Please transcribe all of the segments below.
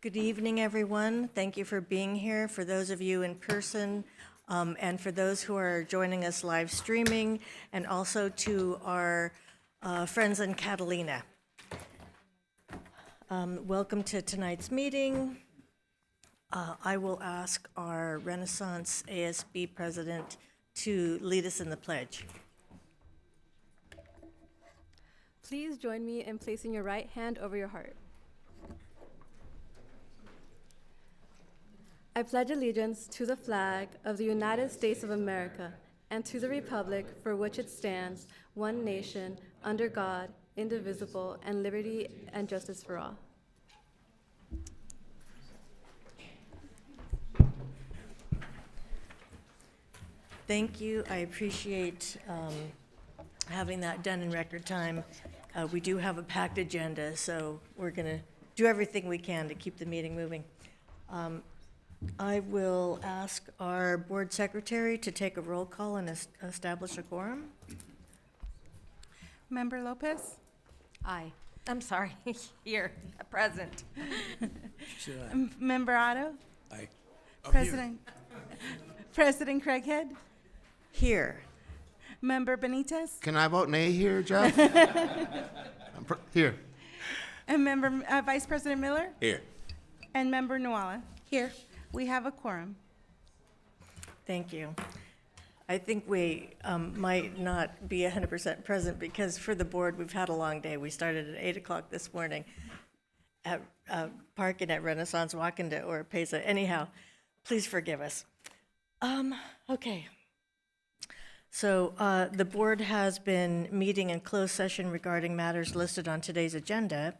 Good evening, everyone. Thank you for being here, for those of you in person, and for those who are joining us live streaming, and also to our friends in Catalina. Welcome to tonight's meeting. I will ask our Renaissance ASB president to lead us in the pledge. Please join me in placing your right hand over your heart. I pledge allegiance to the flag of the United States of America and to the republic for which it stands, one nation, under God, indivisible, and liberty and justice for all. Thank you. I appreciate having that done in record time. We do have a packed agenda, so we're going to do everything we can to keep the meeting moving. I will ask our board secretary to take a roll call and establish a quorum. Member Lopez? Aye. I'm sorry, here, present. Member Otto? Aye. President Craighead? Here. Member Benitez? Can I vote nay here, Jeff? Here. And Member Vice President Miller? Here. And Member Nuala? Here. We have a quorum. Thank you. I think we might not be 100% present because for the board, we've had a long day. We started at 8 o'clock this morning at parking at Renaissance, walking to Oropeza. Anyhow, please forgive us. Okay. So the board has been meeting in closed session regarding matters listed on today's agenda.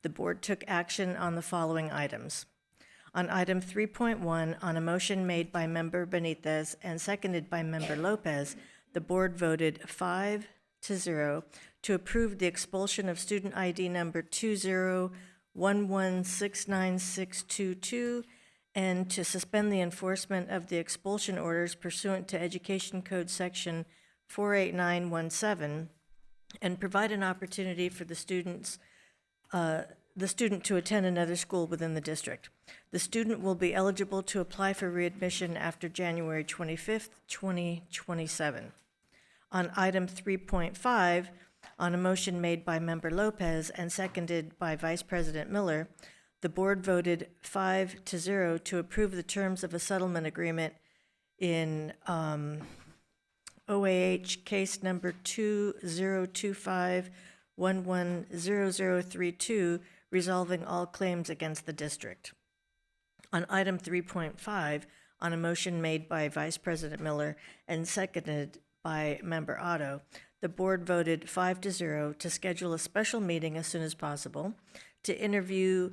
The board took action on the following items. On item 3.1, on a motion made by Member Benitez and seconded by Member Lopez, the board voted 5-0 to approve the expulsion of student ID number 2011696622 and to suspend the enforcement of the expulsion orders pursuant to Education Code Section 48917 and provide an opportunity for the student to attend another school within the district. The student will be eligible to apply for readmission after January 25th, 2027. On item 3.5, on a motion made by Member Lopez and seconded by Vice President Miller, the board voted 5-0 to approve the terms of a settlement agreement in OAH case number 2025110032, resolving all claims against the district. On item 3.5, on a motion made by Vice President Miller and seconded by Member Otto, the board voted 5-0 to schedule a special meeting as soon as possible to interview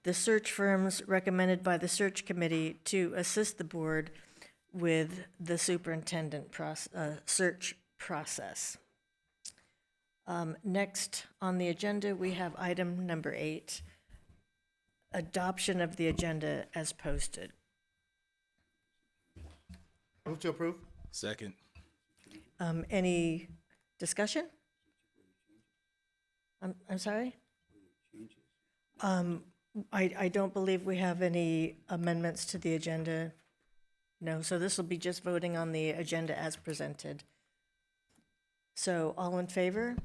the search firms recommended by the search committee to assist the board with the superintendent search process. Next on the agenda, we have item number 8, adoption of the agenda as posted. Move to approve. Second. Any discussion? I'm sorry? I don't believe we have any amendments to the agenda. No, so this will be just voting on the agenda as presented. So all in favor?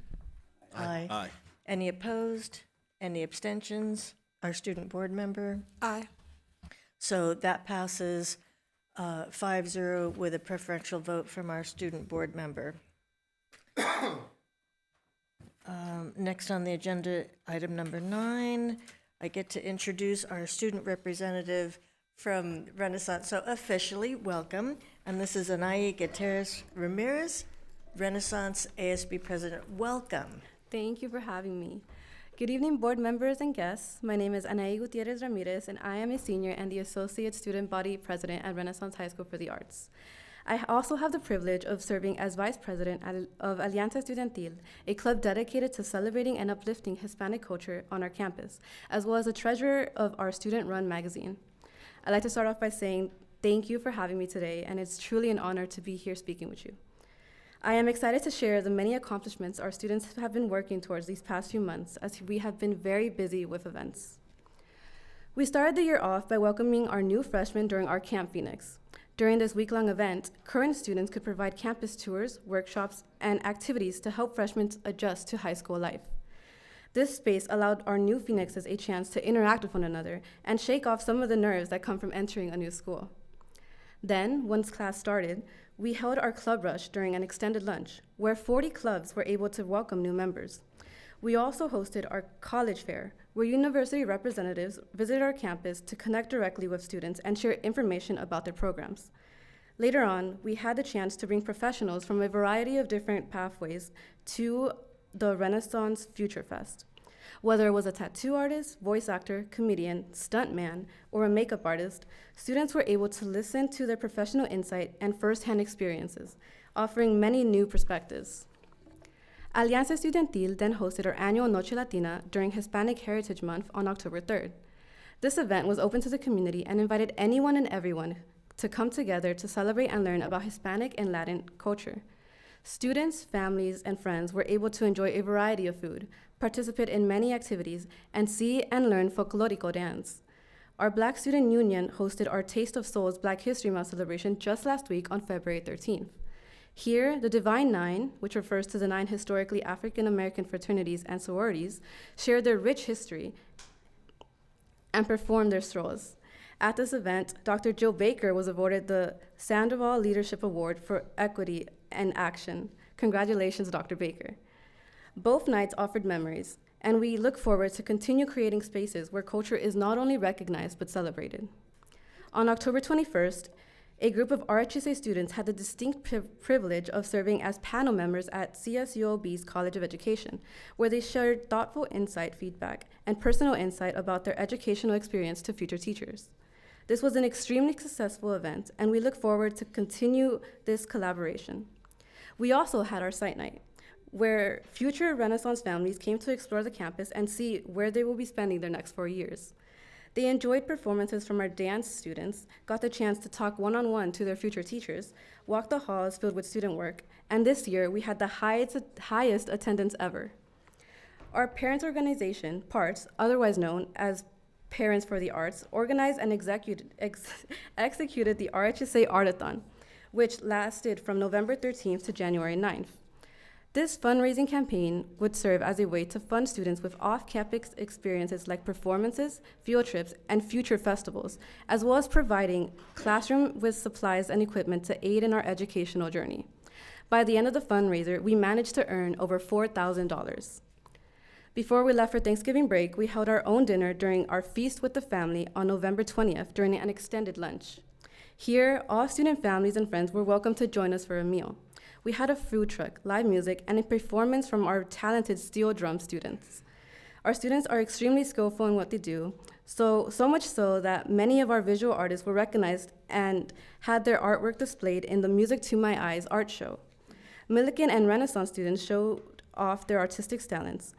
Aye. Aye. Any opposed? Any abstentions? Our student board member? Aye. So that passes 5-0 with a preferential vote from our student board member. Next on the agenda, item number 9, I get to introduce our student representative from Renaissance. So officially, welcome. And this is Anaí Gutierrez Ramirez, Renaissance ASB president. Welcome. Thank you for having me. Good evening, board members and guests. My name is Anaí Gutierrez Ramirez, and I am a senior and the Associate Student Body President at Renaissance High School for the Arts. I also have the privilege of serving as Vice President of Alianza Estudiantil, a club dedicated to celebrating and uplifting Hispanic culture on our campus, as well as the treasurer of our student-run magazine. I'd like to start off by saying thank you for having me today, and it's truly an honor to be here speaking with you. I am excited to share the many accomplishments our students have been working towards these past few months, as we have been very busy with events. We started the year off by welcoming our new freshmen during our Camp Phoenix. During this week-long event, current students could provide campus tours, workshops, and activities to help freshmen adjust to high school life. This space allowed our new Phoenixes a chance to interact with one another and shake off some of the nerves that come from entering a new school. Then, once class started, we held our club rush during an extended lunch, where 40 clubs were able to welcome new members. We also hosted our college fair, where university representatives visited our campus to connect directly with students and share information about their programs. Later on, we had the chance to bring professionals from a variety of different pathways to the Renaissance Future Fest. Whether it was a tattoo artist, voice actor, comedian, stuntman, or a makeup artist, students were able to listen to their professional insight and firsthand experiences, offering many new perspectives. Alianza Estudiantil then hosted our annual Noche Latina during Hispanic Heritage Month on October 3rd. This event was open to the community and invited anyone and everyone to come together to celebrate and learn about Hispanic and Latin culture. Students, families, and friends were able to enjoy a variety of food, participate in many activities, and see and learn folklorico dance. Our Black Student Union hosted our Taste of Souls Black History Month celebration just last week on February 13th. Here, the Divine Nine, which refers to the 9 historically African American fraternities and sororities, shared their rich history and performed their strolls. At this event, Dr. Jill Baker was awarded the Sandoval Leadership Award for Equity and Action. Congratulations, Dr. Baker. Both nights offered memories, and we look forward to continue creating spaces where culture is not only recognized but celebrated. On October 21st, a group of RHSA students had the distinct privilege of serving as panel members at CSULB's College of Education, where they shared thoughtful insight, feedback, and personal insight about their educational experience to future teachers. This was an extremely successful event, and we look forward to continue this collaboration. We also had our site night, where future Renaissance families came to explore the campus and see where they will be spending their next 4 years. They enjoyed performances from our dance students, got the chance to talk one-on-one to their future teachers, walked the halls filled with student work, and this year we had the highest attendance ever. Our parents' organization, PARTS, otherwise known as Parents for the Arts, organized and executed the RHSA Artathon, which lasted from November 13th to January 9th. This fundraising campaign would serve as a way to fund students with off-campus experiences like performances, field trips, and future festivals, as well as providing classroom with supplies and equipment to aid in our educational journey. By the end of the fundraiser, we managed to earn over $4,000. Before we left for Thanksgiving break, we held our own dinner during our Feast with the Family on November 20th during an extended lunch. Here, all student families and friends were welcome to join us for a meal. We had a food truck, live music, and a performance from our talented steel drum students. Our students are extremely skillful in what they do, so much so that many of our visual artists were recognized and had their artwork displayed in the Music to My Eyes art show. Millikan and Renaissance students showed off their artistic talents.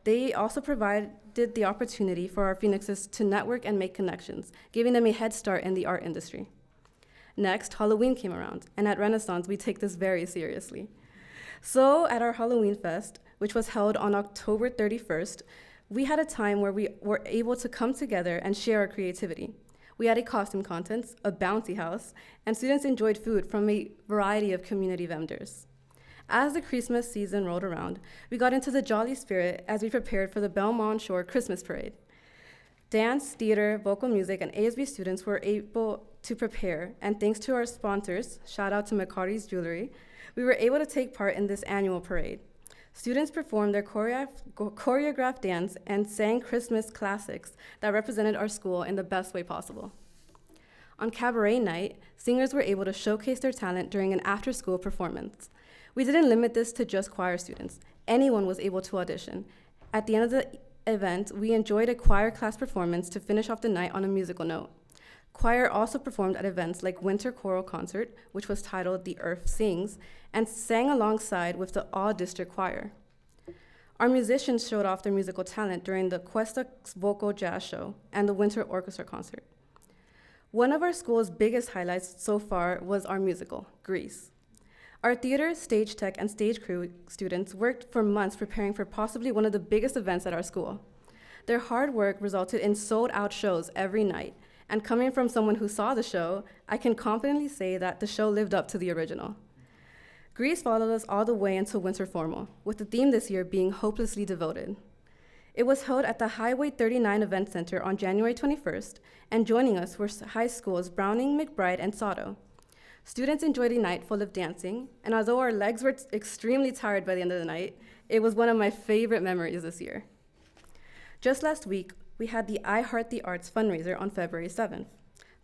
They also provided the opportunity for our Phoenixes to network and make connections, giving them a head start in the art industry. Next, Halloween came around, and at Renaissance, we take this very seriously. So at our Halloween Fest, which was held on October 31st, we had a time where we were able to come together and share our creativity. We had a costume contest, a bouncy house, and students enjoyed food from a variety of community vendors. As the Christmas season rolled around, we got into the jolly spirit as we prepared for the Belmont Shore Christmas Parade. Dance, theater, vocal music, and ASB students were able to prepare, and thanks to our sponsors, shout out to McCarty's Jewelry, we were able to take part in this annual parade. Students performed their choreographed dance and sang Christmas classics that represented our school in the best way possible. On cabaret night, singers were able to showcase their talent during an after-school performance. We didn't limit this to just choir students. Anyone was able to audition. At the end of the event, we enjoyed a choir class performance to finish off the night on a musical note. Choir also performed at events like Winter Choral Concert, which was titled The Earth Sings, and sang alongside with the all-district choir. Our musicians showed off their musical talent during the Cuesta Vocal Jazz Show and the Winter Orchestra Concert. One of our school's biggest highlights so far was our musical, Grease. Our theater, stage tech, and stage crew students worked for months preparing for possibly one of the biggest events at our school. Their hard work resulted in sold-out shows every night, and coming from someone who saw the show, I can confidently say that the show lived up to the original. Grease followed us all the way until winter formal, with the theme this year being Hopelessly Devoted. It was held at the Highway 39 Event Center on January 21st, and joining us were high schools Browning, McBride, and Sato. Students enjoyed a night full of dancing, and although our legs were extremely tired by the end of the night, it was one of my favorite memories this year. Just last week, we had the I Heart the Arts fundraiser on February 7th.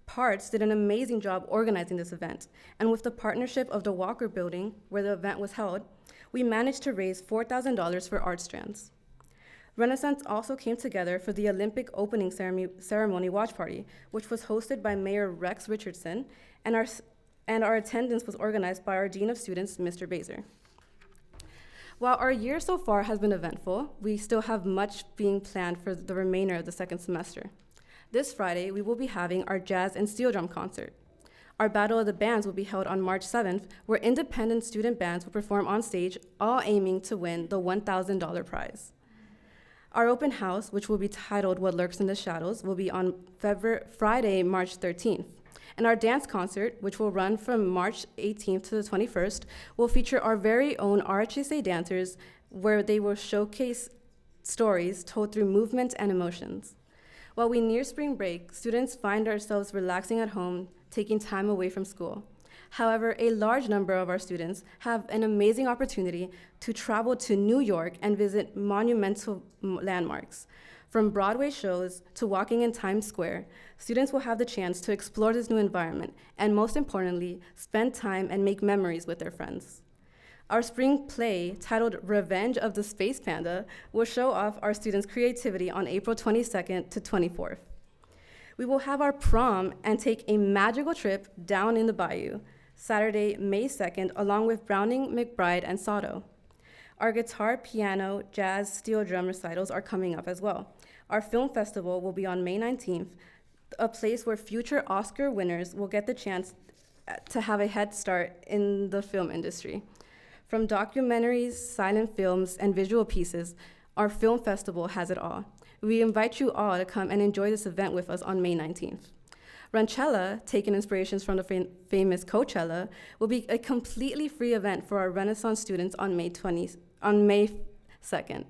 Parts did an amazing job organizing this event, and with the partnership of the Walker Building, where the event was held, we managed to raise $4,000 for art strands. Renaissance also came together for the Olympic opening ceremony watch party, which was hosted by Mayor Rex Richardson, and our attendance was organized by our Dean of Students, Mr. Baser. While our year so far has been eventful, we still have much being planned for the remainder of the second semester. This Friday, we will be having our jazz and steel drum concert. Our Battle of the Bands will be held on March 7th, where independent student bands will perform on stage, all aiming to win the $1,000 prize. Our open house, which will be titled What Lurks in the Shadows, will be on Friday, March 13th. And our dance concert, which will run from March 18th to the 21st, will feature our very own RHSA dancers, where they will showcase stories told through movement and emotions. While we near spring break, students find ourselves relaxing at home, taking time away from school. However, a large number of our students have an amazing opportunity to travel to New York and visit monumental landmarks. From Broadway shows to walking in Times Square, students will have the chance to explore this new environment and, most importantly, spend time and make memories with their friends. Our spring play, titled Revenge of the Space Panda, will show off our students' creativity on April 22nd to 24th. We will have our prom and take a magical trip down in the bayou, Saturday, May 2nd, along with Browning, McBride, and Sato. Our guitar, piano, jazz, steel drum recitals are coming up as well. Our film festival will be on May 19th, a place where future Oscar winners will get the chance to have a head start in the film industry. From documentaries, silent films, and visual pieces, our film festival has it all. We invite you all to come and enjoy this event with us on May 19th. Ranchella, taking inspirations from the famous Coachella, will be a completely free event for our Renaissance students on May 2nd.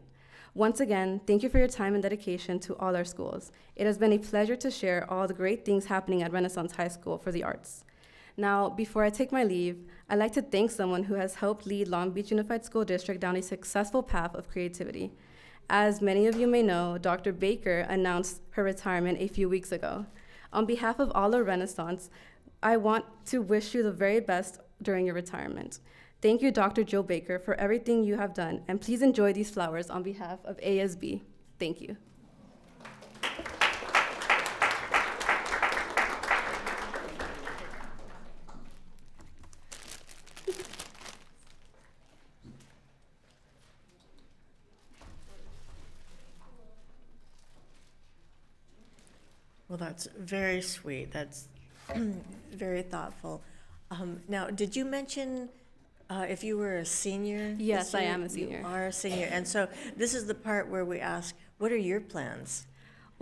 Once again, thank you for your time and dedication to all our schools. It has been a pleasure to share all the great things happening at Renaissance High School for the Arts. Now, before I take my leave, I'd like to thank someone who has helped lead Long Beach Unified School District down a successful path of creativity. As many of you may know, Dr. Baker announced her retirement a few weeks ago. On behalf of all of Renaissance, I want to wish you the very best during your retirement. Thank you, Dr. Joe Baker, for everything you have done, and please enjoy these flowers on behalf of ASB. Thank you. Well, that's very sweet. That's very thoughtful. Now, did you mention if you were a senior? Yes, this year? I am a senior. You are a senior. And so this is the part where we ask, what are your plans?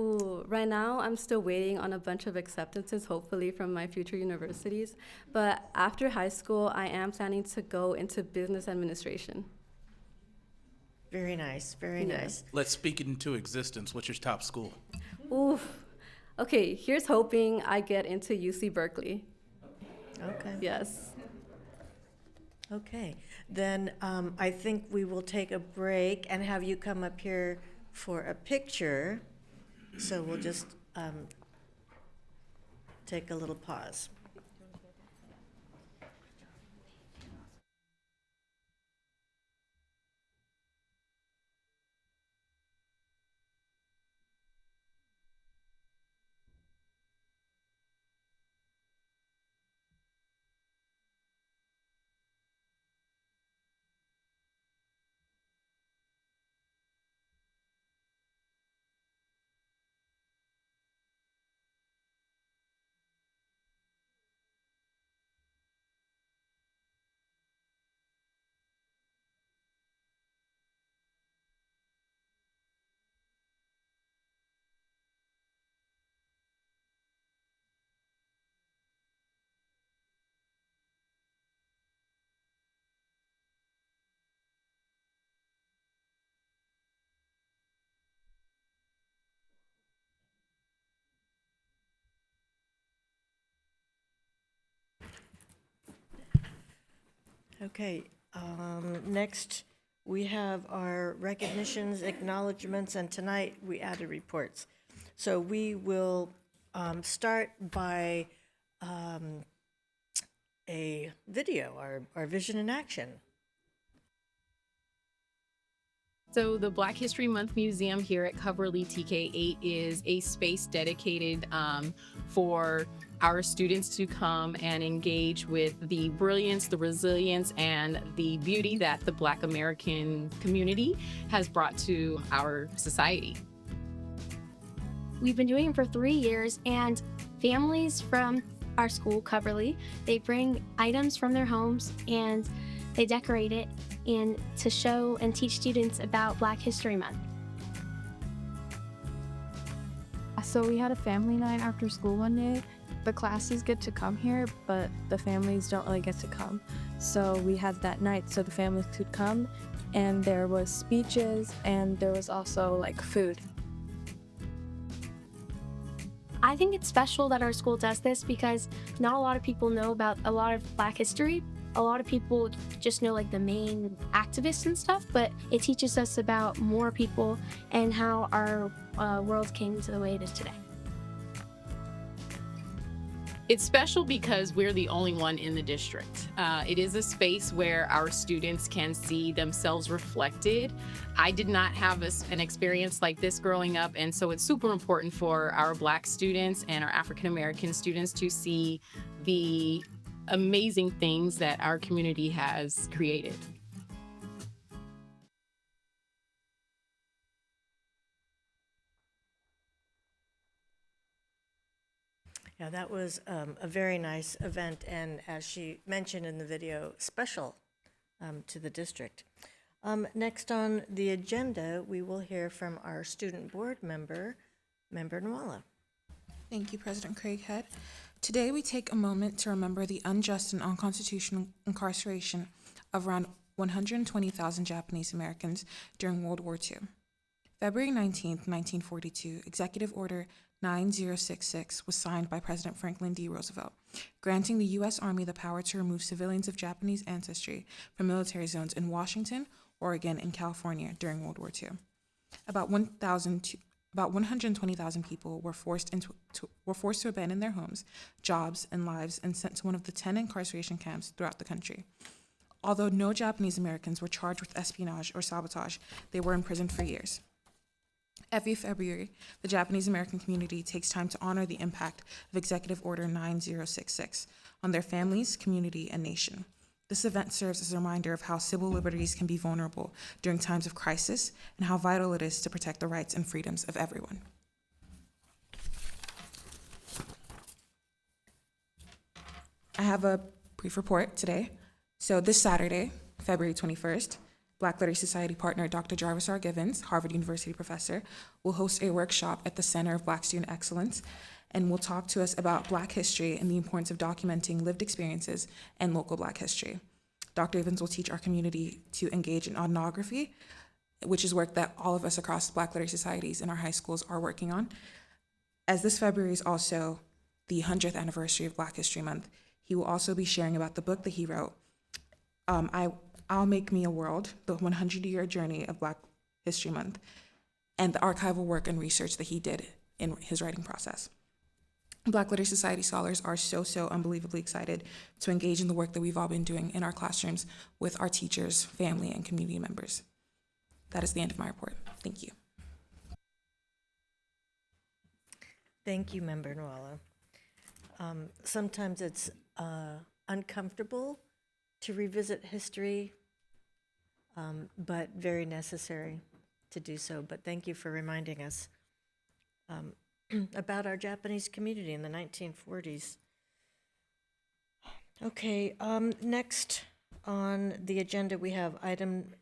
Ooh, right now, I'm still waiting on a bunch of acceptances, hopefully from my future universities. But after high school, I am planning to go into business administration. Very nice, very Yeah. nice. Let's speak it into existence. What's your top school? Oof. Okay, here's hoping I get into UC Berkeley. Okay. Yes. Okay. Then I think we will take a break and have you come up here for a picture. So we'll just take a little pause. Okay, next, we have our recognitions, acknowledgements, and tonight we added reports. So we will start by a video, our vision in action. So the Black History Month Museum here at Coverly TK8 is a space dedicated for our students to come and engage with the brilliance, the resilience, and the beauty that the Black American community has brought to our society. We've been doing it for 3 years, and families from our school, Coverly, they bring items from their homes and they decorate it and to show and teach students about Black History Month. So we had a family night after school one day. The classes get to come here, but the families don't really get to come. So we had that night so the families could come, and there was speeches and there was also like food. I think it's special that our school does this because not a lot of people know about a lot of Black history. A lot of people just know like the main activists and stuff, but it teaches us about more people and how our world came to the way it is today. It's special because we're the only one in the district. It is a space where our students can see themselves reflected. I did not have an experience like this growing up, and so it's super important for our Black students and our African American students to see the amazing things that our community has created. Yeah, that was a very nice event, and as she mentioned in the video, special to the district. Next on the agenda, we will hear from our student board member, Member Nwala. Thank you, President Craighead. Today, we take a moment to remember the unjust and unconstitutional incarceration of around 120,000 Japanese Americans during World War II. February 19, 1942, Executive Order 9066 was signed by President Franklin D. Roosevelt, granting the U.S. Army the power to remove civilians of Japanese ancestry from military zones in Washington, Oregon, and California during World War II. About 120,000 people were forced to abandon their homes, jobs, and lives and sent to one of the 10 incarceration camps throughout the country. Although no Japanese Americans were charged with espionage or sabotage, they were imprisoned for years. Every February, the Japanese American community takes time to honor the impact of Executive Order 9066 on their families, community, and nation. This event serves as a reminder of how civil liberties can be vulnerable during times of crisis and how vital it is to protect the rights and freedoms of everyone. I have a brief report today. So this Saturday, February 21st, Black Literacy Society partner Dr. Jarvis R. Givens, Harvard University professor, will host a workshop at the Center of Black Student Excellence and will talk to us about Black history and the importance of documenting lived experiences and local Black history. Dr. Givens will teach our community to engage in ethnography, which is work that all of us across Black Literacy Societies in our high schools are working on. As this February is also the 100th anniversary of Black History Month, he will also be sharing about the book that he wrote, I'll Make Me a World, the 100-year journey of Black History Month, and the archival work and research that he did in his writing process. Black Literacy Society scholars are so unbelievably excited to engage in the work that we've all been doing in our classrooms with our teachers, family, and community members. That is the end of my report. Thank you. Thank you, Member Nwala. Sometimes it's uncomfortable to revisit history, but very necessary to do so. But thank you for reminding us about our Japanese community in the 1940s. Okay, next on the agenda, we have item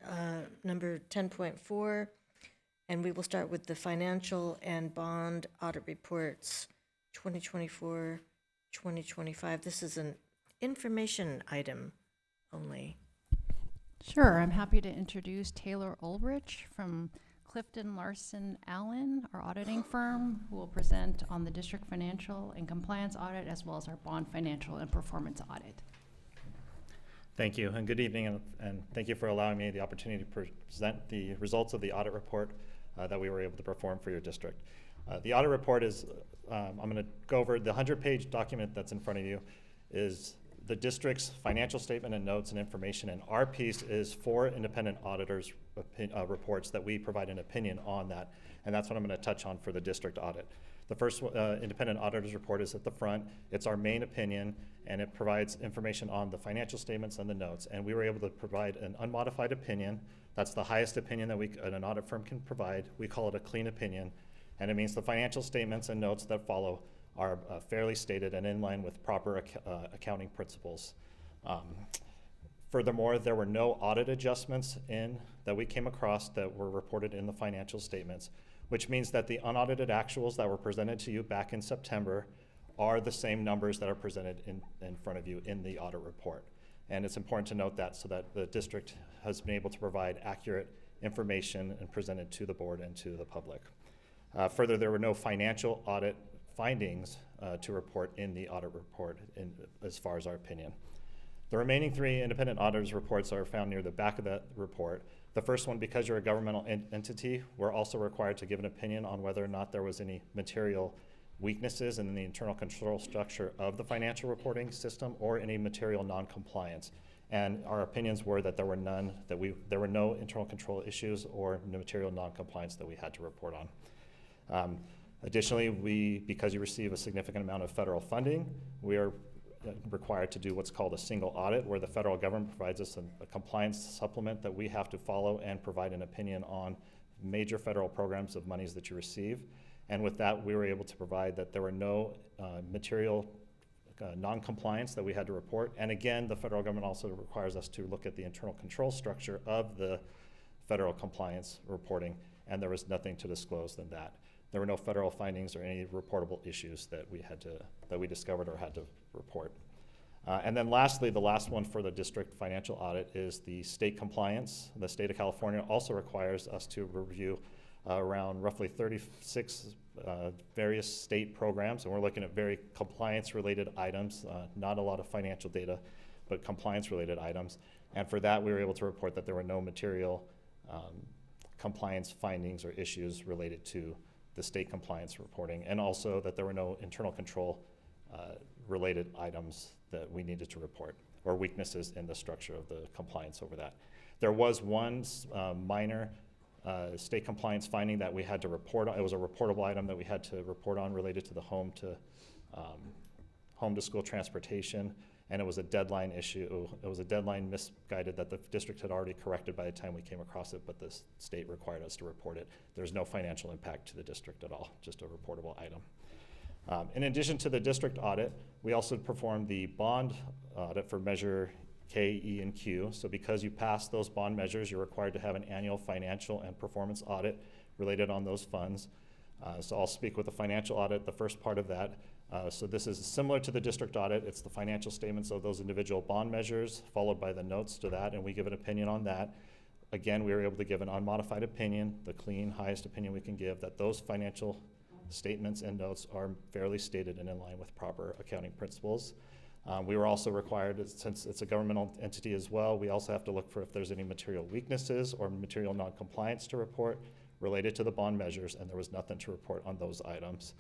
number 10.4, and we will start with the financial and bond audit reports 2024-2025. This is an information item only. Sure, I'm happy to introduce Taylor Ulrich from Clifton Larson Allen, our auditing firm, who will present on the district financial and compliance audit as well as our bond financial and performance audit. Thank you, and good evening, and thank you for allowing me the opportunity to present the results of the audit report that we were able to perform for your district. The audit report is, I'm going to go over the 100-page document that's in front of you is the district's financial statement and notes and information, and our piece is 4 independent auditors' reports that we provide an opinion on that, and that's what I'm going to touch on for the district audit. The first independent auditor's report is at the front. It's our main opinion, and it provides information on the financial statements and the notes. And we were able to provide an unmodified opinion. That's the highest opinion that an audit firm can provide. We call it a clean opinion. And it means the financial statements and notes that follow are fairly stated and in line with proper accounting principles. Furthermore, there were no audit adjustments that we came across that were reported in the financial statements, which means that the unaudited actuals that were presented to you back in September are the same numbers that are presented in front of you in the audit report. And it's important to note that so that the district has been able to provide accurate information and present it to the board and to the public. Further, there were no financial audit findings to report in the audit report as far as our opinion. The remaining 3 independent auditors' reports are found near the back of that report. The first one, because you're a governmental entity, we're also required to give an opinion on whether or not there was any material weaknesses in the internal control structure of the financial reporting system or any material non-compliance. And our opinions were that there were none, there were no internal control issues or material non-compliance that we had to report on. Additionally, because you receive a significant amount of federal funding, we are required to do what's called a single audit, where the federal government provides us a compliance supplement that we have to follow and provide an opinion on major federal programs of monies that you receive. And with that, we were able to provide that there were no material non-compliance that we had to report. And again, the federal government also requires us to look at the internal control structure of the federal compliance reporting, and there was nothing to disclose than that. There were no federal findings or any reportable issues that we discovered or had to report. And then lastly, the last one for the district financial audit is the state compliance. The state of California also requires us to review around roughly 36 various state programs, and we're looking at very compliance-related items, not a lot of financial data, but compliance-related items. And for that, we were able to report that there were no material compliance findings or issues related to the state compliance reporting, and also that there were no internal control related items that we needed to report or weaknesses in the structure of the compliance over that. There was one minor state compliance finding that we had to report on. It was a reportable item that we had to report on related to the home to school transportation, and it was a deadline issue. It was a deadline misguided that the district had already corrected by the time we came across it, but the state required us to report it. There's no financial impact to the district at all, just a reportable item. In addition to the district audit, we also performed the bond audit for measure K, E, and Q. So because you pass those bond measures, you're required to have an annual financial and performance audit related on those funds. So I'll speak with the financial audit, the first part of that. So this is similar to the district audit. It's the financial statements of those individual bond measures, followed by the notes to that, and we give an opinion on that. Again, we were able to give an unmodified opinion, the clean, highest opinion we can give, that those financial statements and notes are fairly stated and in line with proper accounting principles. We were also required, since it's a governmental entity as well, we also have to look for if there's any material weaknesses or material non-compliance to report related to the bond measures, and there was nothing to report on those items.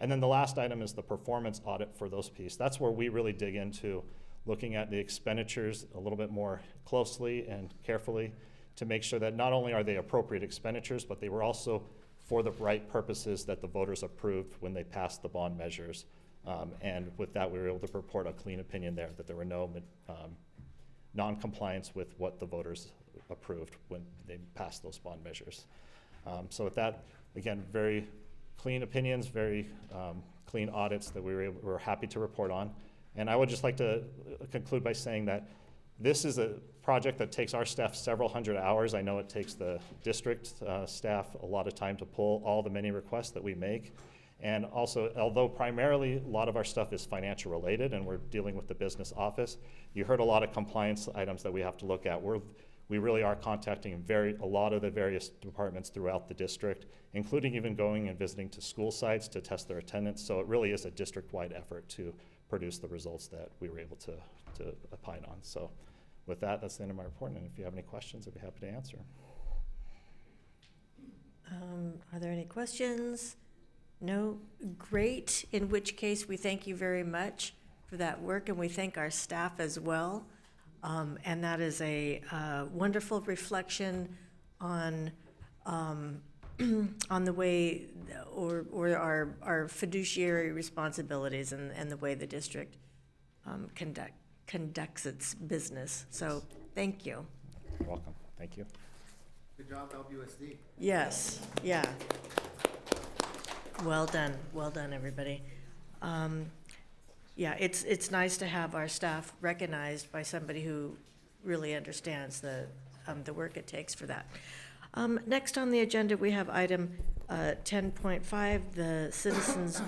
And then the last item is the performance audit for those pieces. That's where we really dig into looking at the expenditures a little bit more closely and carefully to make sure that not only are they appropriate expenditures, but they were also for the right purposes that the voters approved when they passed the bond measures. And with that, we were able to report a clean opinion there, that there were no non-compliance with what the voters approved when they passed those bond measures. So with that, again, very clean opinions, very clean audits that we were happy to report on. And I would just like to conclude by saying that this is a project that takes our staff several hundred hours. I know it takes the district staff a lot of time to pull all the many requests that we make. And also, although primarily a lot of our stuff is financial related and we're dealing with the business office, you heard a lot of compliance items that we have to look at. We really are contacting a lot of the various departments throughout the district, including even going and visiting to school sites to test their attendance. So it really is a district-wide effort to produce the results that we were able to opine on. So with that, that's the end of my report, and if you have any questions, I'd be happy to answer. Are there any questions? No? Great. In which case, we thank you very much for that work, and we thank our staff as well. And that is a wonderful reflection on on the way or our fiduciary responsibilities and the way the district conducts its business. So thank you. You're welcome. Thank you. Good job, LBUSD. Yes, yeah. Well done, everybody. Yeah, it's nice to have our staff recognized by somebody who really understands the work it takes for that. Next on the agenda, we have item 10.5, the Citizens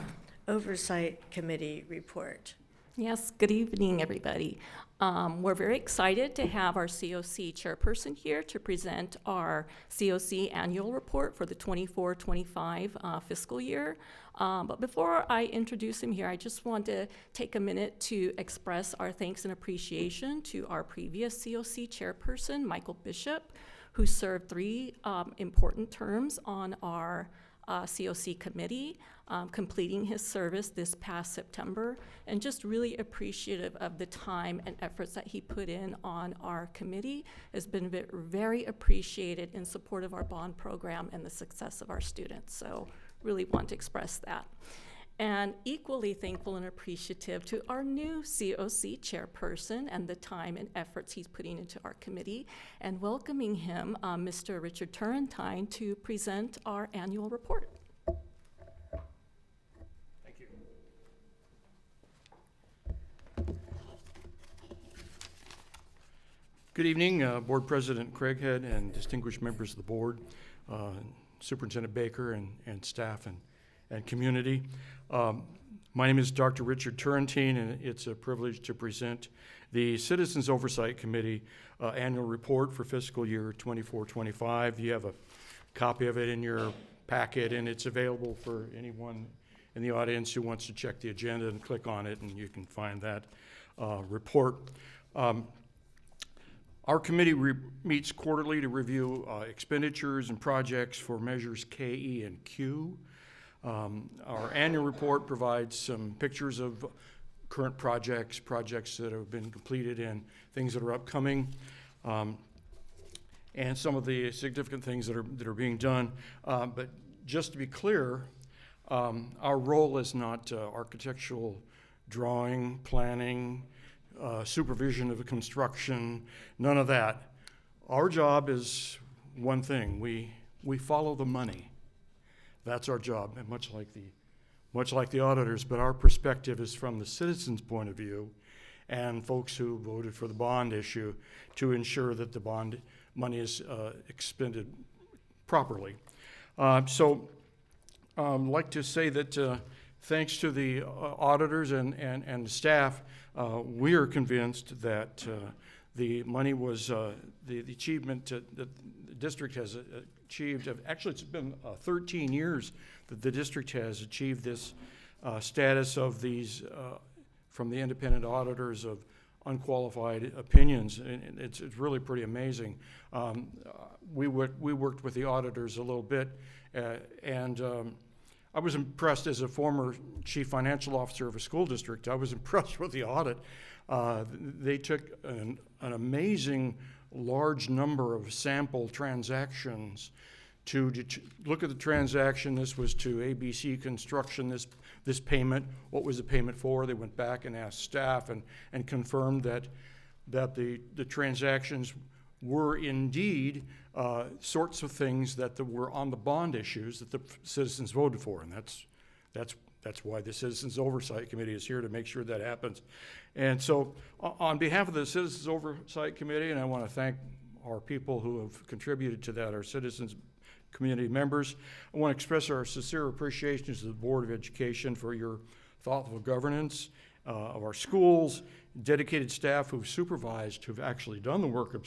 Oversight Committee report. Yes, good evening, everybody. We're very excited to have our COC chairperson here to present our COC annual report for the 24-25 fiscal year. But before I introduce him here, I just want to take a minute to express our thanks and appreciation to our previous COC chairperson, Michael Bishop, who served 3 important terms on our COC committee, completing his service this past September, and just really appreciative of the time and efforts that he put in on our committee. Has been very appreciated in support of our bond program and the success of our students. So really want to express that. And equally thankful and appreciative to our new COC chairperson and the time and efforts he's putting into our committee, and welcoming him, Mr. Richard Turrentine, to present our annual report. Thank you. Good evening, Board President Craighead and distinguished members of the board, Superintendent Baker and staff and community. My name is Dr. Richard Turrentine, and it's a privilege to present the Citizens Oversight Committee annual report for fiscal year 24-25. You have a copy of it in your packet, and it's available for anyone in the audience who wants to check the agenda and click on it, and you can find that report. Our committee meets quarterly to review expenditures and projects for measures K, E, and Q. Our annual report provides some pictures of current projects that have been completed, and things that are upcoming, and some of the significant things that are being done. But just to be clear, our role is not architectural drawing, planning, supervision of the construction, none of that. Our job is one thing: we follow the money. That's our job, and much like the auditors, but our perspective is from the citizens' point of view and folks who voted for the bond issue to ensure that the bond money is expended properly. So I'd like to say that thanks to the auditors and the staff, we are convinced that the money was, the achievement that the district has achieved, actually it's been 13 years that the district has achieved this status of these, from the independent auditors, of unqualified opinions, and it's really pretty amazing. We worked with the auditors a little bit, and I was impressed as a former chief financial officer of a school district. I was impressed with the audit. They took an amazing large number of sample transactions to look at the transaction. This was to ABC Construction, this payment. What was the payment for? They went back and asked staff and confirmed that the transactions were indeed sorts of things that were on the bond issues that the citizens voted for, and that's why the Citizens Oversight Committee is here, to make sure that happens. And so on behalf of the Citizens Oversight Committee, and I want to thank our people who have contributed to that, our citizens community members, I want to express our sincere appreciation to the Board of Education for your thoughtful governance of our schools, dedicated staff who've actually done the work of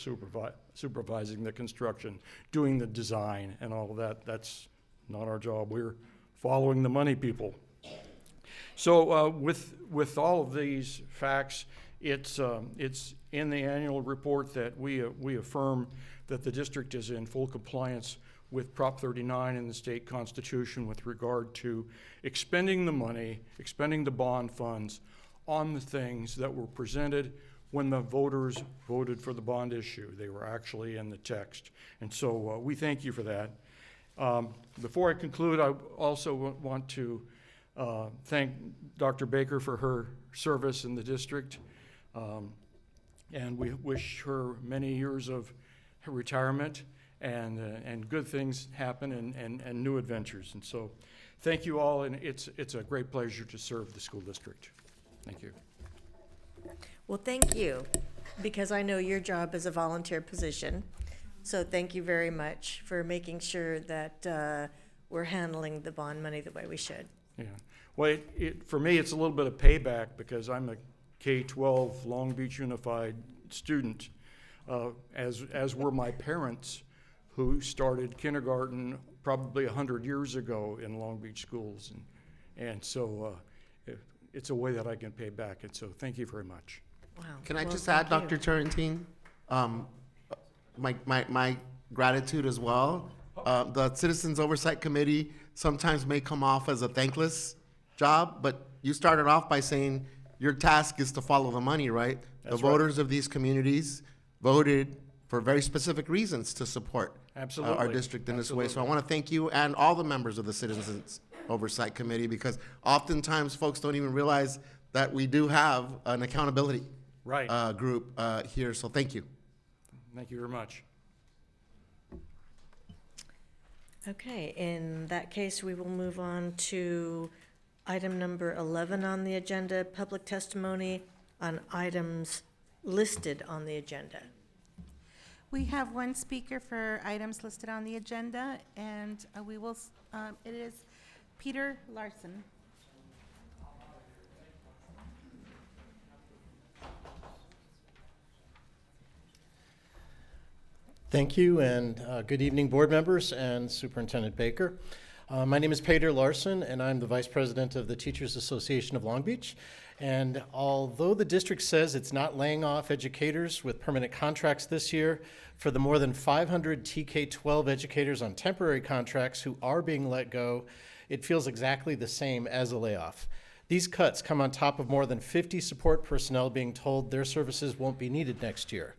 supervising the construction, doing the design and all of that. That's not our job. We're following the money people. So with all of these facts It's in the annual report that we affirm that the district is in full compliance with Prop 39 in the state constitution with regard to expending the money, expending the bond funds on the things that were presented when the voters voted for the bond issue. They were actually in the text. And so we thank you for that. Before I conclude, I also want to thank Dr. Baker for her service in the district. And we wish her many years of retirement and good things happen and new adventures. And so thank you all, and it's a great pleasure to serve the school district. Thank you. Well, thank you, because I know your job is a volunteer position. So thank you very much for making sure that we're handling the bond money the way we should. Yeah. Well, for me, it's a little bit of payback because I'm a K-12 Long Beach Unified student, as were my parents, who started kindergarten probably 100 years ago in Long Beach schools. And so it's a way that I can pay back. And so thank you very much. Wow. Can I Well, just add, thank you. Dr. Turrentine, my gratitude as well. The Citizens Oversight Committee sometimes may come off as a thankless job, but you started off by saying your task is to follow the money, right? That's the voters of these communities voted for very specific reasons to support Absolutely. our district in this way. So I Absolutely. want to thank you and all the members of the Citizens Oversight Committee, because oftentimes folks don't even realize that we do have an accountability Right. group here. So thank you. Thank you very much. Okay, in that case, we will move on to item number 11 on the agenda, public testimony on items listed on the agenda. We have one speaker for items listed on the agenda, and it is Peter Larson. Thank you, and good evening, board members and Superintendent Baker. My name is Peter Larson, and I'm the Vice President of the Teachers Association of Long Beach. And although the district says it's not laying off educators with permanent contracts this year, for the more than 500 TK-12 educators on temporary contracts who are being let go, it feels exactly the same as a layoff. These cuts come on top of more than 50 support personnel being told their services won't be needed next year.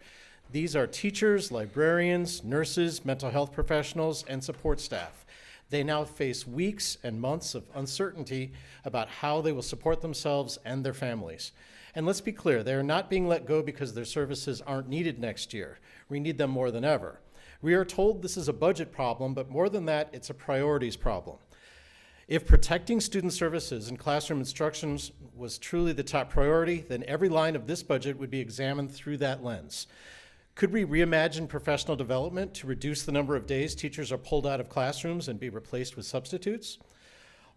These are teachers, librarians, nurses, mental health professionals, and support staff. They now face weeks and months of uncertainty about how they will support themselves and their families. And let's be clear, they are not being let go because their services aren't needed next year. We need them more than ever. We are told this is a budget problem, but more than that, it's a priorities problem. If protecting student services and classroom instructions was truly the top priority, then every line of this budget would be examined through that lens. Could we reimagine professional development to reduce the number of days teachers are pulled out of classrooms and be replaced with substitutes?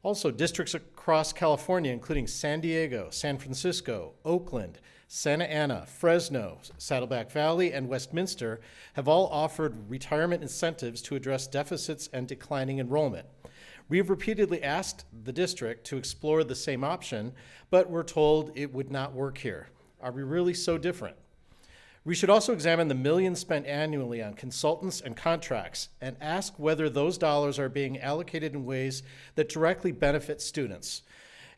Also, districts across California, including San Diego, San Francisco, Oakland, Santa Ana, Fresno, Saddleback Valley, and Westminster, have all offered retirement incentives to address deficits and declining enrollment. We have repeatedly asked the district to explore the same option, but we're told it would not work here. Are we really so different? We should also examine the millions spent annually on consultants and contracts and ask whether those dollars are being allocated in ways that directly benefit students.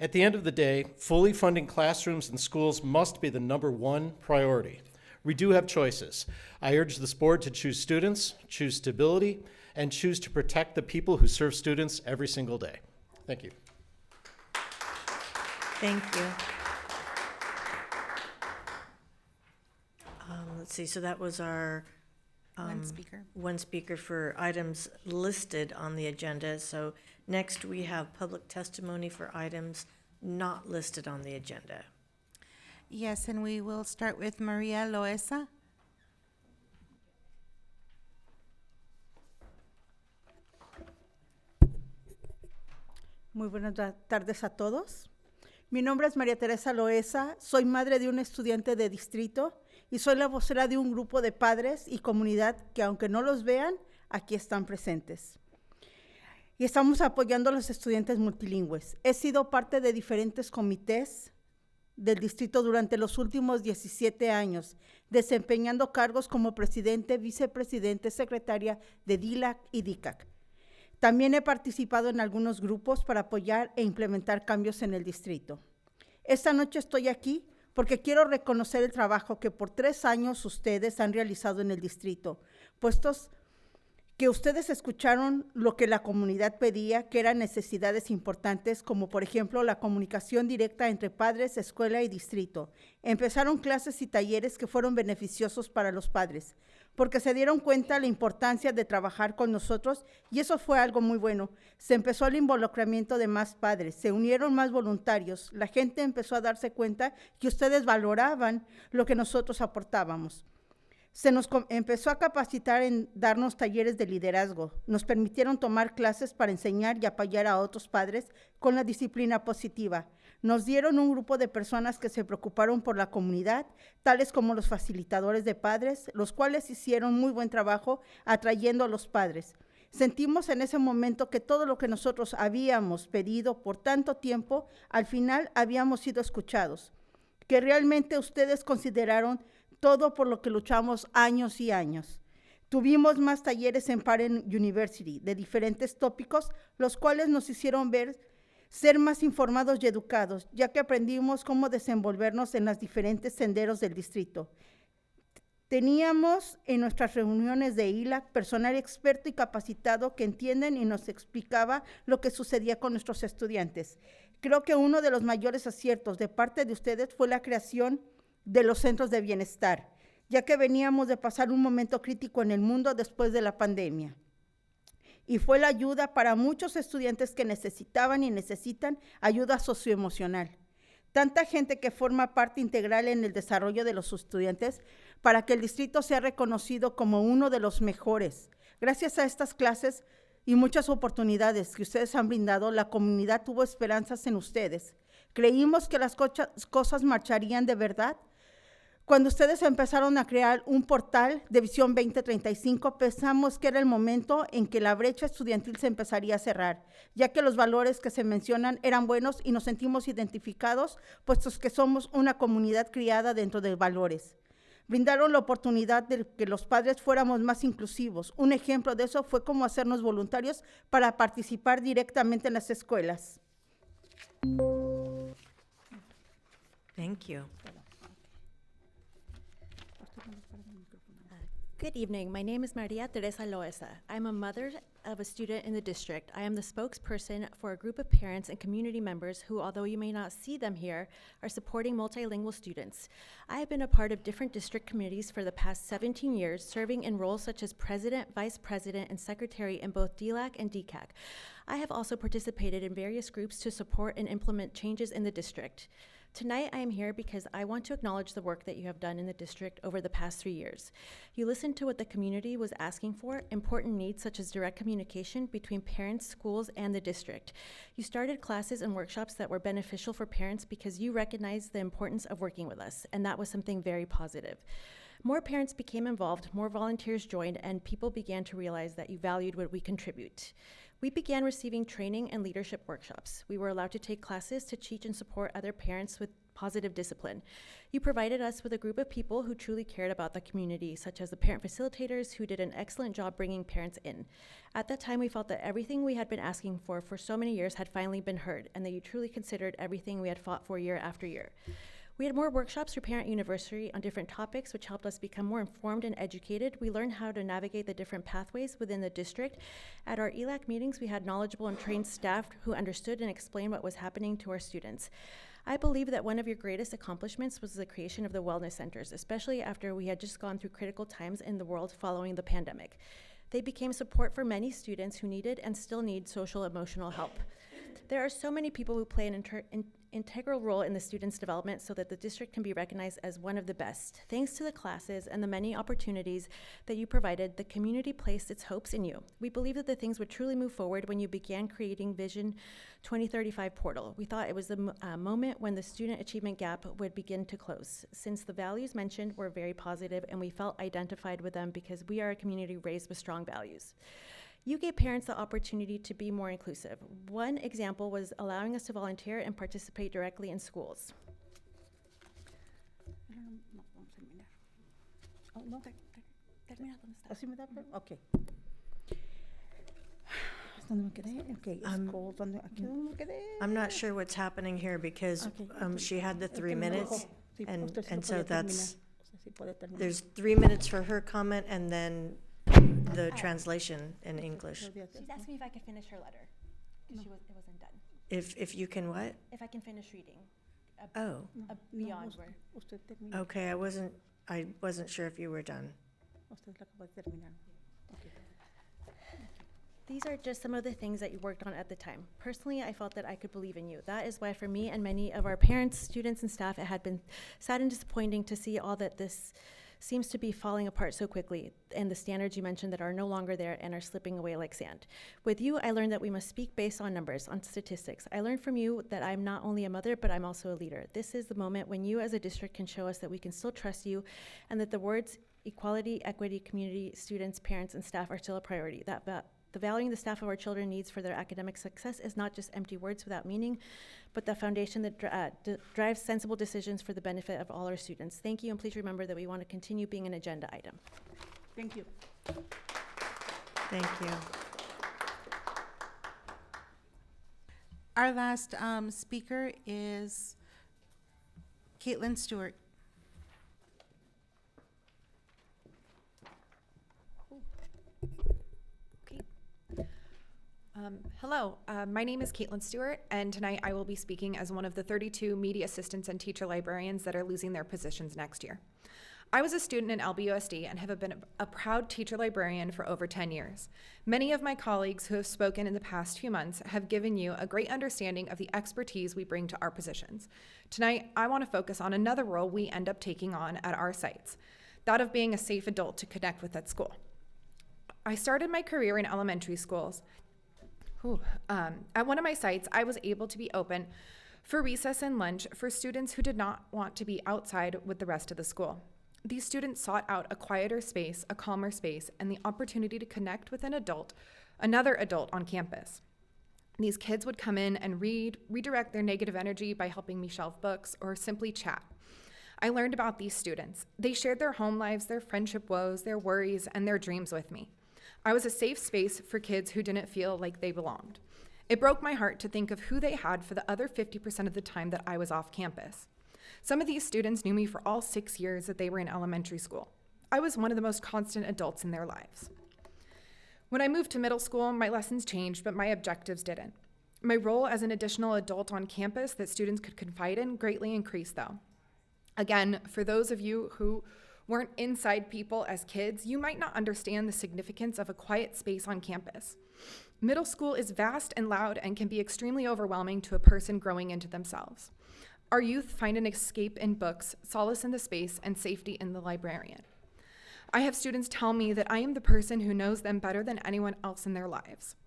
At the end of the day, fully funding classrooms and schools must be the #1 priority. We do have choices. I urge this board to choose students, choose stability, and choose to protect the people who serve students every single day. Thank you. Thank you. Let's see, so that was our one speaker for items listed on the agenda. So next we have public testimony for items not listed on the agenda. Yes, and we will start with Maria Loesa. Muy buenas tardes a todos. Mi nombre es María Teresa Loesa, soy madre de un estudiante de distrito y soy la vocera de un grupo de padres y comunidad que, aunque no los vean, aquí están presentes. Y estamos apoyando a los estudiantes multilingües. He sido parte de diferentes comités del distrito durante los últimos 17 años, desempeñando cargos como presidente, vicepresidente, secretaria de DILAC y DICAC. También he participado en algunos grupos para apoyar e implementar cambios en el distrito. Esta noche estoy aquí porque quiero reconocer el trabajo que por 3 años ustedes han realizado en el distrito, puestos que ustedes escucharon lo que la comunidad pedía, que eran necesidades importantes, como por ejemplo la comunicación directa entre padres, escuela y distrito. Empezaron clases y talleres que fueron beneficiosos para los padres, porque se dieron cuenta la importancia de trabajar con nosotros y eso fue algo muy bueno. Se empezó el involucramiento de más padres, se unieron más voluntarios, la gente empezó a darse cuenta que ustedes valoraban lo que nosotros aportábamos. Se nos empezó a capacitar en darnos talleres de liderazgo. Nos permitieron tomar clases para enseñar y apoyar a otros padres con la disciplina positiva. Nos dieron un grupo de personas que se preocuparon por la comunidad, tales como los facilitadores de padres, los cuales hicieron muy buen trabajo atrayendo a los padres. Sentimos en ese momento que todo lo que nosotros habíamos pedido por tanto tiempo, al final habíamos sido escuchados, que realmente ustedes consideraron todo por lo que luchamos años y años. Tuvimos más talleres en Parent University de diferentes tópicos, los cuales nos hicieron ser más informados y educados, ya que aprendimos cómo desenvolvernos en los diferentes senderos del distrito. Teníamos en nuestras reuniones de ILAC personal experto y capacitado que entienden y nos explicaba lo que sucedía con nuestros estudiantes. Creo que uno de los mayores aciertos de parte de ustedes fue la creación de los centros de bienestar, ya que veníamos de pasar un momento crítico en el mundo después de la pandemia. Y fue la ayuda para muchos estudiantes que necesitaban y necesitan ayuda socioemocional. Tanta gente que forma parte integral en el desarrollo de los estudiantes para que el distrito sea reconocido como uno de los mejores. Gracias a estas clases y muchas oportunidades que ustedes han brindado, la comunidad tuvo esperanzas en ustedes. Creímos que las cosas marcharían de verdad. Cuando ustedes empezaron a crear un portal de Visión 2035, pensamos que era el momento en que la brecha estudiantil se empezaría a cerrar, ya que los valores que se mencionan eran buenos y nos sentimos identificados, puesto que somos una comunidad criada dentro de valores. Brindaron la oportunidad de que los padres fuéramos más inclusivos. Un ejemplo de eso fue cómo hacernos voluntarios para participar directamente en las escuelas. Thank you. Good evening. My name is Maria Teresa Loesa. I'm a mother of a student in the district. I am the spokesperson for a group of parents and community members who, although you may not see them here, are supporting multilingual students. I have been a part of different district committees for the past 17 years, serving in roles such as president, vice president, and secretary in both DLAC and DCAC. I have also participated in various groups to support and implement changes in the district. Tonight, I am here because I want to acknowledge the work that you have done in the district over the past 3 years. You listened to what the community was asking for, important needs such as direct communication between parents, schools, and the district. You started classes and workshops that were beneficial for parents because you recognized the importance of working with us, and that was something very positive. More parents became involved, more volunteers joined, and people began to realize that you valued what we contribute. We began receiving training and leadership workshops. We were allowed to take classes to teach and support other parents with positive discipline. You provided us with a group of people who truly cared about the community, such as the parent facilitators who did an excellent job bringing parents in. At that time, we felt that everything we had been asking for so many years had finally been heard, and that you truly considered everything we had fought for year after year. We had more workshops through Parent University on different topics, which helped us become more informed and educated. We learned how to navigate the different pathways within the district. At our ELAC meetings, we had knowledgeable and trained staff who understood and explained what was happening to our students. I believe that one of your greatest accomplishments was the creation of the wellness centers, especially after we had just gone through critical times in the world following the pandemic. They became support for many students who needed and still need social emotional help. There are so many people who play an integral role in the students' development so that the district can be recognized as one of the best. Thanks to the classes and the many opportunities that you provided, the community placed its hopes in you. We believe that the things would truly move forward when you began creating Vision 2035 portal. We thought it was the moment when the student achievement gap would begin to close, since the values mentioned were very positive and we felt identified with them because we are a community raised with strong values. You gave parents the opportunity to be more inclusive. One example was allowing us to volunteer and participate directly in schools. No, vamos a terminar. Oh, no, termina donde está. ¿Así me da? Ok. ¿Dónde me quedé? Okay, school, aquí dónde me quedé. I'm not sure what's happening here because she had the 3 minutes, and so that's, there's 3 minutes for her comment and then the translation in English. She's asking me if I could finish her letter, because it wasn't done. If you can what? If I can finish reading. Oh. Beyond where. Okay, I wasn't sure if you were done. Usted la acaba de terminar. Okay. These are just some of the things that you worked on at the time. Personally, I felt that I could believe in you. That is why for me and many of our parents, students, and staff, it had been sad and disappointing to see all that this seems to be falling apart so quickly, and the standards you mentioned that are no longer there and are slipping away like sand. With you, I learned that we must speak based on numbers, on statistics. I learned from you that I'm not only a mother, but I'm also a leader. This is the moment when you as a district can show us that we can still trust you, and that the words equality, equity, community, students, parents, and staff are still a priority. The valuing the staff of our children needs for their academic success is not just empty words without meaning, but the foundation that drives sensible decisions for the benefit of all our students. Thank you, and please remember that we want to continue being an agenda item. Thank you. Thank you. Our last speaker is Caitlin Stewart. Hello, my name is Caitlin Stewart, and tonight I will be speaking as one of the 32 media assistants and teacher librarians that are losing their positions next year. I was a student in LBUSD and have been a proud teacher librarian for over 10 years. Many of my colleagues who have spoken in the past few months have given you a great understanding of the expertise we bring to our positions. Tonight, I want to focus on another role we end up taking on at our sites, that of being a safe adult to connect with at school. I started my career in elementary schools. At one of my sites, I was able to be open for recess and lunch for students who did not want to be outside with the rest of the school. These students sought out a quieter space, a calmer space, and the opportunity to connect with another adult on campus. These kids would come in and redirect their negative energy by helping me shelve books or simply chat. I learned about these students. They shared their home lives, their friendship woes, their worries, and their dreams with me. I was a safe space for kids who didn't feel like they belonged. It broke my heart to think of who they had for the other 50% of the time that I was off campus. Some of these students knew me for all 6 years that they were in elementary school. I was one of the most constant adults in their lives. When I moved to middle school, my lessons changed, but my objectives didn't. My role as an additional adult on campus that students could confide in greatly increased, though. Again, for those of you who weren't inside people as kids, you might not understand the significance of a quiet space on campus. Middle school is vast and loud and can be extremely overwhelming to a person growing into themselves. Our youth find an escape in books, solace in the space, and safety in the librarian. I have students tell me that I am the person who knows them better than anyone else in their lives.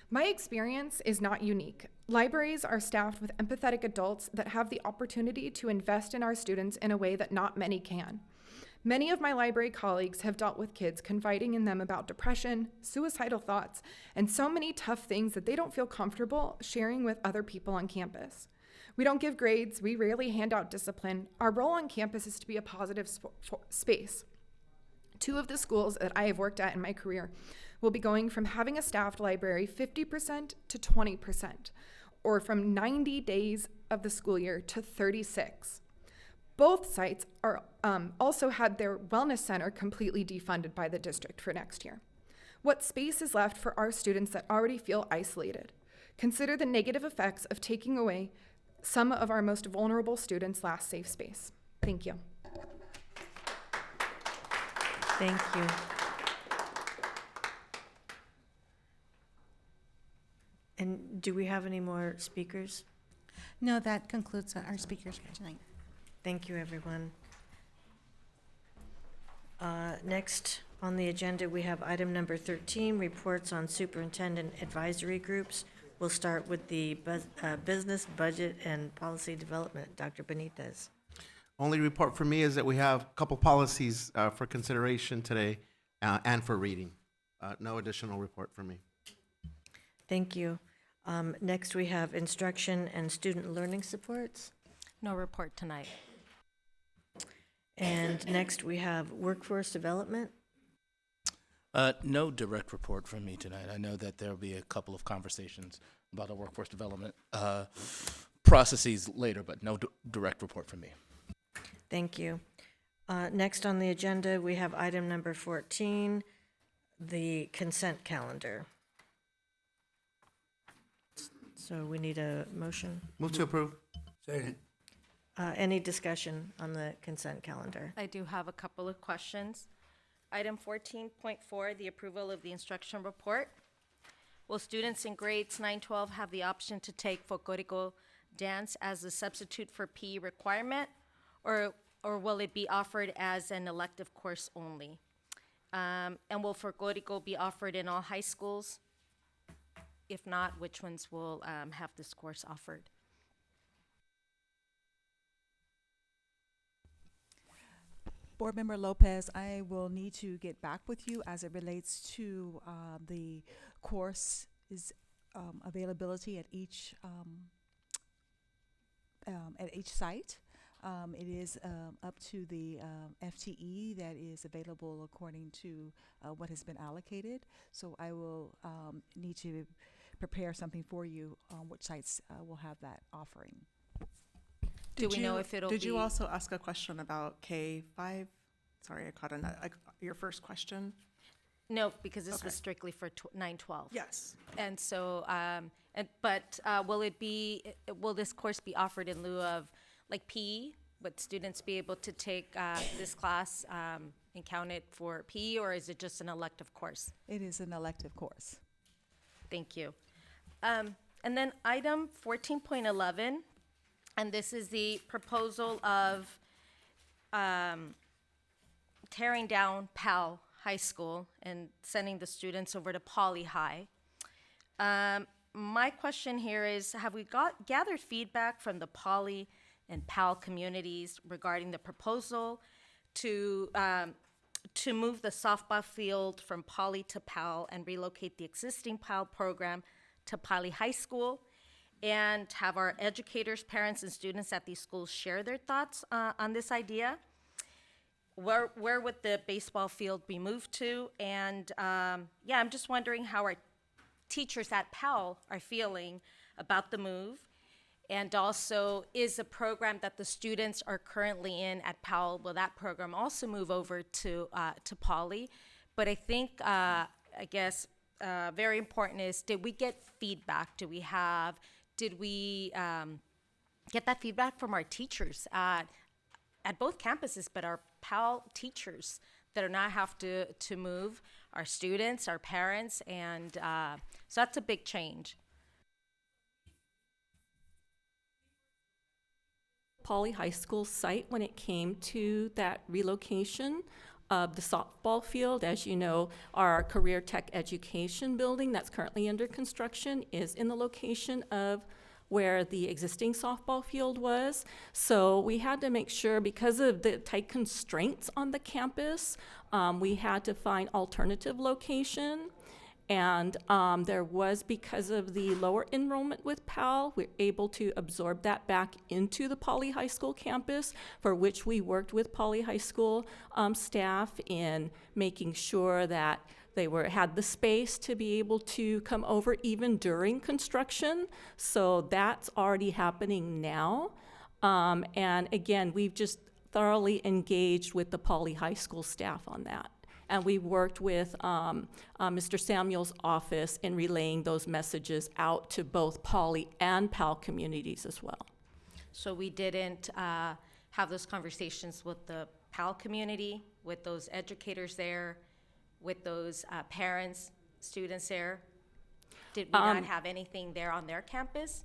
My experience is not unique. Libraries are staffed with empathetic adults that have the opportunity to invest in our students in a way that not many can. Many of my library colleagues have dealt with kids confiding in them about depression, suicidal thoughts, and so many tough things that they don't feel comfortable sharing with other people on campus. We don't give grades, we rarely hand out discipline. Our role on campus is to be a positive space. 2 of the schools that I have worked at in my career will be going from having a staffed library 50% to 20%, or from 90 days of the school year to 36. Both sites are also had their wellness center completely defunded by the district for next year. What space is left for our students that already feel isolated? Consider the negative effects of taking away some of our most vulnerable students' last safe space. Thank you. Thank you. And do we have any more speakers? No, that concludes our speakers for tonight. Thank you, everyone. Next on the agenda, we have item number 13, reports on superintendent advisory groups. We'll start with the business, budget, and policy development. Dr. Benitez. Only report for me is that we have a couple policies for consideration today and for reading. No additional report for me. Thank you. Next, we have instruction and student learning supports. No report tonight. And next, we have workforce development. No direct report from me tonight. I know that there will be a couple of conversations about our workforce development processes later, but no direct report from me. Thank you. Next on the agenda, we have item number 14, the consent calendar. So we need a motion. Move to approve. Second. Any discussion on the consent calendar? I do have a couple of questions. Item 14.4, the approval of the instruction report. Will students in grades 9-12 have the option to take folklorico dance as a substitute for PE requirement, or will it be offered as an elective course only? And will folklorico be offered in all high schools? If not, which ones will have this course offered? Board Member Lopez, I will need to get back with you as it relates to the course availability at each site. It is up to the FTE that is available according to what has been allocated. So I will need to prepare something for you on which sites will have that offering. Do we know if it'll be? Did you also ask a question about K-5? Sorry, I caught your first question. No, because this was strictly for 9-12. Yes. And so, will this course be offered in lieu of like PE? Would students be able to take this class and count it for PE, or is it just an elective course? It is an elective course. Thank you. And then item 14.11, and this is the proposal of tearing down Powell High School and sending the students over to Poly High. My question here is, have we gathered feedback from the Poly and Powell communities regarding the proposal to move the softball field from Poly to Powell and relocate the existing Powell program to Poly High School? And have our educators, parents, and students at these schools share their thoughts on this idea? Where would the baseball field be moved to? And I'm just wondering how our teachers at Powell are feeling about the move. And also, is a program that the students are currently in at Powell, will that program also move over to Poly? But I think, very important is, did we get feedback? Did we get that feedback from our teachers at both campuses, but our Powell teachers that are not have to move, our students, our parents, and so that's a big change. Poly High School site when it came to that relocation of the softball field. As you know, our Career Tech Education building that's currently under construction is in the location of where the existing softball field was. So we had to make sure, because of the tight constraints on the campus, we had to find alternative location. And there was, because of the lower enrollment with Powell, we're able to absorb that back into the Poly High School campus, for which we worked with Poly High School staff in making sure that they had the space to be able to come over even during construction. So that's already happening now. And again, we've just thoroughly engaged with the Poly High School staff on that. And we worked with Mr. Samuel's office in relaying those messages out to both Poly and Powell communities as well. So we didn't have those conversations with the Powell community, with those educators there, with those parents, students there? Did we not have anything there on their campus?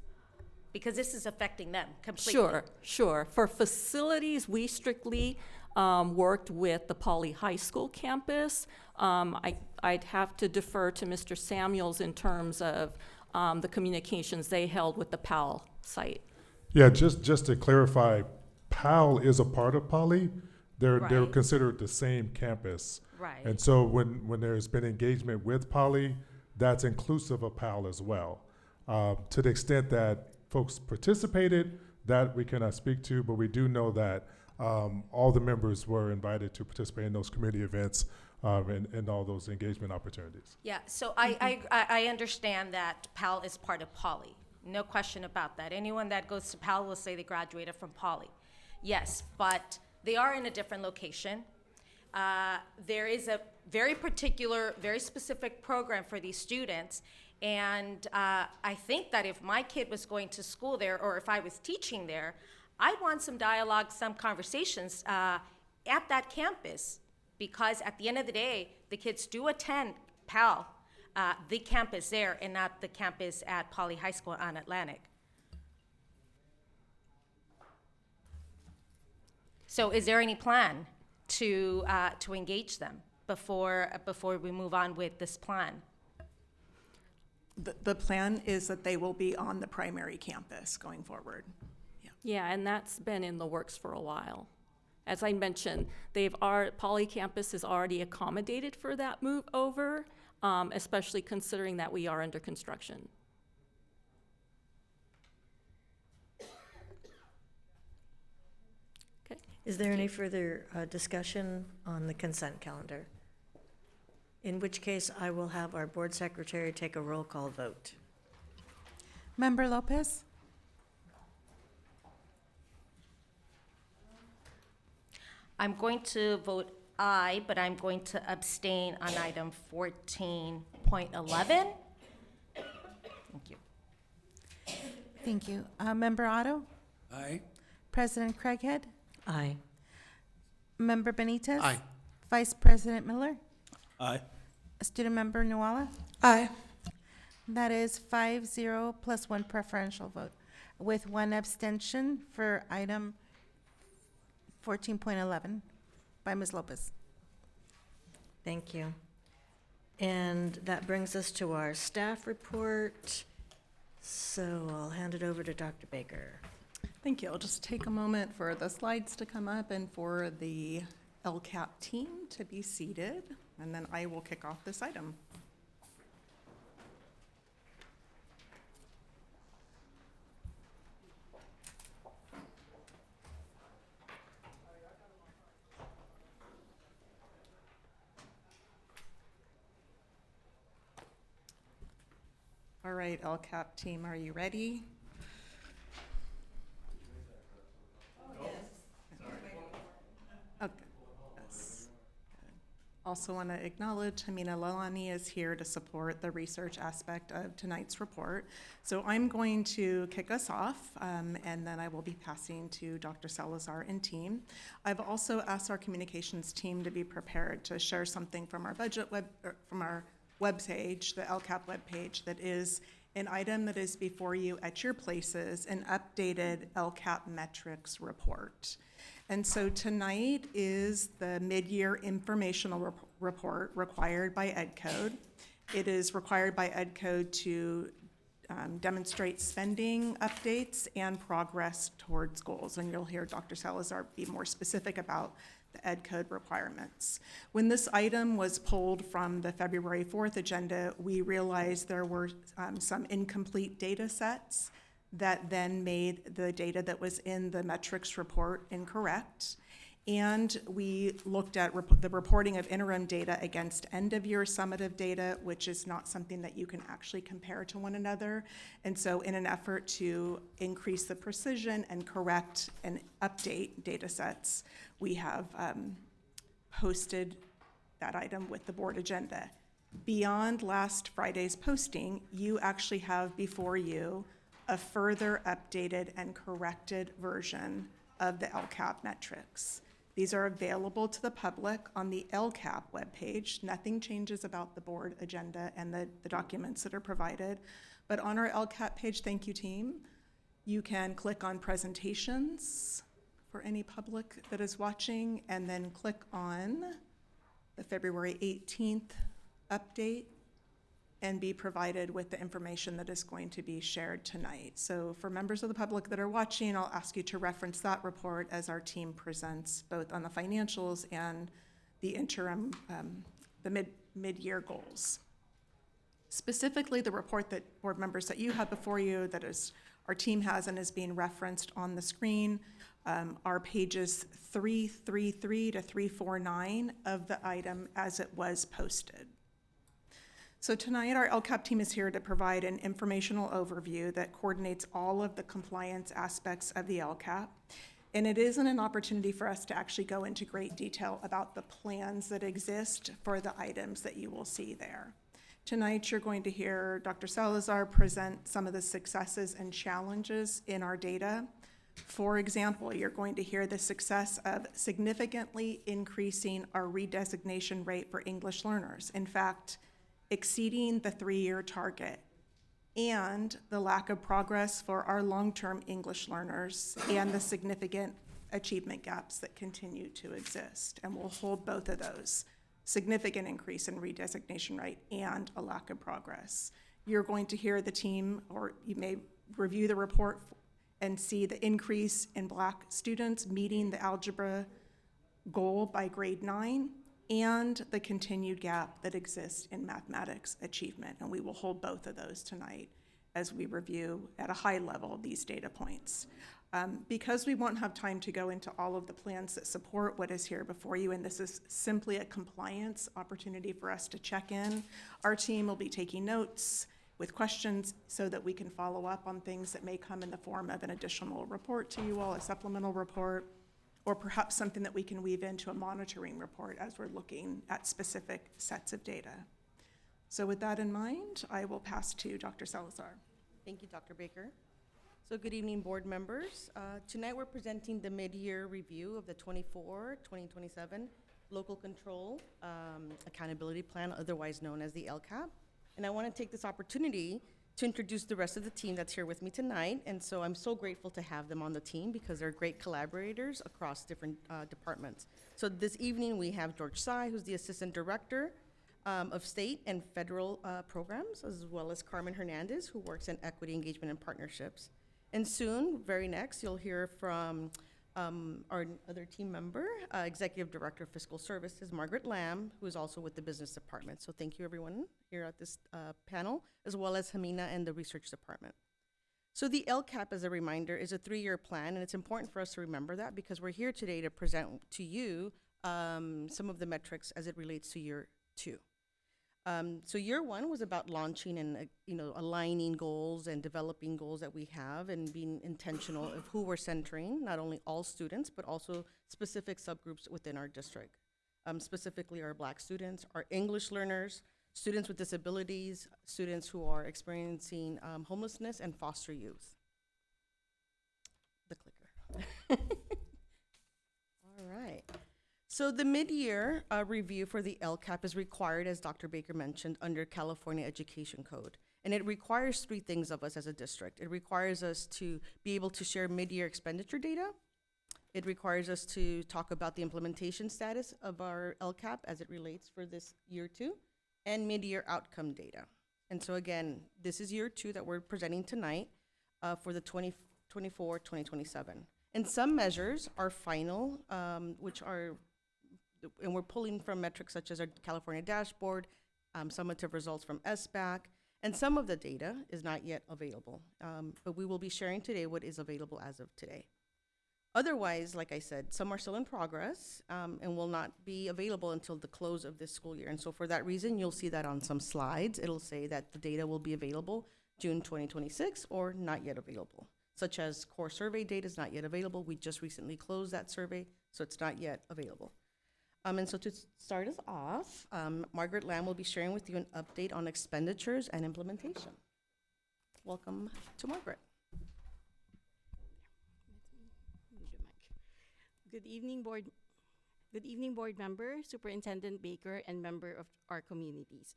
Because this is affecting them completely. Sure. For facilities, we strictly worked with the Poly High School campus. I'd have to defer to Mr. Samuels in terms of the communications they held with the Powell site. Yeah, just to clarify, Powell is a part of Poly. They're considered the same campus. Right. And so when there's been engagement with Poly, that's inclusive of Powell as well. To the extent that folks participated, that we cannot speak to, but we do know that all the members were invited to participate in those community events and all those engagement opportunities. Yeah, so I understand that PAL is part of Poly. No question about that. Anyone that goes to PAL will say they graduated from Poly. Yes, but they are in a different location. There is a very particular, very specific program for these students. And I think that if my kid was going to school there, or if I was teaching there, I'd want some dialogue, some conversations at that campus. Because at the end of the day, the kids do attend PAL, the campus there, and not the campus at Poly High School on Atlantic. So is there any plan to engage them before we move on with this plan? The plan is that they will be on the primary campus going forward. Yeah, and that's been in the works for a while. As I mentioned, Poly campus is already accommodated for that move over, especially considering that we are under construction. Okay. Is there any further discussion on the consent calendar? In which case, I will have our board secretary take a roll call vote. Member Lopez? I'm going to vote aye, but I'm going to abstain on item 14.11. Thank you. Thank you. Member Otto? Aye. President Craighead? Aye. Member Benitez? Aye. Vice President Miller? Aye. Student Member Nuala? Aye. That is 5-0 plus 1 preferential vote, with 1 abstention for item 14.11 by Ms. Lopez. Thank you. And that brings us to our staff report. So I'll hand it over to Dr. Baker. Thank you. I'll just take a moment for the slides to come up and for the LCAP team to be seated, and then I will kick off this item. All right, LCAP team, are you ready? Okay. Yes. Also want to acknowledge Hamina Lalani is here to support the research aspect of tonight's report. So I'm going to kick us off, and then I will be passing to Dr. Salazar and team. I've also asked our communications team to be prepared to share something from our from our webpage, the LCAP webpage, that is an item that is before you at your places, an updated LCAP metrics report. And so tonight is the mid-year informational report required by Ed Code. It is required by Ed Code to demonstrate spending updates and progress towards goals. And you'll hear Dr. Salazar be more specific about the Ed Code requirements. When this item was pulled from the February 4th agenda, we realized there were some incomplete data sets that then made the data that was in the metrics report incorrect. And we looked at the reporting of interim data against end-of-year summative data, which is not something that you can actually compare to one another. And so in an effort to increase the precision and correct and update data sets, we have posted that item with the board agenda. Beyond last Friday's posting, you actually have before you a further updated and corrected version of the LCAP metrics. These are available to the public on the LCAP webpage. Nothing changes about the board agenda and the documents that are provided. But on our LCAP page, thank you team, you can click on presentations for any public that is watching, and then click on the February 18th update and be provided with the information that is going to be shared tonight. So for members of the public that are watching, I'll ask you to reference that report as our team presents both on the financials and the interim, the mid-year goals. Specifically, the report that board members that you have before you, that is our team has and is being referenced on the screen, are pages 333 to 349 of the item as it was posted. So tonight, our LCAP team is here to provide an informational overview that coordinates all of the compliance aspects of the LCAP. And it isn't an opportunity for us to actually go into great detail about the plans that exist for the items that you will see there. Tonight, you're going to hear Dr. Salazar present some of the successes and challenges in our data. For example, you're going to hear the success of significantly increasing our redesignation rate for English learners. In fact, exceeding the 3-year target, and the lack of progress for our long-term English learners and the significant achievement gaps that continue to exist. And we'll hold both of those, significant increase in redesignation rate and a lack of progress. You're going to hear the team, or you may review the report and see the increase in Black students meeting the algebra goal by grade 9, and the continued gap that exists in mathematics achievement. And we will hold both of those tonight as we review at a high level these data points. Because we won't have time to go into all of the plans that support what is here before you, and this is simply a compliance opportunity for us to check in, our team will be taking notes with questions so that we can follow up on things that may come in the form of an additional report to you all, a supplemental report, or perhaps something that we can weave into a monitoring report as we're looking at specific sets of data. So with that in mind, I will pass to Dr. Salazar. Thank you, Dr. Baker. So good evening, board members. Tonight we're presenting the mid-year review of the 24-2027 Local Control Accountability Plan, otherwise known as the LCAP. And I want to take this opportunity to introduce the rest of the team that's here with me tonight. And so I'm so grateful to have them on the team because they're great collaborators across different departments. So this evening we have George Tsai, who's the Assistant Director of State and Federal Programs, as well as Carmen Hernandez, who works in Equity, Engagement, and Partnerships. And soon, very next, you'll hear from our other team member, Executive Director of Fiscal Services, Margaret Lamb, who is also with the Business Department. So thank you, everyone here at this panel, as well as Hamina and the Research Department. So the LCAP, as a reminder, is a 3-year plan, and it's important for us to remember that because we're here today to present to you some of the metrics as it relates to year 2. So year 1 was about launching and aligning goals and developing goals that we have and being intentional of who we're centering, not only all students, but also specific subgroups within our district. Specifically our Black students, our English learners, students with disabilities, students who are experiencing homelessness, and foster youth. The clicker. All right. So the mid-year review for the LCAP is required, as Dr. Baker mentioned, under California Education Code. And it requires 3 things of us as a district. It requires us to be able to share mid-year expenditure data. It requires us to talk about the implementation status of our LCAP as it relates for this year 2, and mid-year outcome data. And so again, this is year 2 that we're presenting tonight for the 2024-2027. And some measures are final, which are, and we're pulling from metrics such as our California dashboard, summative results from SBAC, and some of the data is not yet available. But we will be sharing today what is available as of today. Otherwise, like I said, some are still in progress and will not be available until the close of this school year. And so for that reason, you'll see that on some slides. It'll say that the data will be available June 2026 or not yet available, such as core survey data is not yet available. We just recently closed that survey, so it's not yet available. And so to start us off, Margaret Lamb will be sharing with you an update on expenditures and implementation. Welcome to Margaret. Good evening, board member, Superintendent Baker, and member of our communities.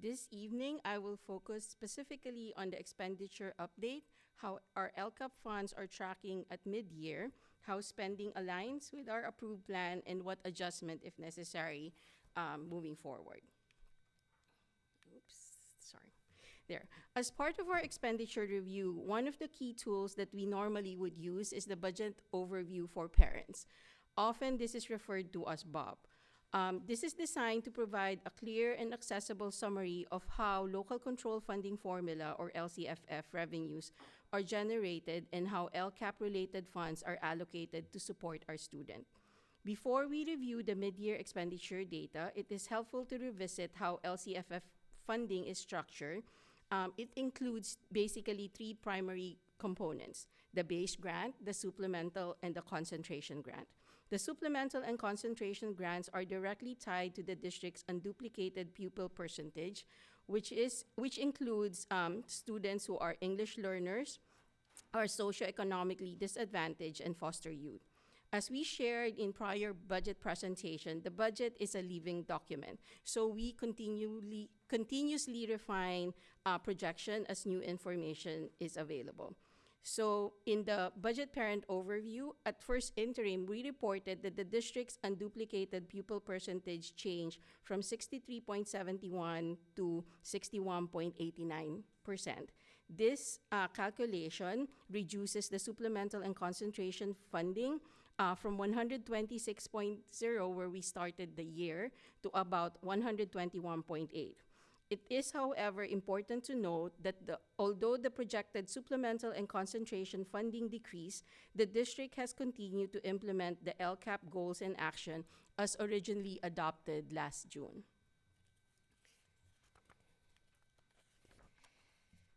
This evening, I will focus specifically on the expenditure update, how our LCAP funds are tracking at mid-year, how spending aligns with our approved plan, and what adjustment, if necessary, moving forward. Oops, sorry. There. As part of our expenditure review, one of the key tools that we normally would use is the budget overview for parents. Often, this is referred to as BOB. This is designed to provide a clear and accessible summary of how local control funding formula, or LCFF, revenues are generated and how LCAP-related funds are allocated to support our student. Before we review the mid-year expenditure data, it is helpful to revisit how LCFF funding is structured. It includes basically three primary components: the base grant, the supplemental, and the concentration grant. The supplemental and concentration grants are directly tied to the district's unduplicated pupil percentage, which includes students who are English learners, are socioeconomically disadvantaged, and foster youth. As we shared in prior budget presentation, the budget is a living document, so we continuously refine projection as new information is available. So in the budget parent overview, at first interim, we reported that the district's unduplicated pupil percentage changed from 63.71 to 61.89%. This calculation reduces the supplemental and concentration funding from 126.0, where we started the year, to about 121.8. It is, however, important to note that although the projected supplemental and concentration funding decreased, the district has continued to implement the LCAP goals and action as originally adopted last June.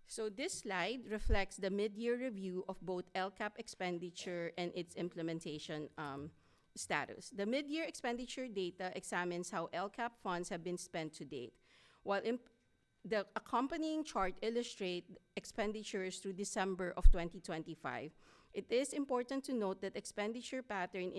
So this slide reflects the mid-year review of both LCAP expenditure and its implementation status. The mid-year expenditure data examines how LCAP funds have been spent to date, while the accompanying chart illustrates expenditures through December of 2025. It is important to note that expenditure patterns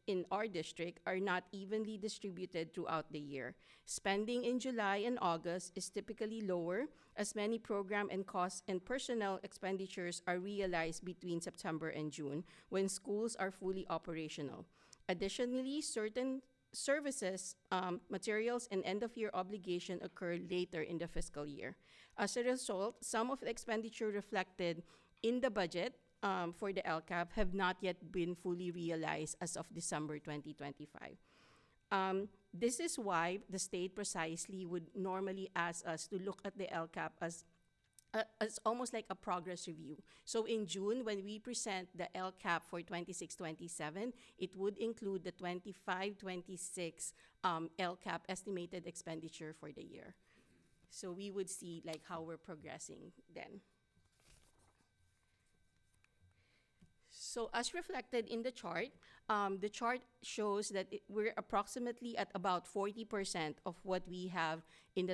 in our district are not evenly distributed throughout the year. Spending in July and August is typically lower, as many program and cost and personnel expenditures are realized between September and June, when schools are fully operational. Additionally, certain services, materials, and end-of-year obligation occur later in the fiscal year. As a result, some of the expenditure reflected in the budget for the LCAP have not yet been fully realized as of December 2025. This is why the state precisely would normally ask us to look at the LCAP as almost like a progress review. So in June, when we present the LCAP for 26-27, it would include the 25-26 LCAP estimated expenditure for the year. So we would see like how we're progressing then. So as reflected in the chart shows that we're approximately at about 40% of what we have in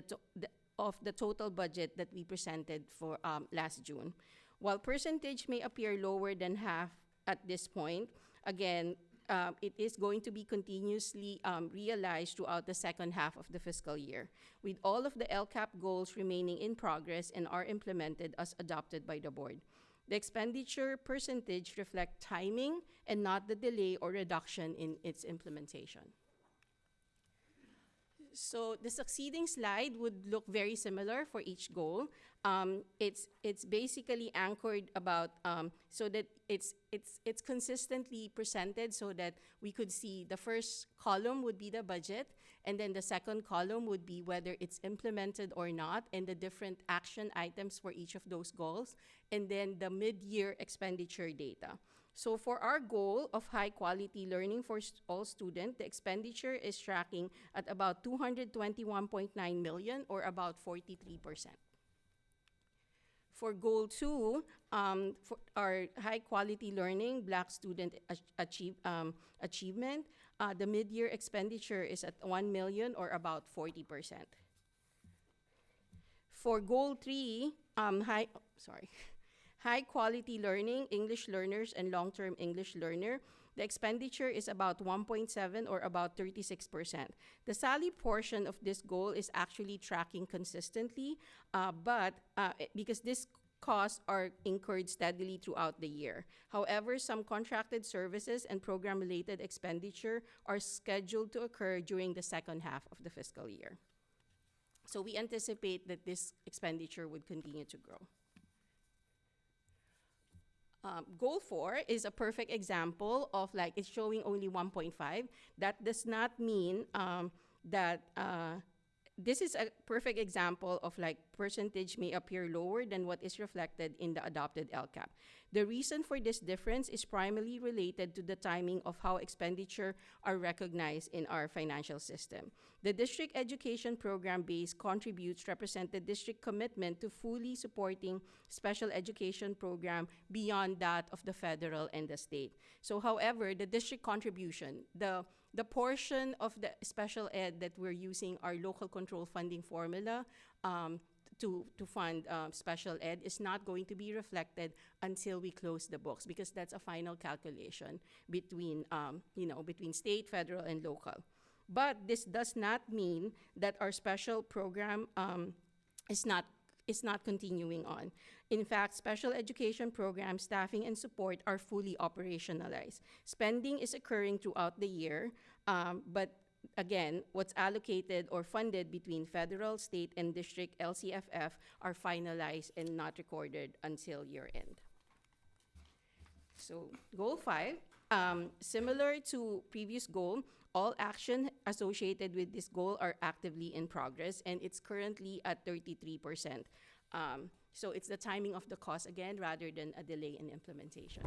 of the total budget that we presented for last June. While percentage may appear lower than half at this point, again, it is going to be continuously realized throughout the second half of the fiscal year, with all of the LCAP goals remaining in progress and are implemented as adopted by the board. The expenditure percentage reflect timing and not the delay or reduction in its implementation. So the succeeding slide would look very similar for each goal. It's basically anchored about so that it's consistently presented so that we could see the first column would be the budget, and then the second column would be whether it's implemented or not, and the different action items for each of those goals, and then the mid-year expenditure data. So for our goal of high-quality learning for all students, the expenditure is tracking at about 221.9 million, or about 43%. For goal 2, for our high-quality learning, Black student achievement, the mid-year expenditure is at 1 million, or about 40%. For goal 3, high-quality learning, English learners and long-term English learner, the expenditure is about 1.7, or about 36%. The SALI portion of this goal is actually tracking consistently, but because this costs are incurred steadily throughout the year. However, some contracted services and program-related expenditure are scheduled to occur during the second half of the fiscal year. So we anticipate that this expenditure would continue to grow. Goal 4 is a perfect example of like it's showing only 1.5. That does not mean that this is a perfect example of like percentage may appear lower than what is reflected in the adopted LCAP. The reason for this difference is primarily related to the timing of how expenditure are recognized in our financial system. The district education program-based contributes represent the district commitment to fully supporting special education program beyond that of the federal and the state. So however, the district contribution, the portion of the special ed that we're using our local control funding formula to fund special ed is not going to be reflected until we close the books, because that's a final calculation between, between state, federal, and local. But this does not mean that our special program is not continuing on. In fact, special education program staffing and support are fully operationalized. Spending is occurring throughout the year, but again, what's allocated or funded between federal, state, and district LCFF are finalized and not recorded until year end. So goal 5, similar to previous goal, all action associated with this goal are actively in progress, and it's currently at 33%. So it's the timing of the cost again, rather than a delay in implementation.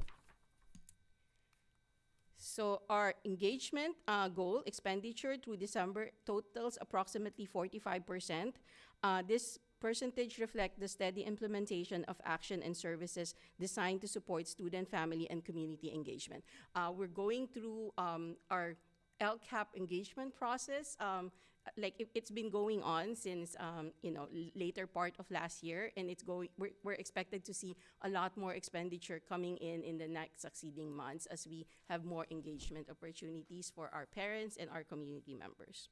So our engagement goal expenditure through December totals approximately 45%. This percentage reflects the steady implementation of action and services designed to support student, family, and community engagement. We're going through our LCAP engagement process. It's been going on since later part of last year, and we're expected to see a lot more expenditure coming in the next succeeding months as we have more engagement opportunities for our parents and our community members.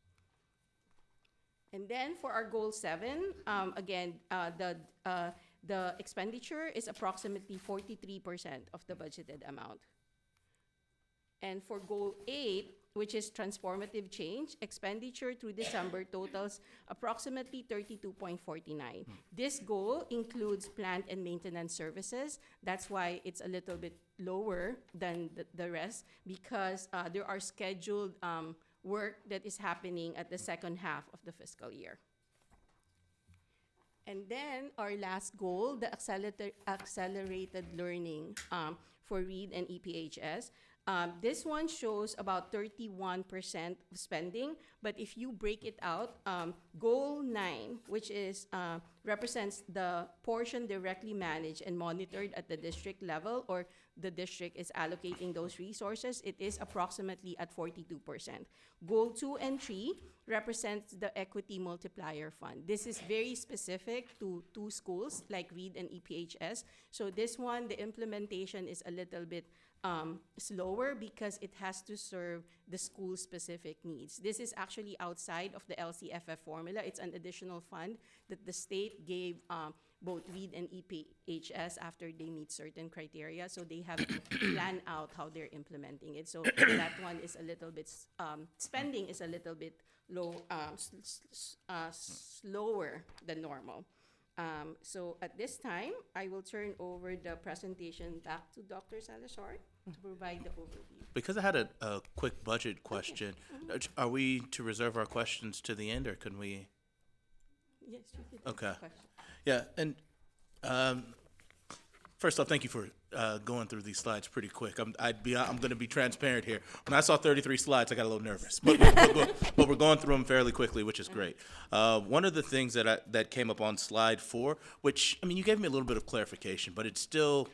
And then for our goal 7, again, the expenditure is approximately 43% of the budgeted amount. And for goal 8, which is transformative change, expenditure through December totals approximately 32.49. This goal includes plant and maintenance services. That's why it's a little bit lower than the rest, because there are scheduled work that is happening at the second half of the fiscal year. And then our last goal, the accelerated learning for READ and EPHS. This one shows about 31% of spending, but if you break it out, goal 9, which is represents the portion directly managed and monitored at the district level, or the district is allocating those resources, it is approximately at 42%. Goal 2 and 3 represents the equity multiplier fund. This is very specific to 2 schools like READ and EPHS. So this one, the implementation is a little bit slower because it has to serve the school-specific needs. This is actually outside of the LCFF formula. It's an additional fund that the state gave both READ and EPHS after they meet certain criteria, so they have to plan out how they're implementing it. So that one is a little bit, spending is a little bit low, slower than normal. So at this time, I will turn over the presentation back to Dr. Salazar to provide the overview. Because I had a quick budget question, are we to reserve our questions to the end, or can we? Yes, you can. Okay. Yeah, and first off, thank you for going through these slides pretty quick. I'm going to be transparent here. When I saw 33 slides, I got a little nervous, but we're going through them fairly quickly, which is great. One of the things that came up on slide 4, which, I mean, you gave me a little bit of clarification, but it's still,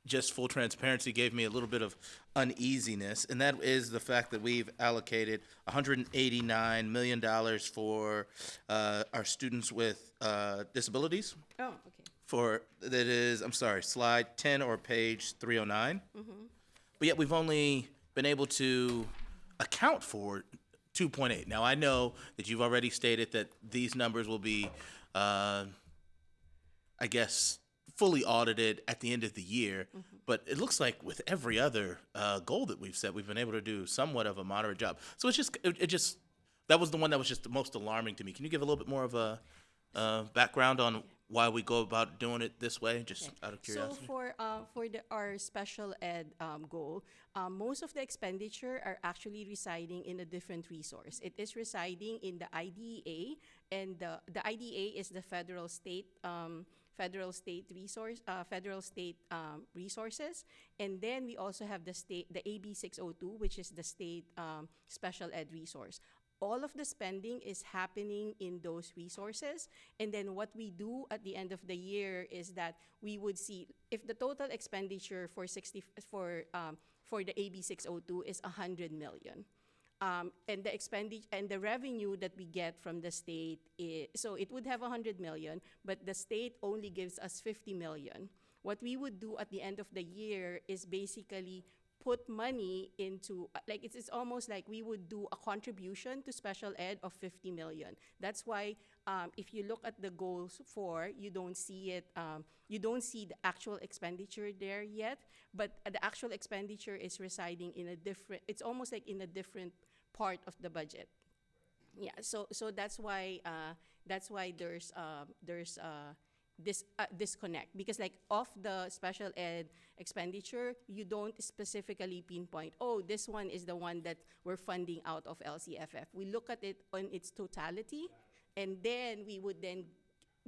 just full transparency, gave me a little bit of uneasiness, and that is the fact that we've allocated $189 million for our students with disabilities. Oh, okay. That is, I'm sorry, slide 10 or page 309. Mm-hmm. But yet we've only been able to account for 2.8. Now, I know that you've already stated that these numbers will be, I guess, fully audited at the end of the year, but it looks like with every other goal that we've set, we've been able to do somewhat of a moderate job. So that was the one that was just the most alarming to me. Can you give a little bit more of a background on why we go about doing it this way, just out of curiosity? So for our special ed goal, most of the expenditure are actually residing in a different resource. It is residing in the IDEA, and the IDEA is the federal state resources, and then we also have the AB 602, which is the state special ed resource. All of the spending is happening in those resources, and then what we do at the end of the year is that we would see if the total expenditure for the AB 602 is 100 million. And the expenditure and the revenue that we get from the state so it would have 100 million, but the state only gives us 50 million. What we would do at the end of the year is basically put money into, like, it's almost like we would do a contribution to special ed of 50 million. That's why if you look at the goals you don't see it, you don't see the actual expenditure there yet, but the actual expenditure is residing in a different, it's almost like in a different part of the budget. Yeah, so that's why there's this disconnect, because like of the special ed expenditure, you don't specifically pinpoint, oh, this one is the one that we're funding out of LCFF. We look at it on its totality, and then we would then,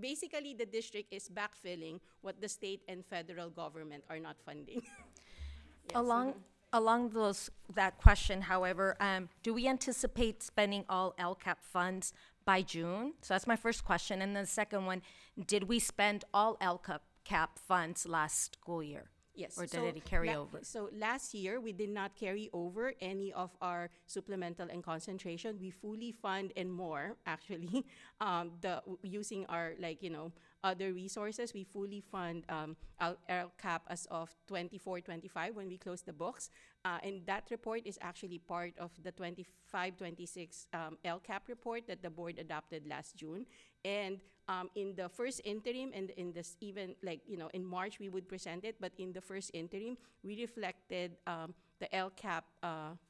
basically the district is backfilling what the state and federal government are not funding. Yes. Along that question, however, do we anticipate spending all LCAP funds by June? So that's my first question. And then the second one, did we spend all LCAP funds last school year? Yes. Or did it carry over? So last year, we did not carry over any of our supplemental and concentration. We fully fund and more, actually, using our, other resources. We fully fund LCAP as of 24-25 when we close the books. And that report is actually part of the 25-26 LCAP report that the board adopted last June. And in the first interim, and in this even in March we would present it, but in the first interim we reflected the LCAP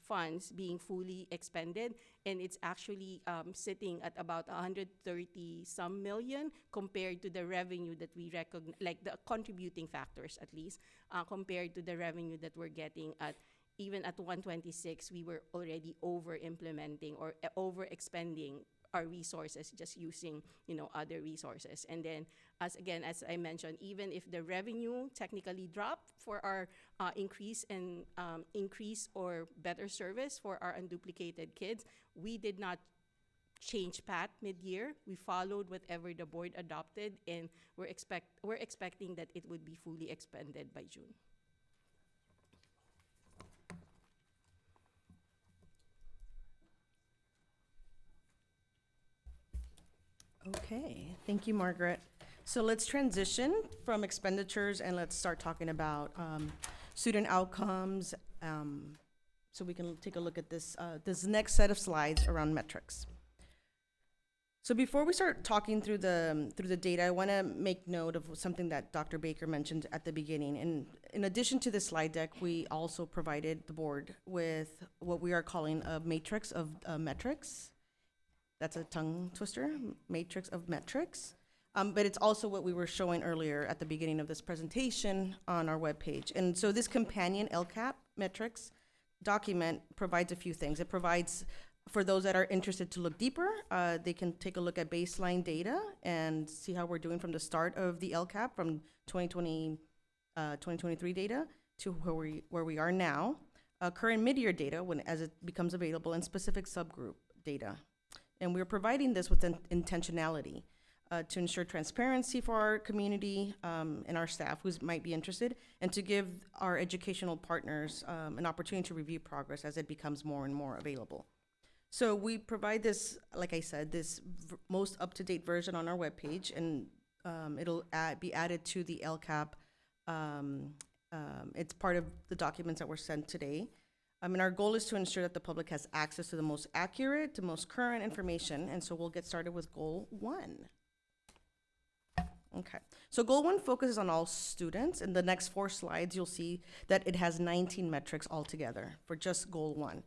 funds being fully expended, and it's actually sitting at about 130 some million compared to the revenue that we recognize, like the contributing factors at least, compared to the revenue that we're getting at. Even at 126, we were already over implementing or over expending our resources, just using other resources. And then as I mentioned, even if the revenue technically dropped for our increase or better service for our unduplicated kids, we did not change path mid-year. We followed whatever the board adopted, and we're expecting that it would be fully expended by June. Okay, thank you, Margaret. So let's transition from expenditures and let's start talking about student outcomes. So we can take a look at this next set of slides around metrics. So before we start talking through the data, I want to make note of something that Dr. Baker mentioned at the beginning. And in addition to the slide deck, we also provided the board with what we are calling a matrix of metrics. That's a tongue twister, matrix of metrics. But it's also what we were showing earlier at the beginning of this presentation on our webpage. And so this companion LCAP metrics document provides a few things. It provides, for those that are interested to look deeper, they can take a look at baseline data and see how we're doing from the start of the LCAP from 2023 data to where we are now. Current mid-year data as it becomes available, and specific subgroup data. And we're providing this with intentionality to ensure transparency for our community and our staff who might be interested, and to give our educational partners an opportunity to review progress as it becomes more and more available. So we provide this, like I said, this most up-to-date version on our webpage, and it'll be added to the LCAP. It's part of the documents that were sent today. And our goal is to ensure that the public has access to the most accurate, the most current information, and so we'll get started with Goal 1. Okay, so Goal 1 focuses on all students. In the next 4 slides, you'll see that it has 19 metrics altogether for just Goal 1.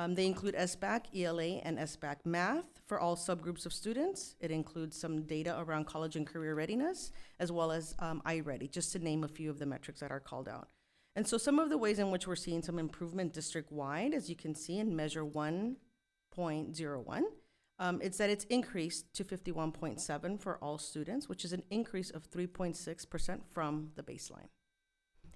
They include SBAC, ELA, and SBAC Math for all subgroups of students. It includes some data around college and career readiness, as well as iReady, just to name a few of the metrics that are called out. And so some of the ways in which we're seeing some improvement district-wide, as you can see in Measure 1.01, it's that it's increased to 51.7 for all students, which is an increase of 3.6% from the baseline.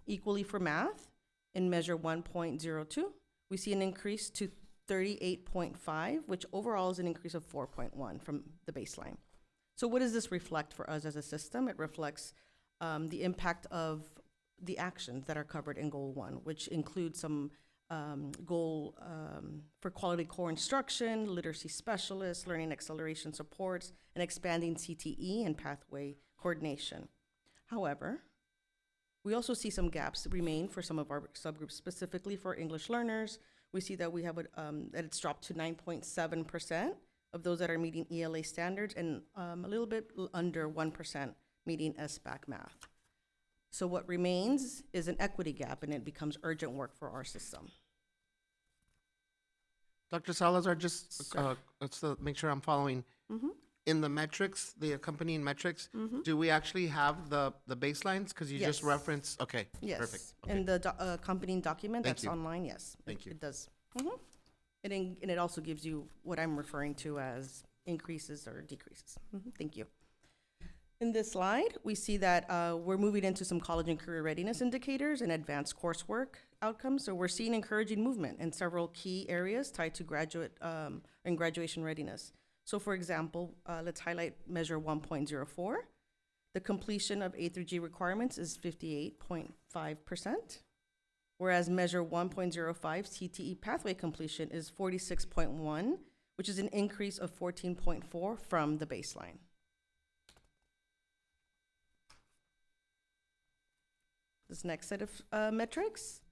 Equally for math, in Measure 1.02, we see an increase to 38.5, which overall is an increase of 4.1 from the baseline. So what does this reflect for us as a system? It reflects the impact of the actions that are covered in Goal 1, which includes some goal for quality core instruction, literacy specialists, learning acceleration supports, and expanding CTE and pathway coordination. However, we also see some gaps remain for some of our subgroups, specifically for English learners. We see that we have that it's dropped to 9.7% of those that are meeting ELA standards and a little bit under 1% meeting SBAC Math. So what remains is an equity gap, and it becomes urgent work for our system. Dr. Salazar, just let's make sure I'm following. Mhm. In the metrics, the accompanying metrics, Mhm. do we actually have the baselines? Because you just Yes. referenced, okay, Yes. perfect. In the accompanying document Thank that's you. online, yes. Thank you. It does. Mhm. And it also gives you what I'm referring to as increases or decreases. Thank you. In this slide, we see that we're moving into some college and career readiness indicators and advanced coursework outcomes. So we're seeing encouraging movement in several key areas tied to graduate and graduation readiness. So for example, let's highlight Measure 1.04. The completion of A through G requirements is 58.5%, whereas Measure 1.05 CTE pathway completion is 46.1, which is an increase of 14.4 from the baseline. This next set of metrics,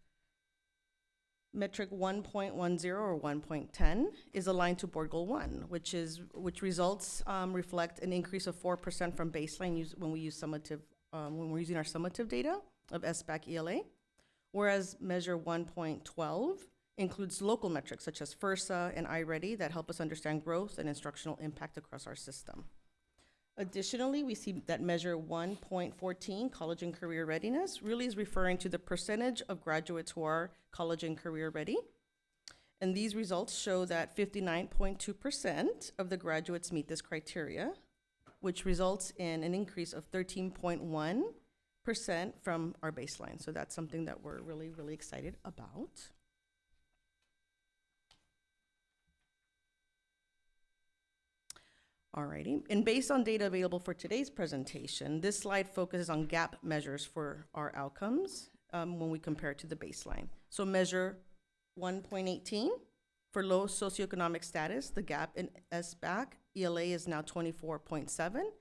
metric 1.10 or 1.10 is aligned to Board Goal 1, which results reflect an increase of 4% from baseline when we use summative, when we're using our summative data of SBAC ELA, whereas Measure 1.12 includes local metrics such as FIRSA and iReady that help us understand growth and instructional impact across our system. Additionally, we see that Measure 1.14, college and career readiness, really is referring to the percentage of graduates who are college and career ready. And these results show that 59.2% of the graduates meet this criteria, which results in an increase of 13.1% from our baseline. So that's something that we're really, really excited about. Alrighty, and based on data available for today's presentation, this slide focuses on gap measures for our outcomes when we compare it to the baseline. So Measure 1.18, for low socioeconomic status, the gap in SBAC ELA is now 24.7,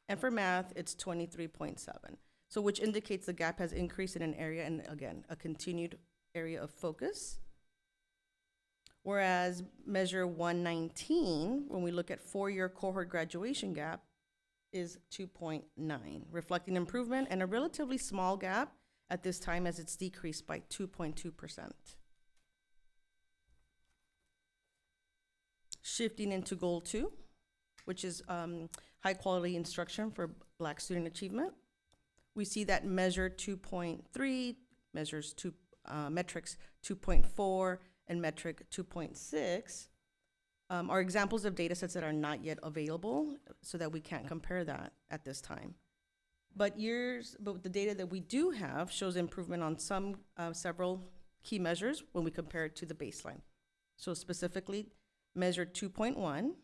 and for math, it's 23.7. So which indicates the gap has increased in an area, and again, a continued area of focus. Whereas Measure 119, when we look at four-year cohort graduation gap, is 2.9, reflecting improvement and a relatively small gap at this time as it's decreased by 2.2%. Shifting into Goal 2, which is high-quality instruction for Black student achievement, we see that Measure 2.3, metrics 2.4, and metric 2.6 are examples of data sets that are not yet available, so that we can't compare that at this time. But the data that we do have shows improvement on several key measures when we compare it to the baseline. So specifically, Measure 2.1,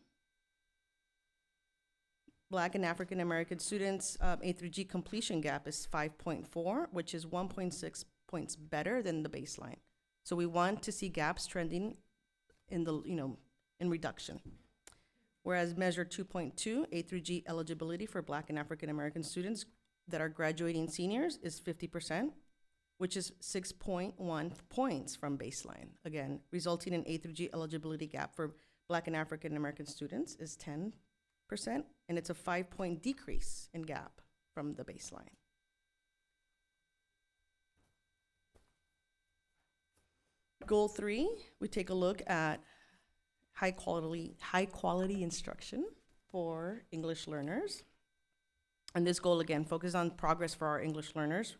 Black and African American students A through G completion gap is 5.4, which is 1.6 points better than the baseline. So we want to see gaps trending in reduction. Whereas Measure 2.2, A through G eligibility for Black and African American students that are graduating seniors is 50%, which is 6.1 points from baseline. Again, resulting in A through G eligibility gap for Black and African American students is 10%, and it's a 5-point decrease in gap from the baseline. Goal 3, we take a look at high quality instruction for English learners. And this goal, again, focuses on progress for our English learners.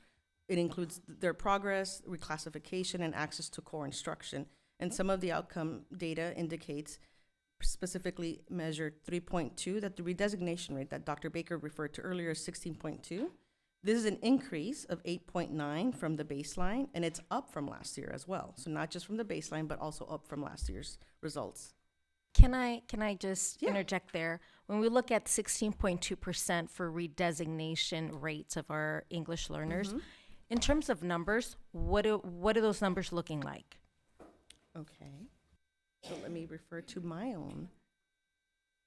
It includes their progress, reclassification, and access to core instruction. And some of the outcome data indicates, specifically measure 3.2, that the redesignation rate that Dr. Baker referred to earlier is 16.2. This is an increase of 8.9 from the baseline, and it's up from last year as well. So not just from the baseline, but also up from last year's results. Can I just interject there? When we look at 16.2% for redesignation rates of our English learners, in terms of numbers, what are those numbers looking like? Okay. So let me refer to my own.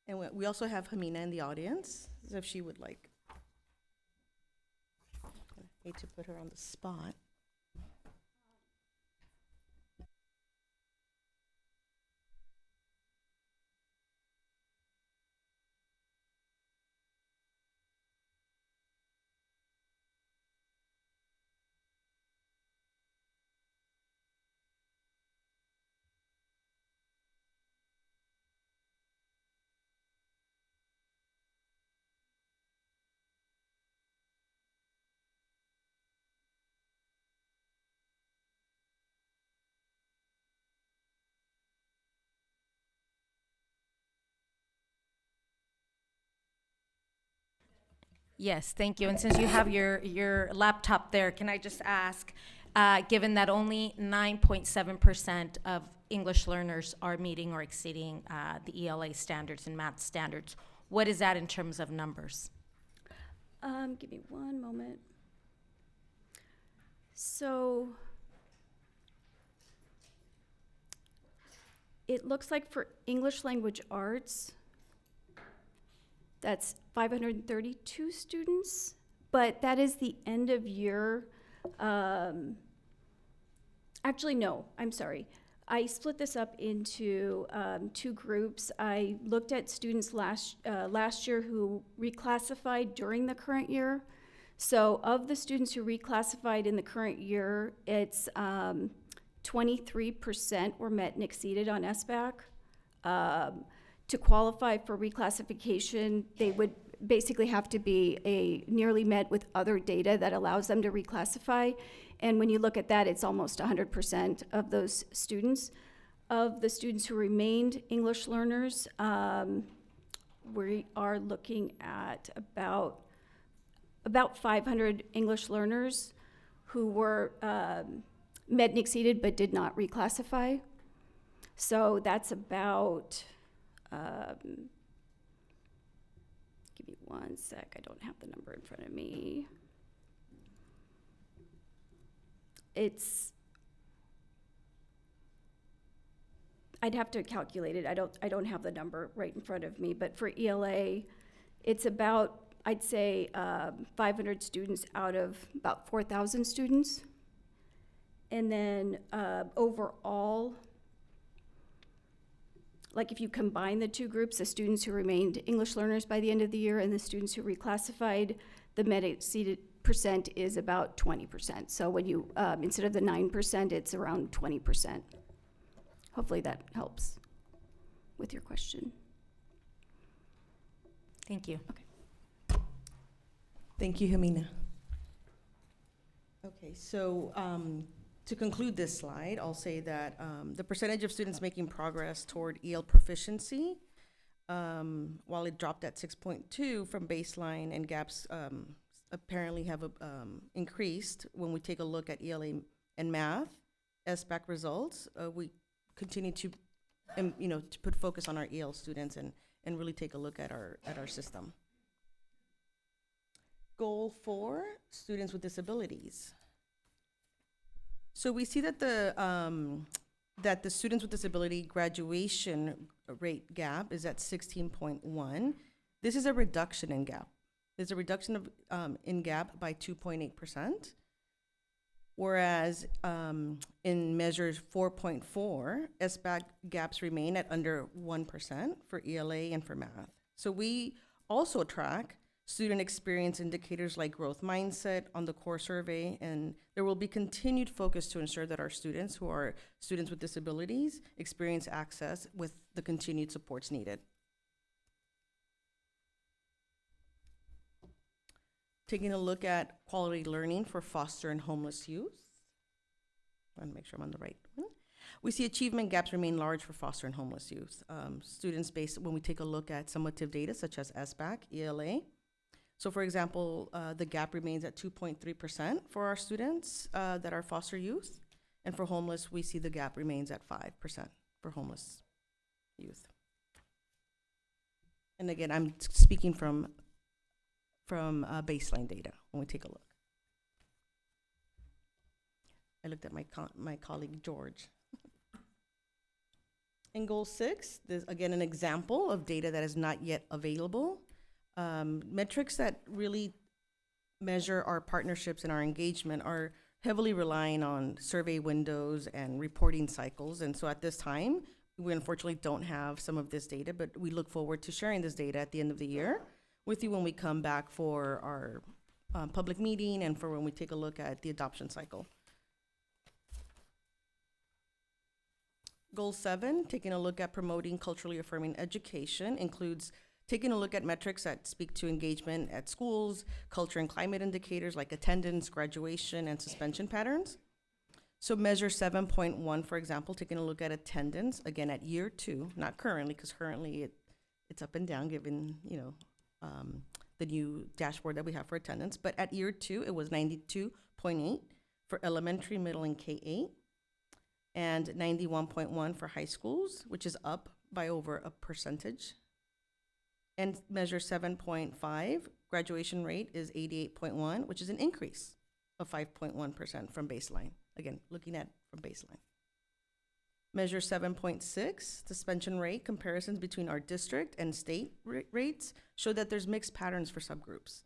And we also have Hamina in the audience, so if she would like. I hate to put her on the spot. Yes, thank you. And since you have your laptop there, can I just ask, given that only 9.7% of English learners are meeting or exceeding the ELA standards and math standards, what is that in terms of numbers? Give me one moment. So it looks like for English language arts, that's 532 students, but that is the end of year. Actually, no, I'm sorry. I split this up into two groups. I looked at students last year who reclassified during the current year. So of the students who reclassified in the current year, it's 23% were met and exceeded on SBAC. To qualify for reclassification, they would basically have to be nearly met with other data that allows them to reclassify. And when you look at that, it's almost 100% of those students. Of the students who remained English learners, we are looking at about 500 English learners who were met and exceeded but did not reclassify. So that's about, give me one sec, I don't have the number in front of me. I'd have to calculate it. I don't have the number right in front of me, but for ELA, it's about, I'd say, 500 students out of about 4,000 students. And then overall, like if you combine the two groups, the students who remained English learners by the end of the year and the students who reclassified, the met exceeded percent is about 20%. So when you, instead of the 9%, it's around 20%. Hopefully that helps with your question. Thank you. Okay. Thank you, Hamina. Okay, so to conclude this slide, I'll say that the percentage of students making progress toward EL proficiency, while it dropped at 6.2 from baseline, and gaps apparently have increased when we take a look at ELA and math SBAC results. We continue to, to put focus on our EL students and really take a look at our system. Goal 4, students with disabilities. So we see that the students with disability graduation rate gap is at 16.1. This is a reduction in gap. There's a reduction of in gap by 2.8%, whereas in measures 4.4, SBAC gaps remain at under 1% for ELA and for math. So we also track student experience indicators like growth mindset on the core survey, and there will be continued focus to ensure that our students, who are students with disabilities, experience access with the continued supports needed. Taking a look at quality learning for foster and homeless youth. I want to make sure I'm on the right one. We see achievement gaps remain large for foster and homeless youth. Students based, when we take a look at summative data such as SBAC, ELA. So for example, the gap remains at 2.3% for our students that are foster youth. And for homeless, we see the gap remains at 5% for homeless youth. And again, I'm speaking from baseline data when we take a look. I looked at my colleague, George. In goal 6, there's again an example of data that is not yet available. Metrics that really measure our partnerships and our engagement are heavily relying on survey windows and reporting cycles. And so at this time, we unfortunately don't have some of this data, but we look forward to sharing this data at the end of the year with you when we come back for our public meeting and for when we take a look at the adoption cycle. Goal 7, taking a look at promoting culturally affirming education, includes taking a look at metrics that speak to engagement at schools, culture and climate indicators like attendance, graduation, and suspension patterns. So measure 7.1, for example, taking a look at attendance, again at year 2, not currently, because currently it's up and down given, the new dashboard that we have for attendance. But at year 2, it was 92.8 for elementary, middle, and K-8. And 91.1 for high schools, which is up by over a percentage. And measure 7.5, graduation rate is 88.1, which is an increase of 5.1% from baseline. Again, looking at from baseline. Measure 7.6, suspension rate comparisons between our district and state rates show that there's mixed patterns for subgroups.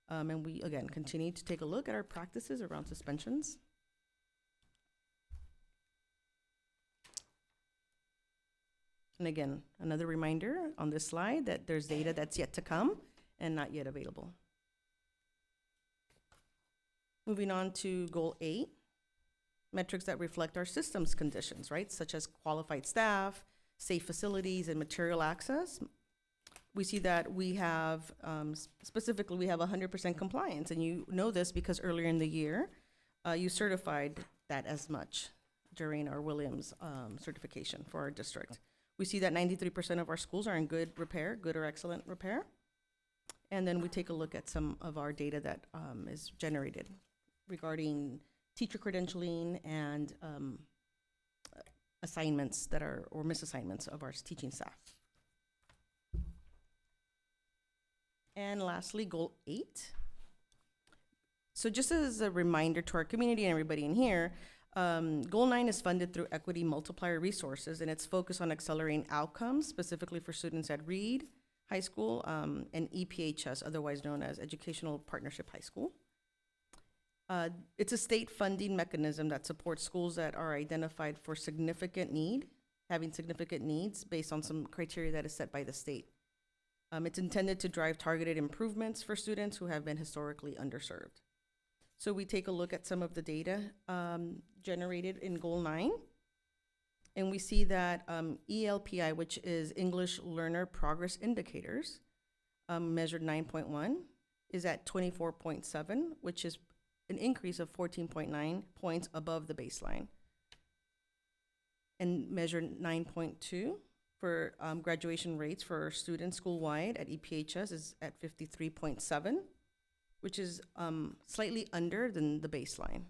And we, again, continue to take a look at our practices around suspensions. And again, another reminder on this slide that there's data that's yet to come and not yet available. Moving on to goal 8, metrics that reflect our systems conditions, right? Such as qualified staff, safe facilities, and material access. We see that we have, specifically, we have 100% compliance. And you know this because earlier in the year, you certified that as much during our Williams certification for our district. We see that 93% of our schools are in good repair, good or excellent repair. And then we take a look at some of our data that is generated regarding teacher credentialing and assignments that are, or misassignments of our teaching staff. And lastly, goal 8. So just as a reminder to our community and everybody in here, Goal 9 is funded through Equity Multiplier Resources, and it's focused on accelerating outcomes, specifically for students at Reed High School and EPHS, otherwise known as Educational Partnership High School. It's a state funding mechanism that supports schools that are identified for significant need, having significant needs based on some criteria that is set by the state. It's intended to drive targeted improvements for students who have been historically underserved. So we take a look at some of the data generated in Goal 9, and we see that ELPI, which is English Learner Progress Indicators, measured 9.1, is at 24.7, which is an increase of 14.9 points above the baseline. And measured 9.2 for graduation rates for students school-wide at EPHS is at 53.7. which is slightly under than the baseline.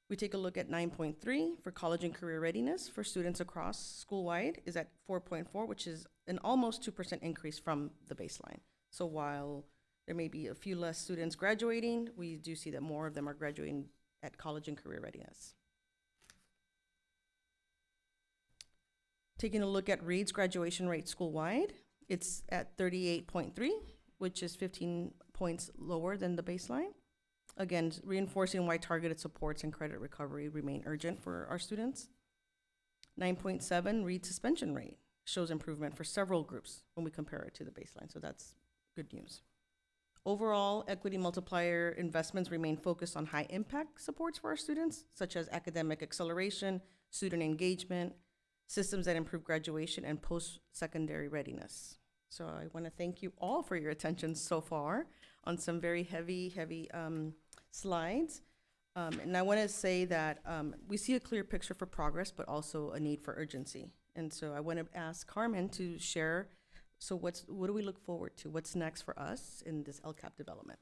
We take a look at 9.3 for college and career readiness for students across school-wide is at 4.4, which is an almost 2% increase from the baseline. So while there may be a few less students graduating, we do see that more of them are graduating at college and career readiness. Taking a look at Reed's graduation rate school-wide, it's at 38.3, which is 15 points lower than the baseline. Again, reinforcing why targeted supports and credit recovery remain urgent for our students. 9.7, Reed suspension rate shows improvement for several groups when we compare it to the baseline. So that's good news. Overall, equity multiplier investments remain focused on high impact supports for our students, such as academic acceleration, student engagement, systems that improve graduation, and post-secondary readiness. So I want to thank you all for your attention so far on some very heavy slides. And I want to say that we see a clear picture for progress, but also a need for urgency. And so I want to ask Carmen to share, so what do we look forward to? What's next for us in this LCAP development?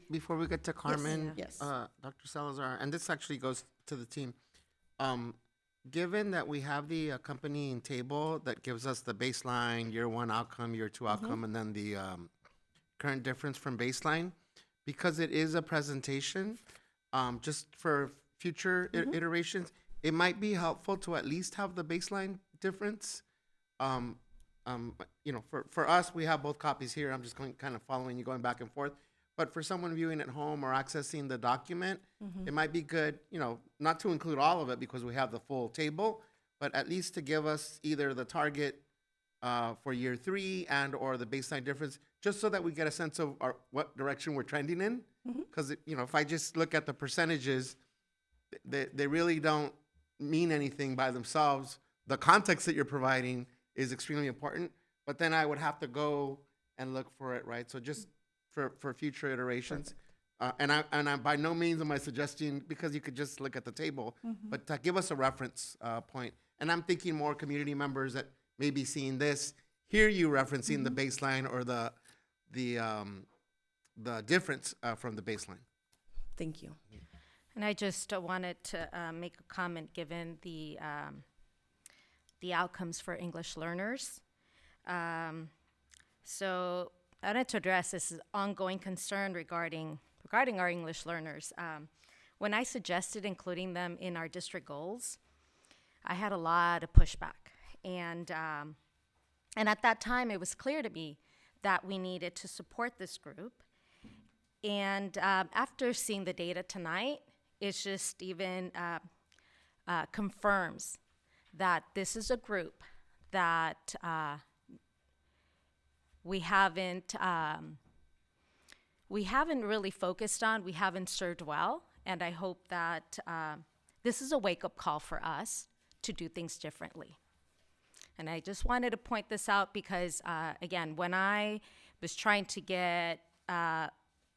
Before we get to Carmen, Yes. Dr. Salazar, and this actually goes to the team. Given that we have the accompanying table that gives us the baseline, year one outcome, year two outcome, and then the current difference from baseline, because it is a presentation, just for future iterations, it might be helpful to at least have the baseline difference. You know, for us, we have both copies here. I'm just kind of following you, going back and forth. But for someone viewing at home or accessing the document, it might be good, you know, not to include all of it because we have the full table, but at least to give us either the target for year three and or the baseline difference, just so that we get a sense of what direction we're trending in. Because, you know, if I just look at the percentages, they really don't mean anything by themselves. The context that you're providing is extremely important, but then I would have to go and look for it, right? So just for future iterations. And I by no means am I suggesting, because you could just look at the table, but to give us a reference point. And I'm thinking more community members that may be seeing this, hear you referencing the baseline or the difference from the baseline. Thank you. And I just wanted to make a comment given the outcomes for English learners. So I wanted to address this ongoing concern regarding our English learners. When I suggested including them in our district goals, I had a lot of pushback. And at that time, it was clear to me that we needed to support this group. And after seeing the data tonight, it's just even confirms that this is a group that we haven't really focused on, we haven't served well, and I hope that this is a wake-up call for us to do things differently. And I just wanted to point this out because, again, when I was trying to get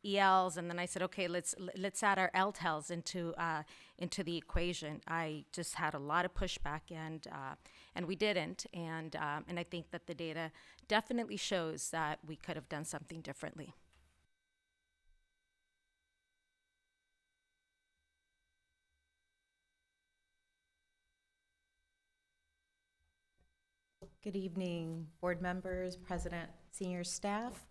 ELs, and then I said, okay, let's add our LTELs into the equation, I just had a lot of pushback, and we didn't. And I think that the data definitely shows that we could have done something differently. Good evening, board members, president, senior staff.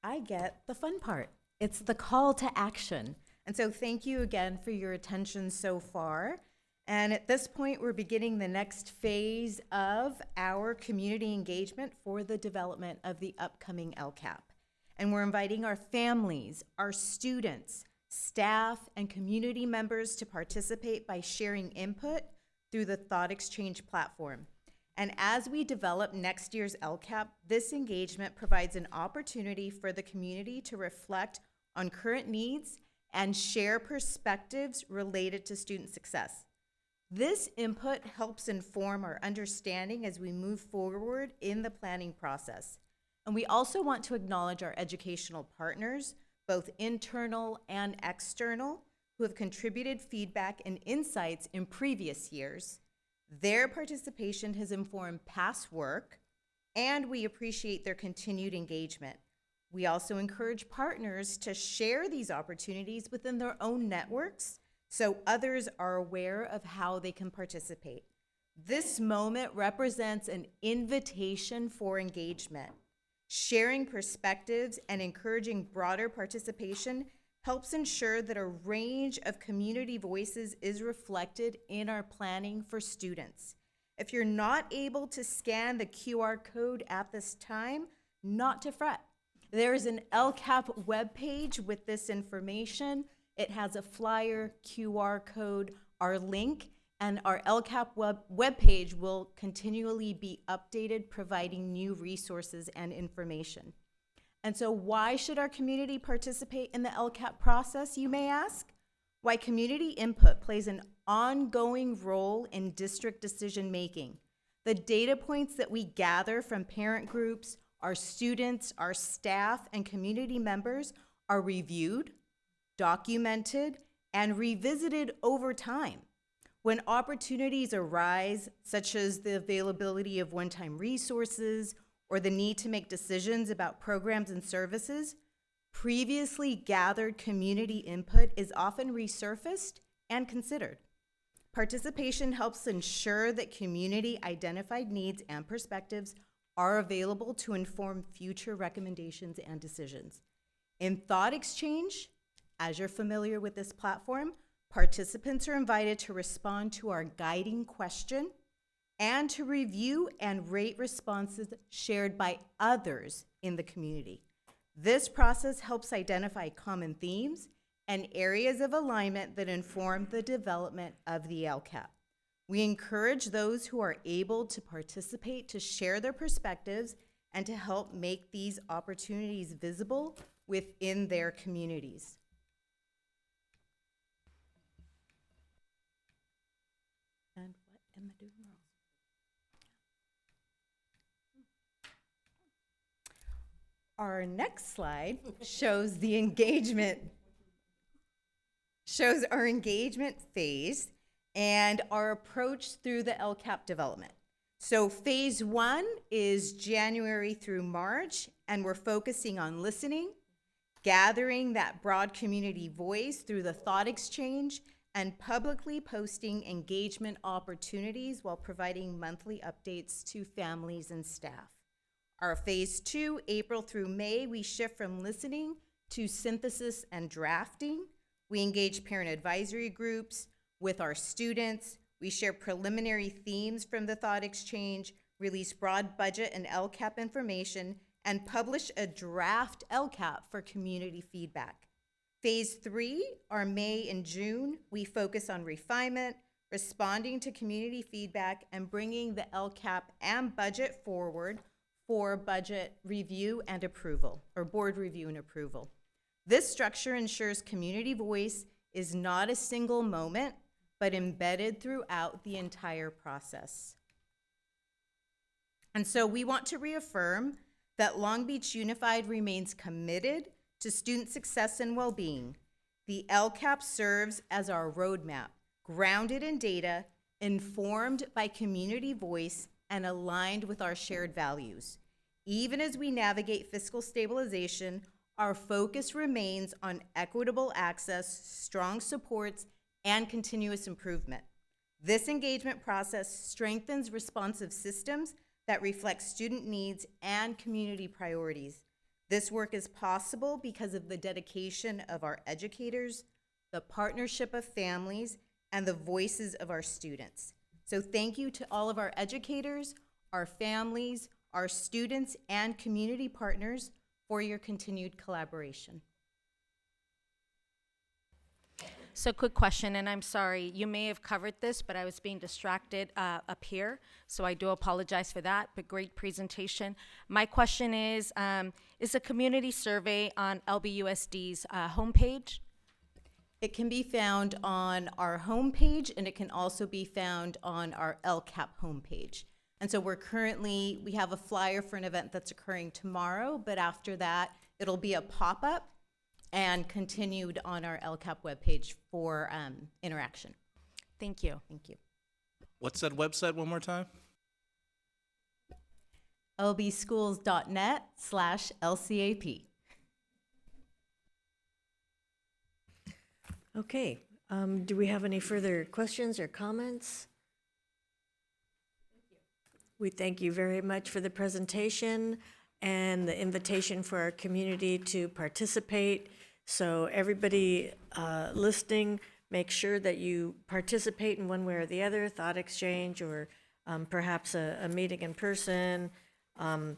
I get the fun part. It's the call to action. And so thank you again for your attention so far. And at this point, we're beginning the next phase of our community engagement for the development of the upcoming LCAP. And we're inviting our families, our students, staff, and community members to participate by sharing input through the Thought Exchange platform. And as we develop next year's LCAP, this engagement provides an opportunity for the community to reflect on current needs and share perspectives related to student success. This input helps inform our understanding as we move forward in the planning process. And we also want to acknowledge our educational partners, both internal and external, who have contributed feedback and insights in previous years. Their participation has informed past work, and we appreciate their continued engagement. We also encourage partners to share these opportunities within their own networks so others are aware of how they can participate. This moment represents an invitation for engagement. Sharing perspectives and encouraging broader participation helps ensure that a range of community voices is reflected in our planning for students. If you're not able to scan the QR code at this time, not to fret. There is an LCAP webpage with this information. It has a flyer, QR code, our link, and our LCAP webpage will continually be updated, providing new resources and information. And so why should our community participate in the LCAP process, you may ask? Why community input plays an ongoing role in district decision-making. The data points that we gather from parent groups, our students, our staff, and community members are reviewed, documented, and revisited over time. When opportunities arise, such as the availability of one-time resources or the need to make decisions about programs and services, previously gathered community input is often resurfaced and considered. Participation helps ensure that community-identified needs and perspectives are available to inform future recommendations and decisions. In thought exchange, as you're familiar with this platform, participants are invited to respond to our guiding question and to review and rate responses shared by others in the community. This process helps identify common themes and areas of alignment that inform the development of the LCAP. We encourage those who are able to participate to share their perspectives and to help make these opportunities visible within their communities. And what am I doing wrong? Our next slide shows the engagement, shows our engagement phase and our approach through the LCAP development. So phase 1 is January through March, and we're focusing on listening, gathering that broad community voice through the thought exchange, and publicly posting engagement opportunities while providing monthly updates to families and staff. Our phase 2, April through May, we shift from listening to synthesis and drafting. We engage parent advisory groups with our students. We share preliminary themes from the thought exchange, release broad budget and LCAP information, and publish a draft LCAP for community feedback. Phase 3, our May and June, we focus on refinement, responding to community feedback, and bringing the LCAP and budget forward for budget review and approval, or board review and approval. This structure ensures community voice is not a single moment, but embedded throughout the entire process. And so we want to reaffirm that Long Beach Unified remains committed to student success and well-being. The LCAP serves as our roadmap, grounded in data, informed by community voice, and aligned with our shared values. Even as we navigate fiscal stabilization, our focus remains on equitable access, strong supports, and continuous improvement. This engagement process strengthens responsive systems that reflect student needs and community priorities. This work is possible because of the dedication of our educators, the partnership of families, and the voices of our students. So thank you to all of our educators, our families, our students, and community partners for your continued collaboration. So quick question, and I'm sorry, you may have covered this, but I was being distracted up here, so I do apologize for that, but great presentation. My question is a community survey on LBUSD's homepage? It can be found on our homepage, and it can also be found on our LCAP homepage. And so we have a flyer for an event that's occurring tomorrow, but after that, it'll be a pop-up and continued on our LCAP webpage for interaction. Thank you. Thank you. What's that website one more time? lbschools.net/LCAP. Okay, do we have any further questions or comments? We thank you very much for the presentation and the invitation for our community to participate. So everybody listening, make sure that you participate in one way or the other, thought exchange or perhaps a meeting in person. And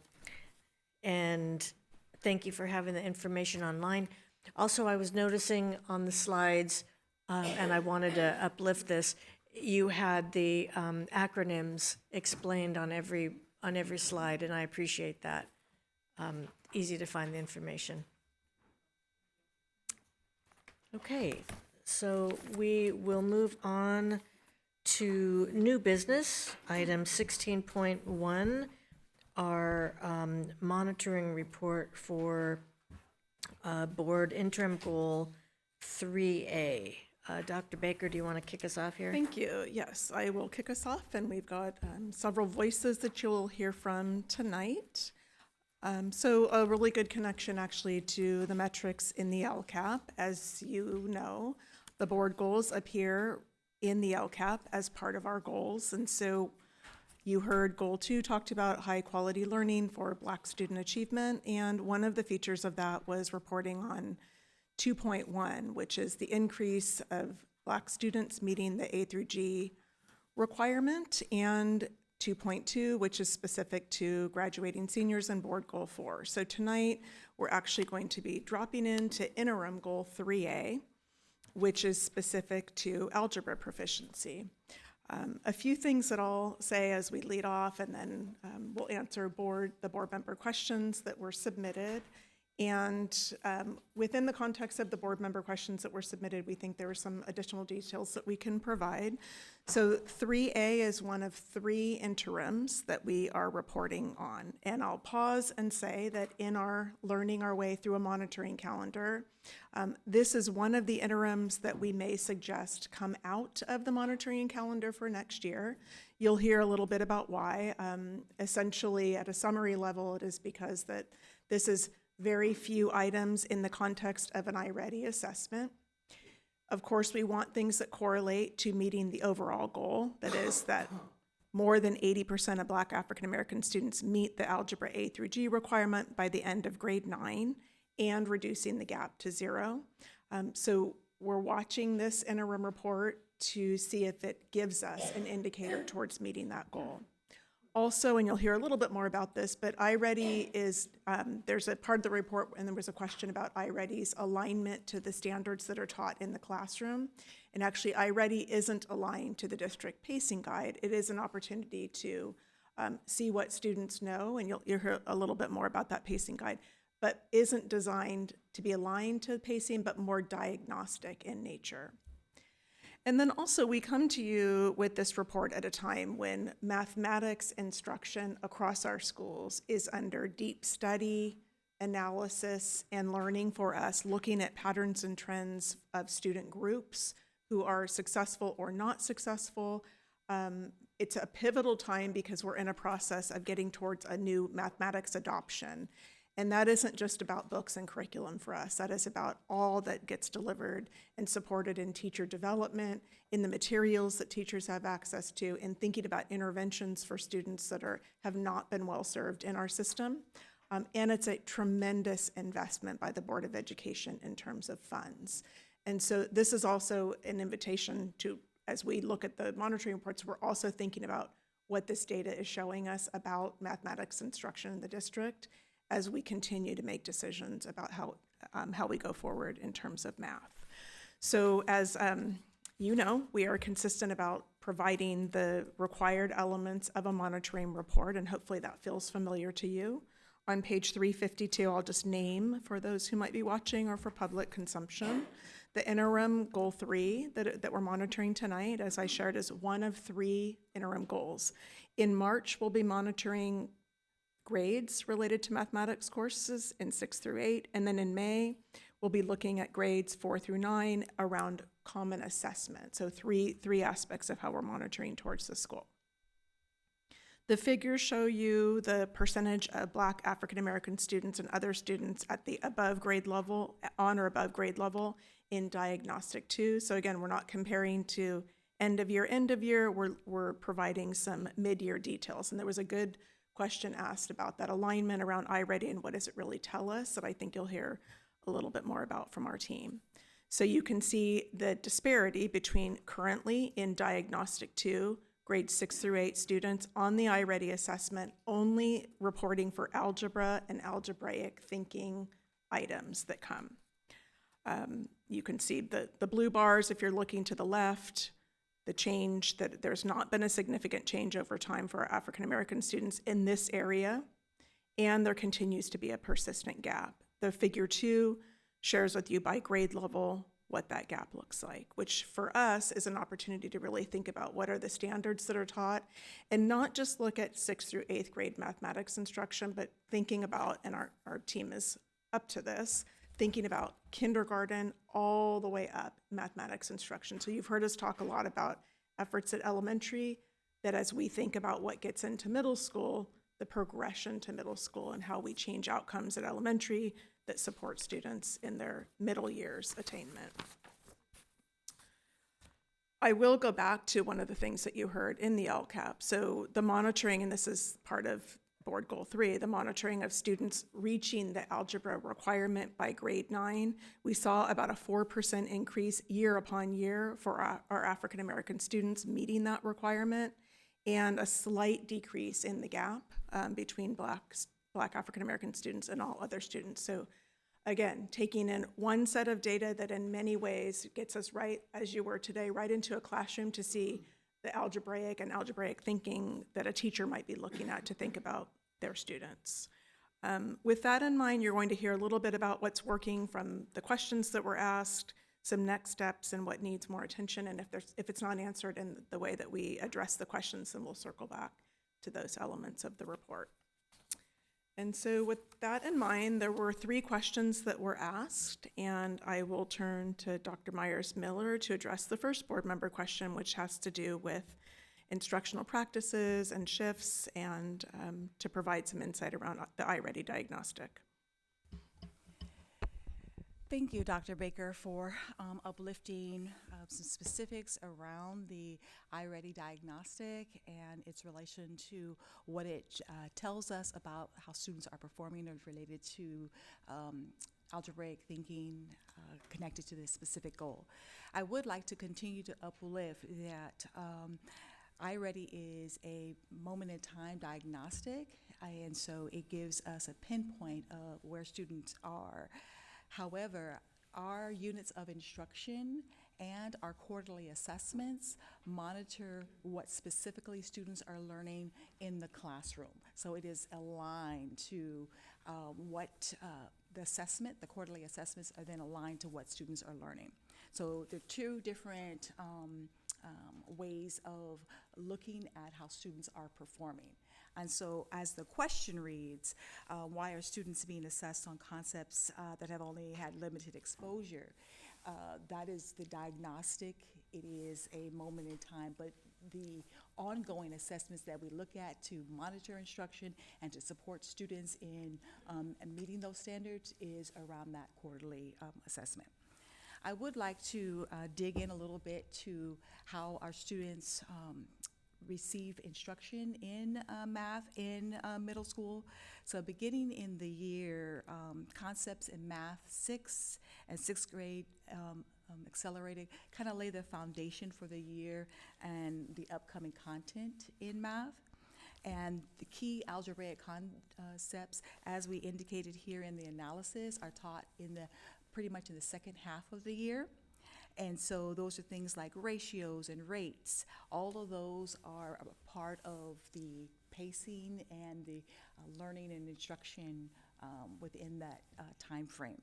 thank you for having the information online. Also, I was noticing on the slides, and I wanted to uplift this, you had the acronyms explained on every slide, and I appreciate that. easy to find the information. Okay, so we will move on to new business, item 16.1, our monitoring report for board interim goal 3A. Dr. Baker, do you want to kick us off here? Thank you. Yes, I will kick us off, and we've got several voices that you'll hear from tonight. So a really good connection actually to the metrics in the LCAP. As you know, the board goals appear in the LCAP as part of our goals. And so you heard goal 2 talked about high quality learning for Black student achievement. And one of the features of that was reporting on 2.1, which is the increase of Black students meeting the A through G requirement, and 2.2, which is specific to graduating seniors, and board goal 4. So tonight, we're actually going to be dropping into interim goal 3A, which is specific to algebra proficiency. A few things that I'll say as we lead off, and then we'll answer the board member questions that were submitted. And within the context of the board member questions that were submitted, we think there are some additional details that we can provide. So 3A is one of 3 interims that we are reporting on. And I'll pause and say that in our learning our way through a monitoring calendar, this is one of the interims that we may suggest come out of the monitoring calendar for next year. You'll hear a little bit about why. Essentially, at a summary level, it is because that this is very few items in the context of an iReady assessment. Of course, we want things that correlate to meeting the overall goal, that is that more than 80% of Black African American students meet the Algebra A through G requirement by the end of grade 9 and reducing the gap to 0. So we're watching this interim report to see if it gives us an indicator towards meeting that goal. Also, and you'll hear a little bit more about this, but iReady is, there's a part of the report, and there was a question about iReady's alignment to the standards that are taught in the classroom. And actually, iReady isn't aligned to the district pacing guide. It is an opportunity to see what students know, and you'll hear a little bit more about that pacing guide, but isn't designed to be aligned to pacing, but more diagnostic in nature. And then also, we come to you with this report at a time when mathematics instruction across our schools is under deep study, analysis, and learning for us, looking at patterns and trends of student groups who are successful or not successful. It's a pivotal time because we're in a process of getting towards a new mathematics adoption. And that isn't just about books and curriculum for us. That is about all that gets delivered and supported in teacher development, in the materials that teachers have access to, in thinking about interventions for students that have not been well served in our system. And it's a tremendous investment by the Board of Education in terms of funds. And so this is also an invitation to, as we look at the monitoring reports, we're also thinking about what this data is showing us about mathematics instruction in the district as we continue to make decisions about how we go forward in terms of math. So as you know, we are consistent about providing the required elements of a monitoring report, and hopefully that feels familiar to you. On page 352, I'll just name for those who might be watching or for public consumption. The interim goal 3 that we're monitoring tonight, as I shared, is one of 3 interim goals. In March, we'll be monitoring grades related to mathematics courses in 6 through 8, and then in May, we'll be looking at grades 4 through 9 around common assessment. So three aspects of how we're monitoring towards this goal. The figures show you the percentage of Black African American students and other students at the above grade level, on or above grade level in Diagnostic 2. So again, we're not comparing to end of year, we're providing some mid-year details. And there was a good question asked about that alignment around iReady and what does it really tell us, that I think you'll hear a little bit more about from our team. So you can see the disparity between currently in Diagnostic 2, grades 6 through 8 students on the iReady assessment, only reporting for algebra and algebraic thinking items that come. You can see the blue bars if you're looking to the left, the change that there's not been a significant change over time for our African American students in this area. and there continues to be a persistent gap. The figure 2 shares with you by grade level what that gap looks like, which for us is an opportunity to really think about what are the standards that are taught and not just look at 6th through 8th grade mathematics instruction, but thinking about, and our team is up to this, thinking about kindergarten all the way up mathematics instruction. So you've heard us talk a lot about efforts at elementary, that as we think about what gets into middle school, the progression to middle school and how we change outcomes at elementary that support students in their middle years attainment. I will go back to one of the things that you heard in the LCAP. So the monitoring, and this is part of Board Goal 3, the monitoring of students reaching the algebra requirement by grade 9. We saw about a 4% increase year upon year for our African American students meeting that requirement, and a slight decrease in the gap between Black African American students and all other students. So again, taking in one set of data that in many ways gets us right, as you were today, right into a classroom to see the algebraic and algebraic thinking that a teacher might be looking at to think about their students. With that in mind, you're going to hear a little bit about what's working from the questions that were asked, some next steps and what needs more attention, and if it's not answered in the way that we address the questions, then we'll circle back to those elements of the report. And so with that in mind, there were 3 questions that were asked, and I will turn to Dr. Myers-Miller to address the first board member question, which has to do with instructional practices and shifts, and to provide some insight around the iReady diagnostic. Thank you, Dr. Baker, for uplifting some specifics around the iReady diagnostic and its relation to what it tells us about how students are performing or related to algebraic thinking connected to this specific goal. I would like to continue to uplift that iReady is a moment-in-time diagnostic, and so it gives us a pinpoint of where students are. However, our units of instruction and our quarterly assessments monitor what specifically students are learning in the classroom. So it is aligned to what the quarterly assessments are then aligned to what students are learning. So there are 2 different ways of looking at how students are performing. And so as the question reads, why are students being assessed on concepts that have only had limited exposure? That is the diagnostic. It is a moment in time, but the ongoing assessments that we look at to monitor instruction and to support students in meeting those standards is around that quarterly assessment. I would like to dig in a little bit to how our students receive instruction in math in middle school. So beginning in the year, concepts in math 6 and 6th grade accelerated kind of lay the foundation for the year and the upcoming content in math. And the key algebraic concepts, as we indicated here in the analysis, are taught pretty much in the second half of the year. And so those are things like ratios and rates. All of those are a part of the pacing and the learning and instruction within that time frame.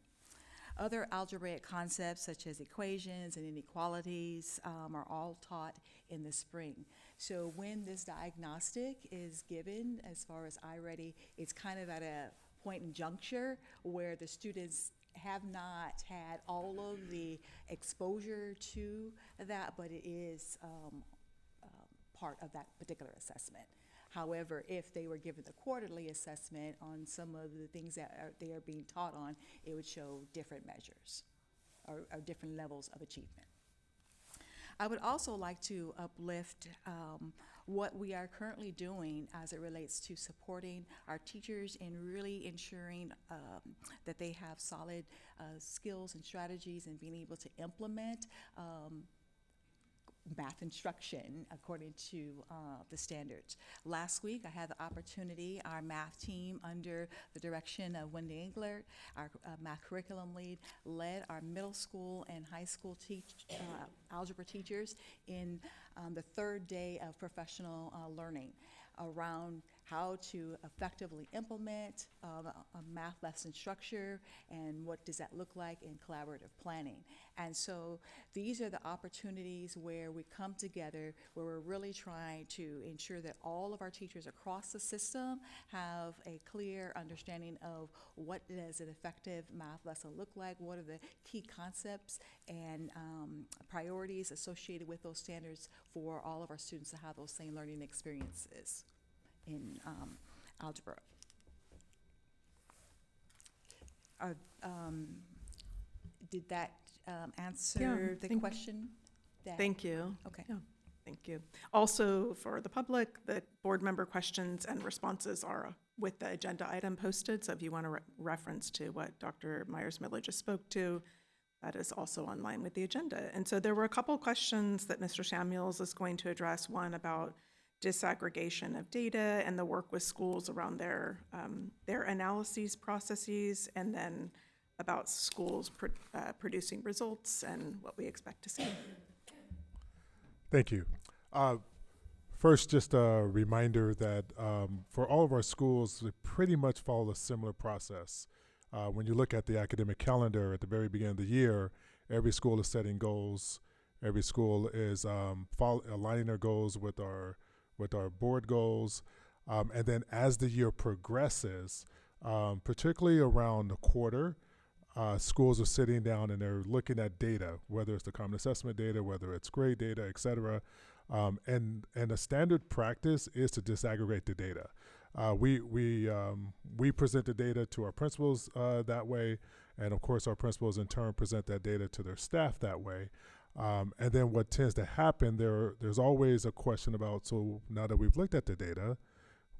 Other algebraic concepts such as equations and inequalities are all taught in the spring. So when this diagnostic is given, as far as iReady, it's kind of at a point in juncture where the students have not had all of the exposure to that, but it is part of that particular assessment. However, if they were given the quarterly assessment on some of the things that they are being taught on, it would show different measures or different levels of achievement. I would also like to uplift what we are currently doing as it relates to supporting our teachers in really ensuring that they have solid skills and strategies and being able to implement math instruction according to the standards. Last week, I had the opportunity, our math team under the direction of Wendy Engler, our math curriculum lead, led our middle school and high school algebra teachers in the 3rd day of professional learning. around how to effectively implement a math lesson structure and what does that look like in collaborative planning. And so these are the opportunities where we come together, where we're really trying to ensure that all of our teachers across the system have a clear understanding of what does an effective math lesson look like, what are the key concepts and priorities associated with those standards for all of our students to have those same learning experiences in algebra. Did that answer the question? Thank you. Okay. Yeah, thank you. Also, for the public, the board member questions and responses are with the agenda item posted. So if you want to reference to what Dr. Myers-Miller just spoke to, that is also online with the agenda. And so there were a couple questions that Mr. Samuels is going to address. One about disaggregation of data and the work with schools around their analyses processes, and then about schools producing results and what we expect to see. Thank you. First, just a reminder that for all of our schools, we pretty much follow a similar process. When you look at the academic calendar at the very beginning of the year, every school is setting goals. Every school is aligning their goals with our board goals. And then as the year progresses, particularly around the quarter, schools are sitting down and they're looking at data, whether it's the common assessment data, whether it's grade data, et cetera. And a standard practice is to disaggregate the data. We present the data to our principals that way, and of course our principals in turn present that data to their staff that way. And then what tends to happen, there's always a question about, so now that we've looked at the data,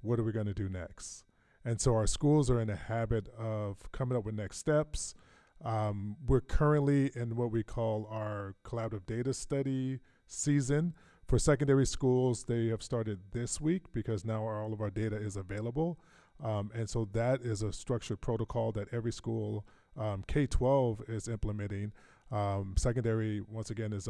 what are we going to do next? And so our schools are in the habit of coming up with next steps. We're currently in what we call our collaborative data study season. For secondary schools, they have started this week because now all of our data is available. And so that is a structured protocol that every school, K-12 is implementing. Secondary, once again, is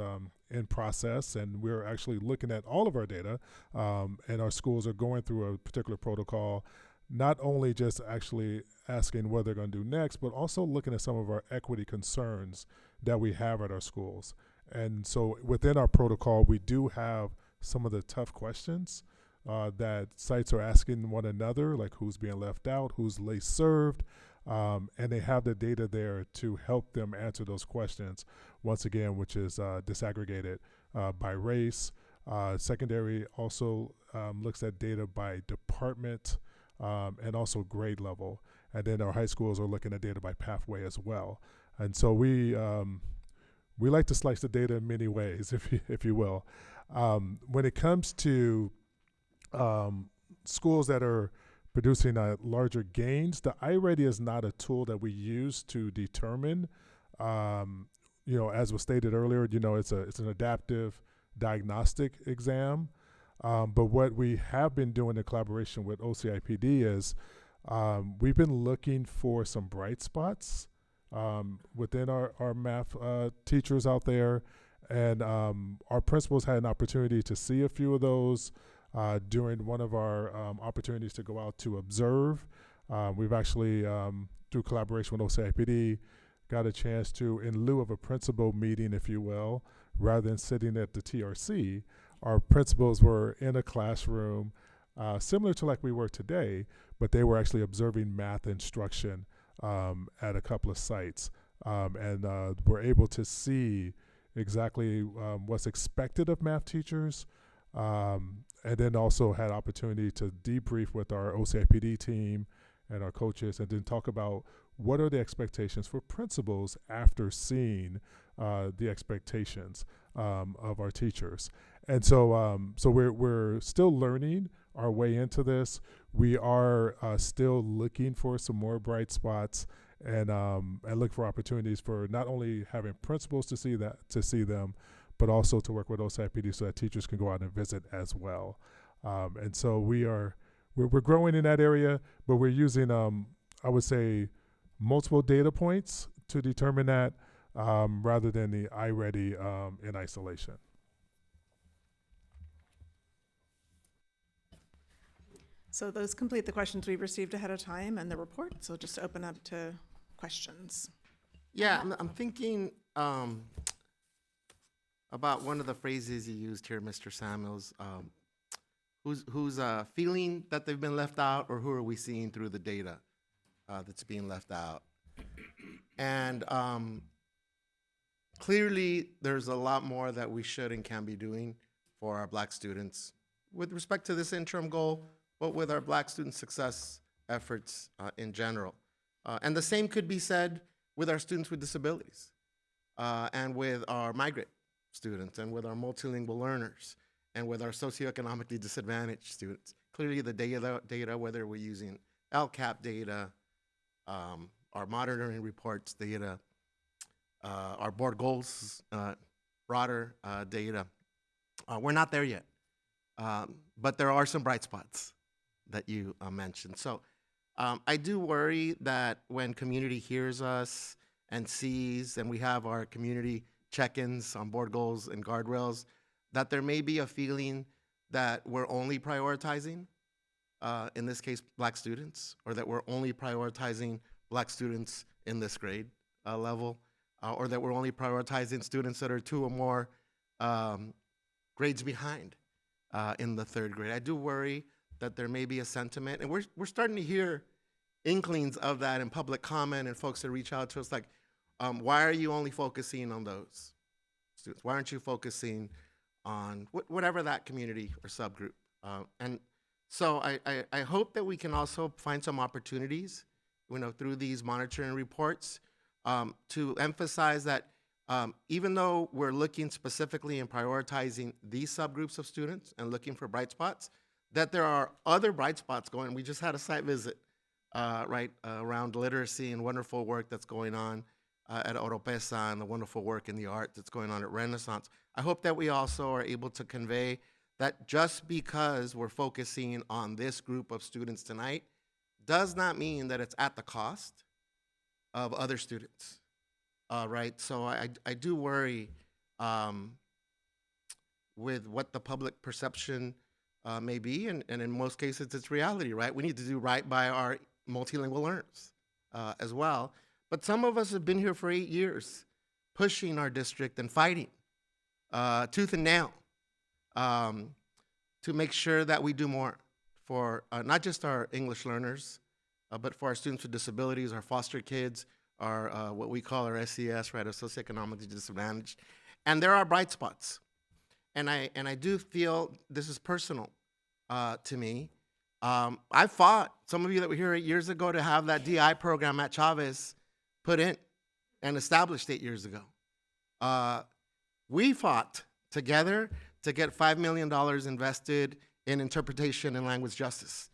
in process, and we're actually looking at all of our data, and our schools are going through a particular protocol, not only just actually asking what they're going to do next, but also looking at some of our equity concerns that we have at our schools. And so within our protocol, we do have some of the tough questions that sites are asking one another, like who's being left out, who's late served, and they have the data there to help them answer those questions, once again, which is disaggregated by race. Secondary also looks at data by department and also grade level. And then our high schools are looking at data by pathway as well. And so we like to slice the data in many ways, if you will. When it comes to schools that are producing larger gains, the iReady is not a tool that we use to determine. As was stated earlier, it's an adaptive diagnostic exam. But what we have been doing in collaboration with OCIPD is we've been looking for some bright spots within our math teachers out there. And our principals had an opportunity to see a few of those during one of our opportunities to go out to observe. We've actually, through collaboration with OCIPD, got a chance to, in lieu of a principal meeting, if you will, rather than sitting at the TRC, our principals were in a classroom similar to like we were today, but they were actually observing math instruction at a couple of sites, and were able to see exactly what's expected of math teachers, and then also had opportunity to debrief with our OCIPD team and our coaches, and then talk about what are the expectations for principals after seeing the expectations of our teachers. And so we're still learning our way into this. We are still looking for some more bright spots, and look for opportunities for not only having principals to see them, but also to work with OCIPD so that teachers can go out and visit as well. And so we're growing in that area, but we're using I would say multiple data points to determine that, rather than the iReady in isolation. So those complete the questions we've received ahead of time and the report. So just open up to questions. Yeah, I'm thinking about one of the phrases you used here, Mr. Samuels. Who's feeling that they've been left out, or who are we seeing through the data that's being left out? And clearly, there's a lot more that we should and can be doing for our Black students with respect to this interim goal, but with our Black student success efforts in general. And the same could be said with our students with disabilities and with our migrant students and with our multilingual learners and with our socioeconomically disadvantaged students. Clearly the data, whether we're using LCAP data, our monitoring reports data, our board goals, broader data, we're not there yet. But there are some bright spots that you mentioned. So I do worry that when community hears us and sees, and we have our community check-ins on board goals and guardrails, that there may be a feeling that we're only prioritizing, in this case, Black students, or that we're only prioritizing Black students in this grade level, or that we're only prioritizing students that are 2 or more grades behind in the 3rd grade. I do worry that there may be a sentiment, and we're starting to hear inklings of that in public comment and folks that reach out to us like, why are you only focusing on those students? Why aren't you focusing on whatever that community or subgroup? And so I hope that we can also find some opportunities, through these monitoring reports to emphasize that even though we're looking specifically and prioritizing these subgroups of students and looking for bright spots, that there are other bright spots going. We just had a site visit, around literacy and wonderful work that's going on at Oropeza and the wonderful work in the art that's going on at Renaissance. I hope that we also are able to convey that just because we're focusing on this group of students tonight does not mean that it's at the cost of other students. So I do worry with what the public perception may be, and in most cases it's reality, right? We need to do right by our multilingual learners as well. But some of us have been here for 8 years, pushing our district and fighting tooth and nail to make sure that we do more for not just our English learners, but for our students with disabilities, our foster kids, our what we call our SES, right, our socioeconomically disadvantaged. And there are bright spots. And I do feel this is personal to me. I fought, some of you that were here 8 years ago, to have that DI program at Chavez put in and established 8 years ago. We fought together to get $5 million invested in interpretation and language justice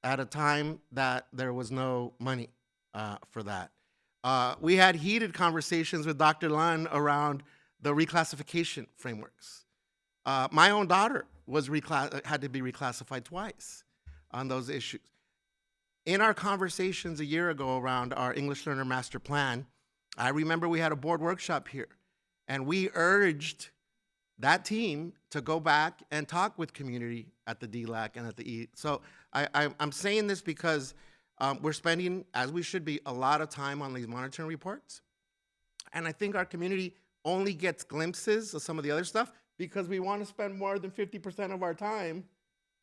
at a time that there was no money for that. We had heated conversations with Dr. Lunn around the reclassification frameworks. My own daughter had to be reclassified twice on those issues. In our conversations a year ago around our English Learner Master Plan, I remember we had a board workshop here, and we urged that team to go back and talk with community at the DLAC and at the E. So I'm saying this because we're spending, as we should be, a lot of time on these monitoring reports. And I think our community only gets glimpses of some of the other stuff because we want to spend more than 50% of our time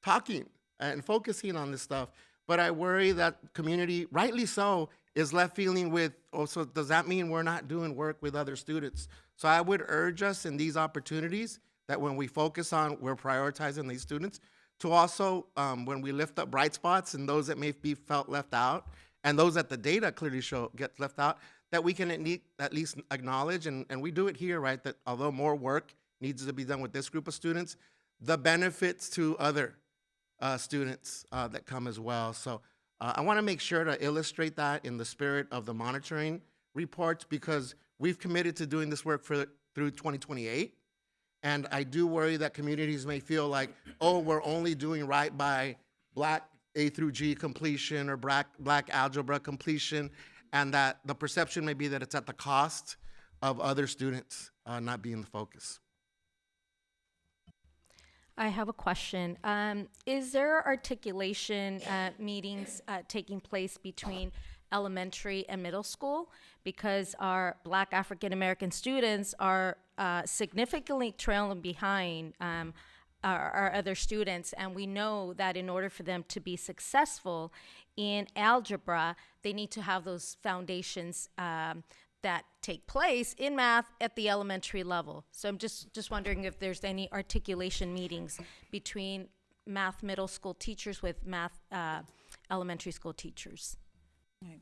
talking and focusing on this stuff. But I worry that community, rightly so, is left feeling with, oh, so does that mean we're not doing work with other students? So I would urge us in these opportunities that when we focus on, we're prioritizing these students, to also, when we lift up bright spots and those that may be felt left out, and those that the data clearly show get left out, that we can at least acknowledge, and we do it here, right, that although more work needs to be done with this group of students, the benefits to other students that come as well. So I want to make sure to illustrate that in the spirit of the monitoring reports, because we've committed to doing this work through 2028. And I do worry that communities may feel like, oh, we're only doing right by Black A through G completion or Black algebra completion, and that the perception may be that it's at the cost of other students not being the focus. I have a question. Is there articulation meetings taking place between elementary and middle school? Because our Black African American students are significantly trailing behind our other students, and we know that in order for them to be successful in algebra, they need to have those foundations that take place in math at the elementary level. So I'm just wondering if there's any articulation meetings between math middle school teachers with math elementary school teachers. Right.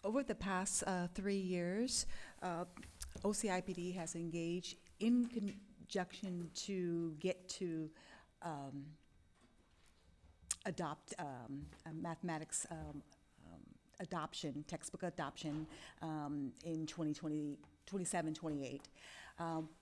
Over the past 3 years, OCIPD has engaged in conjunction to get to adopt a mathematics adoption, textbook adoption in 27, 28.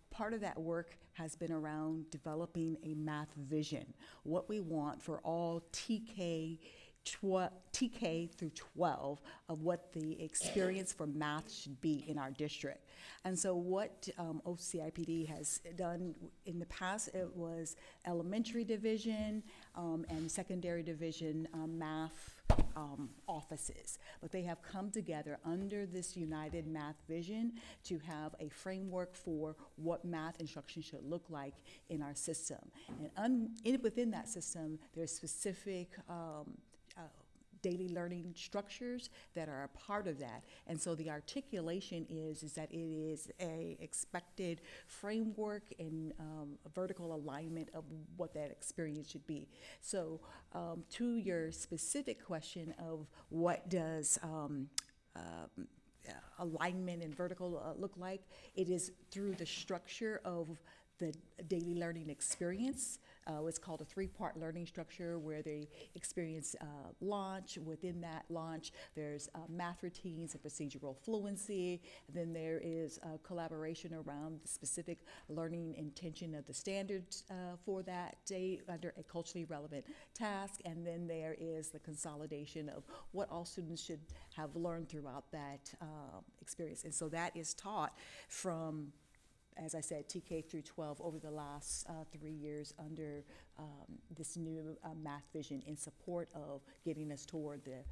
Part of that work has been around developing a math vision, what we want for all TK through 12 of what the experience for math should be in our district. And so what OCIPD has done in the past, it was elementary division and secondary division math offices. But they have come together under this united math vision to have a framework for what math instruction should look like in our system. And within that system, there's specific daily learning structures that are a part of that. And so the articulation is that it is a expected framework and a vertical alignment of what that experience should be. So to your specific question of what does alignment and vertical look like, it is through the structure of the daily learning experience. It's called a 3-part learning structure where they experience launch. Within that launch, there's math routines and procedural fluency. Then there is collaboration around the specific learning intention of the standards for that day under a culturally relevant task. And then there is the consolidation of what all students should have learned throughout that experience. And so that is taught from, as I said, TK through 12 over the last 3 years under this new math vision in support of getting us toward the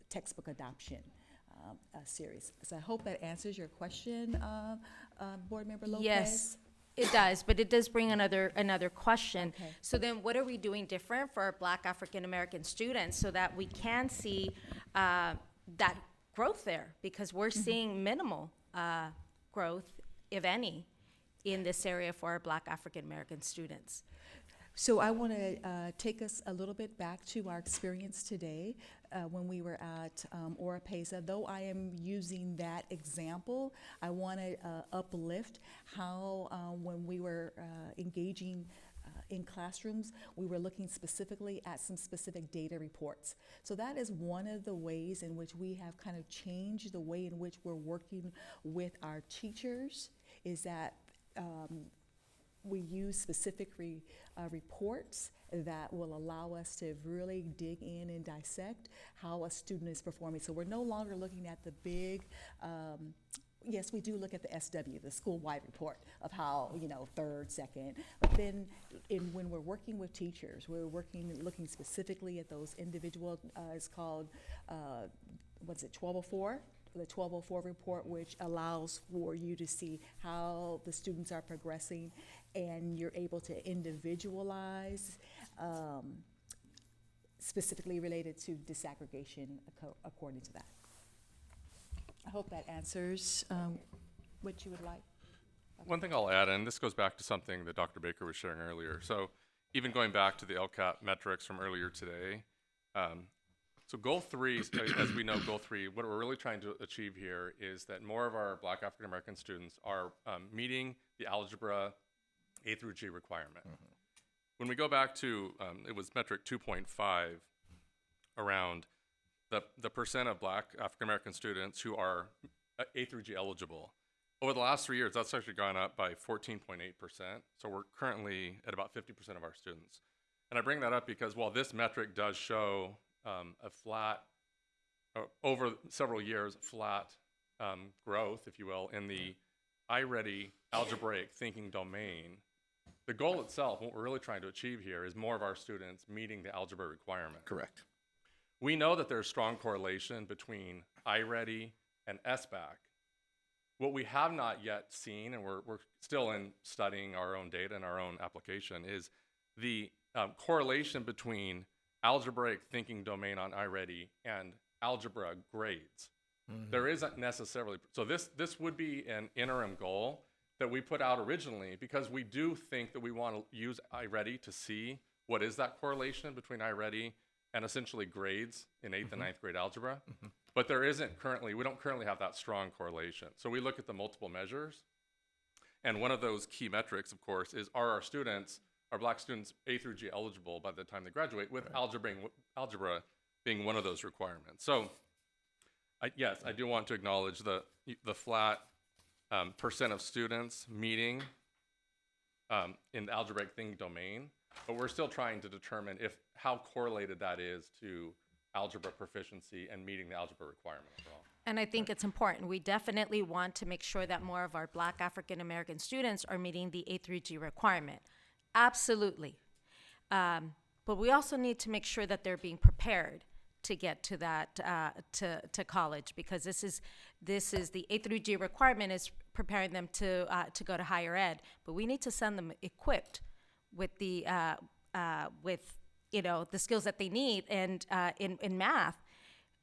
textbook adoption series. So I hope that answers your question, Board Member Lopez. Yes, it does, but it does bring another question. Okay. So then what are we doing different for our Black African American students so that we can see that growth there? Because we're seeing minimal growth, if any, in this area for our Black African American students. So I want to take us a little bit back to our experience today when we were at Oropeza. Though I am using that example, I want to uplift how when we were engaging in classrooms, we were looking specifically at some specific data reports. So that is one of the ways in which we have kind of changed the way in which we're working with our teachers, is that we use specific reports that will allow us to really dig in and dissect how a student is performing. So we're no longer looking at the big, yes, we do look at the SW, the school-wide report of how, third, second, but then when we're working with teachers, we're looking specifically at those individual, it's called, 1204? The 1204 report, which allows for you to see how the students are progressing, and you're able to individualize specifically related to disaggregation according to that. I hope that answers what you would like. Okay. One thing I'll add, and this goes back to something that Dr. Baker was sharing earlier. So even going back to the LCAP metrics from earlier today, so goal 3, as we know, goal 3, what we're really trying to achieve here is that more of our Black African American students are meeting the algebra A through G requirement. Mm-hmm. When we go back to, it was metric 2.5 around the percent of Black African American students who are A through G eligible. Over the last 3 years, that's actually gone up by 14.8%. So we're currently at about 50% of our students. And I bring that up because while this metric does show a flat, over several years, flat growth, if you will, in the iReady algebraic thinking domain, The goal itself, what we're really trying to achieve here, is more of our students meeting the algebra requirement. Correct. We know that there's strong correlation between iReady and SBAC. What we have not yet seen, and we're still in studying our own data and our own application, is the correlation between algebraic thinking domain on iReady and algebra grades. There isn't necessarily, so this would be an interim goal that we put out originally, because we do think that we want to use iReady to see what is that correlation between iReady and essentially grades in 8th and 9th grade algebra. But there isn't currently, we don't currently have that strong correlation. So we look at the multiple measures, and one of those key metrics, of course, is are our students, our Black students, A through G eligible by the time they graduate, with algebra being one of those requirements. So yes, I do want to acknowledge the flat percent of students meeting in the algebraic thinking domain, but we're still trying to determine how correlated that is to algebra proficiency and meeting the algebra requirement overall. And I think it's important. We definitely want to make sure that more of our Black African American students are meeting the A through G requirement. Absolutely. But we also need to make sure that they're being prepared to get to that to college, because this is the A through G requirement is preparing them to go to higher ed, but we need to send them equipped with the the skills that they need, and in math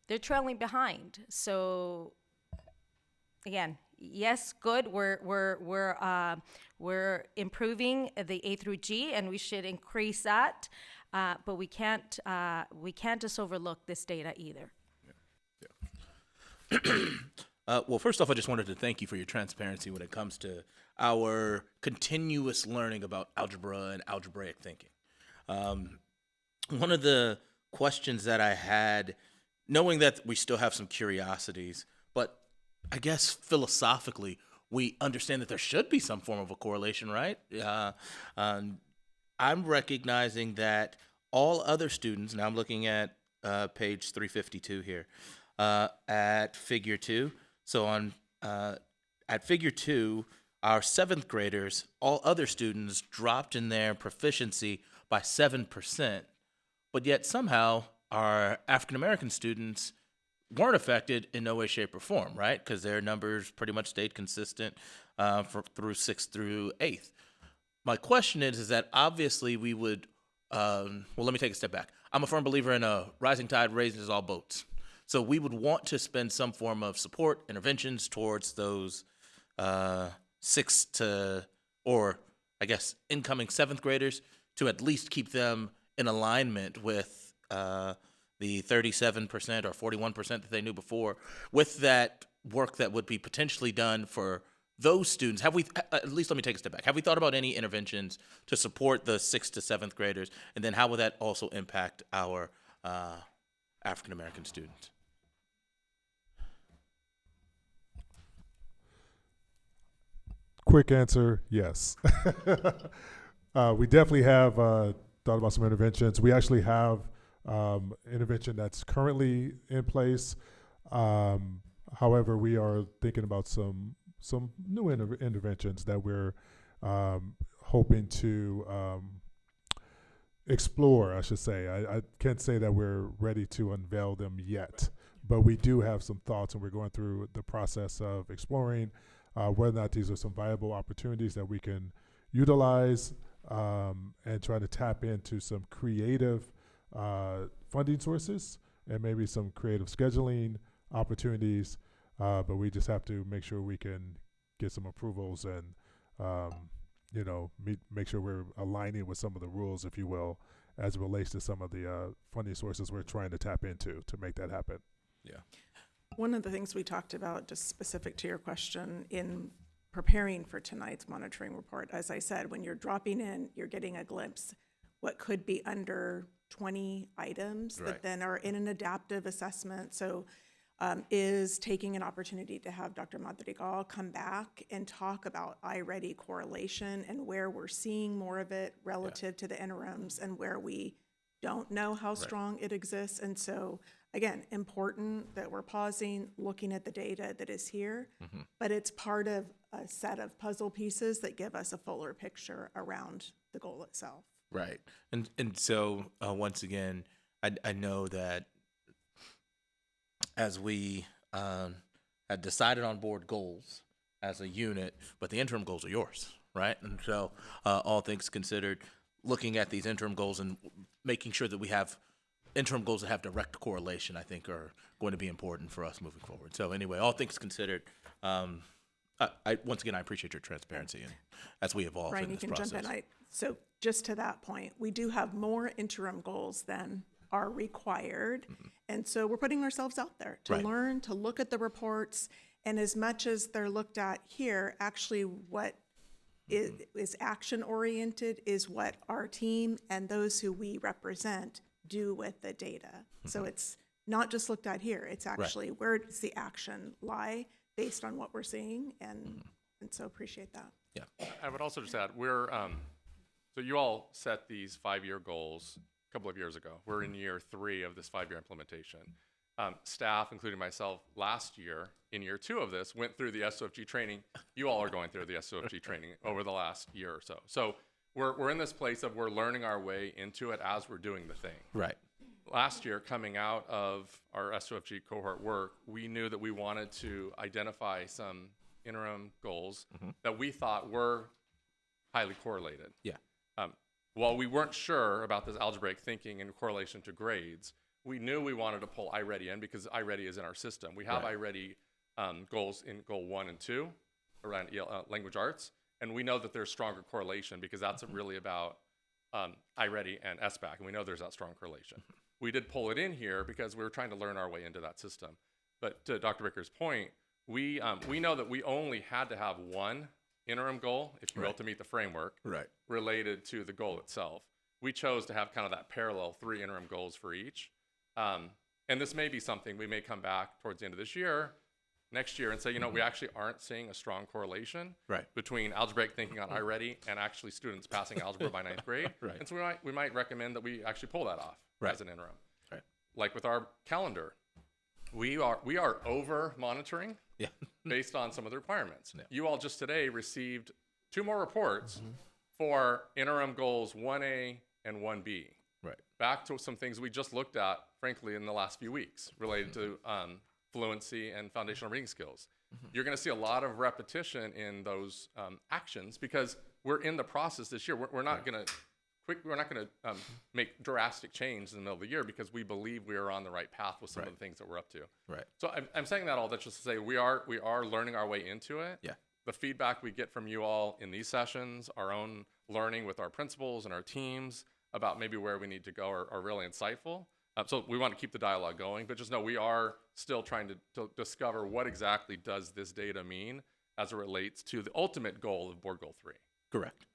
they're trailing behind. So again, yes, good, we're improving the A through G, and we should increase that. But we can't just overlook this data either. Well, first off, I just wanted to thank you for your transparency when it comes to our continuous learning about algebra and algebraic thinking. One of the questions that I had, knowing that we still have some curiosities, but I guess philosophically, we understand that there should be some form of a correlation, right? I'm recognizing that all other students, now I'm looking at page 352 here, at figure 2. So at figure 2, our 7th graders, all other students dropped in their proficiency by 7%, but yet somehow our African American students weren't affected in no way, shape, or form, right? Because their numbers pretty much stayed consistent through 6th through 8th. My question is that obviously we would, well, let me take a step back. I'm a firm believer in a rising tide raises all boats. So we would want to spend some form of support, interventions towards those 6th to, or I guess incoming 7th graders, to at least keep them in alignment with the 37% or 41% that they knew before, with that work that would be potentially done for those students. Have we, at least let me take a step back, have we thought about any interventions to support the 6th to 7th graders? And then how will that also impact our African-American students? Quick answer, yes. We definitely have thought about some interventions. We actually have intervention that's currently in place. However, we are thinking about some new interventions that we're hoping to explore, I should say. I can't say that we're ready to unveil them yet, but we do have some thoughts, and we're going through the process of exploring whether or not these are some viable opportunities that we can utilize, and try to tap into some creative funding sources and maybe some creative scheduling opportunities. But we just have to make sure we can get some approvals and, make sure we're aligning with some of the rules, if you will, as it relates to some of the funding sources we're trying to tap into to make that happen. Yeah. One of the things we talked about, just specific to your question, in preparing for tonight's monitoring report, as I said, when you're dropping in, you're getting a glimpse what could be under 20 items Right. that then are in an adaptive assessment. So is taking an opportunity to have Dr. Madrigal come back and talk about iReady correlation and where we're seeing more of it relative to the interims, and where we don't know how strong it exists. And so, again, important that we're pausing, looking at the data that is here, but it's part of a set of puzzle pieces that give us a fuller picture around the goal itself. Right. And so, once again, I know that as we had decided on board goals as a unit, but the interim goals are yours, right? And so, all things considered, looking at these interim goals and making sure that we have interim goals that have direct correlation, I think, are going to be important for us moving forward. So anyway, all things considered, once again, I appreciate your transparency and as we evolve Brian, in you this can process. jump in. So just to that point, we do have more interim goals than are required. And so we're putting ourselves out there to Right. learn, to look at the reports, and as much as they're looked at here, actually what is action-oriented is what our team and those who we represent do with the data. So it's not just looked at here, it's actually where does the action lie based on what we're seeing, and so appreciate that. Yeah. I would also just add, we're, so you all set these 5-year goals a couple of years ago. We're in year 3 of this 5-year implementation. Staff, including myself, last year, in year 2 of this, went through the SOFG training. You all are going through the SOFG training over the last year or so. So we're in this place of we're learning our way into it as we're doing the thing. Right. Last year, coming out of our SOFG cohort work, we knew that we wanted to identify some interim goals that we thought were highly correlated. Yeah. While we weren't sure about this algebraic thinking in correlation to grades, we knew we wanted to pull iReady in because iReady is in our system. We have iReady goals in goal 1 and 2 around language arts, and we know that there's stronger correlation because that's really about iReady and SBAC, and we know there's that strong correlation. We did pull it in here because we were trying to learn our way into that system. But to Dr. Baker's point, we know that we only had to have one interim goal, if you will, to meet the framework related to the goal itself. We chose to have kind of that parallel 3 interim goals for each. And this may be something we may come back towards the end of this year, next year, and say, you know, we actually aren't seeing a strong correlation between algebraic thinking on iReady and actually students passing algebra by 9th grade. And so we might recommend that we actually pull that off as an interim. Like with our calendar, we are over monitoring based on some of the requirements. You all just today received 2 more reports for interim goals 1A and 1B. Back to some things we just looked at, frankly, in the last few weeks related to fluency and foundational reading skills. You're going to see a lot of repetition in those actions because we're in the process this year. We're not going to make drastic change in the middle of the year because we believe we are on the right path with some of the things that we're up to. So I'm saying that all that's just to say we are learning our way into it. The feedback we get from you all in these sessions, our own learning with our principals and our teams about maybe where we need to go are really insightful. So we want to keep the dialogue going, but just know we are still trying to discover what exactly does this data mean as it relates to the ultimate goal of Board Goal 3. Correct.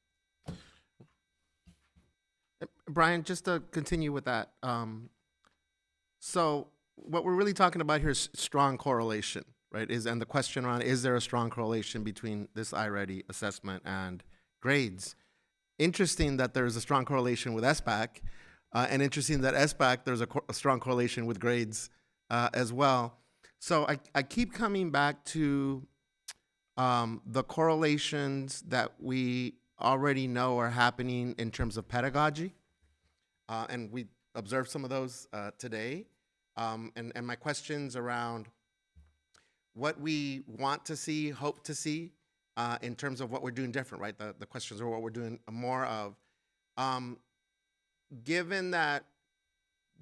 Brian, just to continue with that, so what we're really talking about here is strong correlation, right? And the question around, is there a strong correlation between this iReady assessment and grades? Interesting that there's a strong correlation with SBAC, and interesting that SBAC, there's a strong correlation with grades as well. So I keep coming back to the correlations that we already know are happening in terms of pedagogy, and we observed some of those today. And my questions around what we want to see, hope to see, in terms of what we're doing different, right? The questions are what we're doing more of. Given that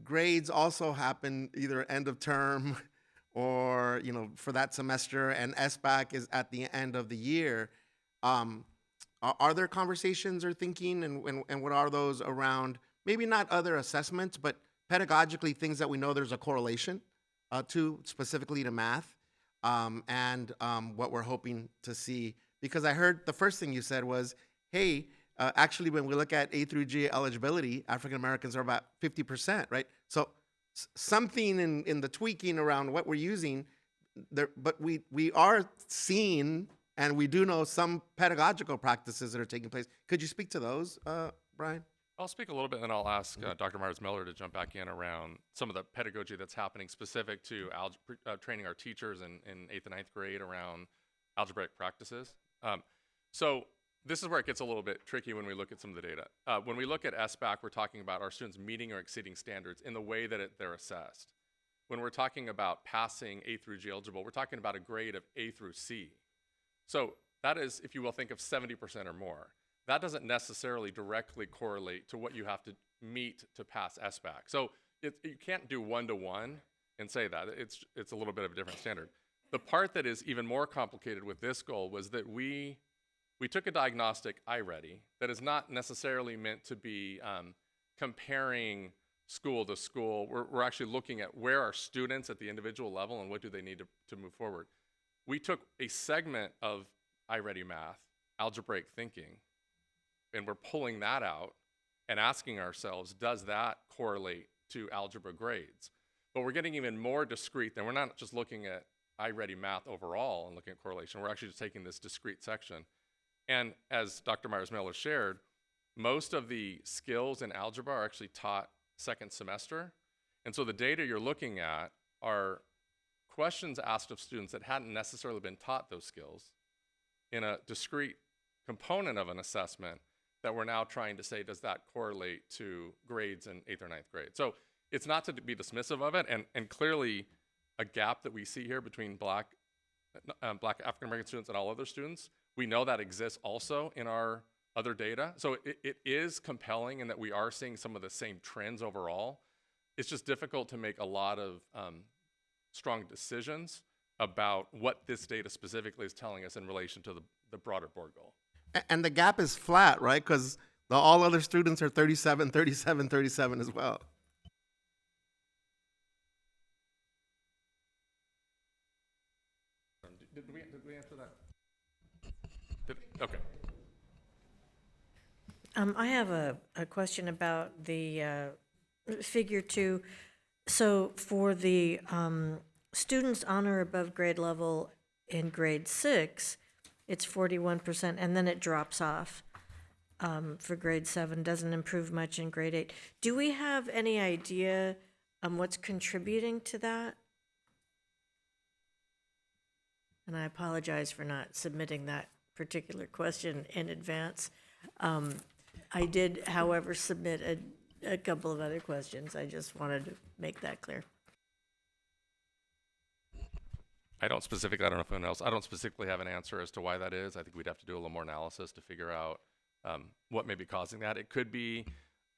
grades also happen either end of term or, you know, for that semester, and SBAC is at the end of the year, are there conversations or thinking, and what are those around, maybe not other assessments, but pedagogically things that we know there's a correlation to, specifically to math, and what we're hoping to see? Because I heard the first thing you said was, hey, actually when we look at A through G eligibility, African Americans are about 50%, right? So something in the tweaking around what we're using there, but we are seeing, and we do know some pedagogical practices that are taking place. Could you speak to those, Brian? I'll speak a little bit, and then I'll ask Dr. Myers-Miller to jump back in around some of the pedagogy that's happening specific to training our teachers in 8th and 9th grade around algebraic practices. So this is where it gets a little bit tricky when we look at some of the data. When we look at SBAC, we're talking about our students meeting or exceeding standards in the way that they're assessed. When we're talking about passing A through G eligible, we're talking about a grade of A through C. So that is, if you will, think of 70% or more. That doesn't necessarily directly correlate to what you have to meet to pass SBAC. So you can't do one-to-one and say that. It's a little bit of a different standard. The part that is even more complicated with this goal was that we took a diagnostic iReady that is not necessarily meant to be comparing school to school. We're actually looking at where are students at the individual level and what do they need to move forward. We took a segment of iReady Math, algebraic thinking, and we're pulling that out and asking ourselves, does that correlate to algebra grades? But we're getting even more discrete. Then we're not just looking at iReady Math overall and looking at correlation. We're actually just taking this discrete section. And as Dr. Myers-Miller shared, most of the skills in algebra are actually taught second semester. And so the data you're looking at are questions asked of students that hadn't necessarily been taught those skills in a discrete component of an assessment that we're now trying to say, does that correlate to grades in 8th or 9th grade? So it's not to be dismissive of it, and clearly a gap that we see here between Black African-American students and all other students, we know that exists also in our other data. So it is compelling in that we are seeing some of the same trends overall. It's just difficult to make a lot of strong decisions about what this data specifically is telling us in relation to the broader board goal. And the gap is flat, right? Because all other students are 37, 37, 37 as well. Did we answer that? Okay. I have a question about the figure 2. So for the students on or above grade level in grade 6, it's 41%, and then it drops off for grade 7, doesn't improve much in grade 8. Do we have any idea what's contributing to that? And I apologize for not submitting that particular question in advance. I did, however, submit a couple of other questions. I just wanted to make that clear. I don't specifically have an answer as to why that is. I think we'd have to do a little more analysis to figure out what may be causing that. It could be,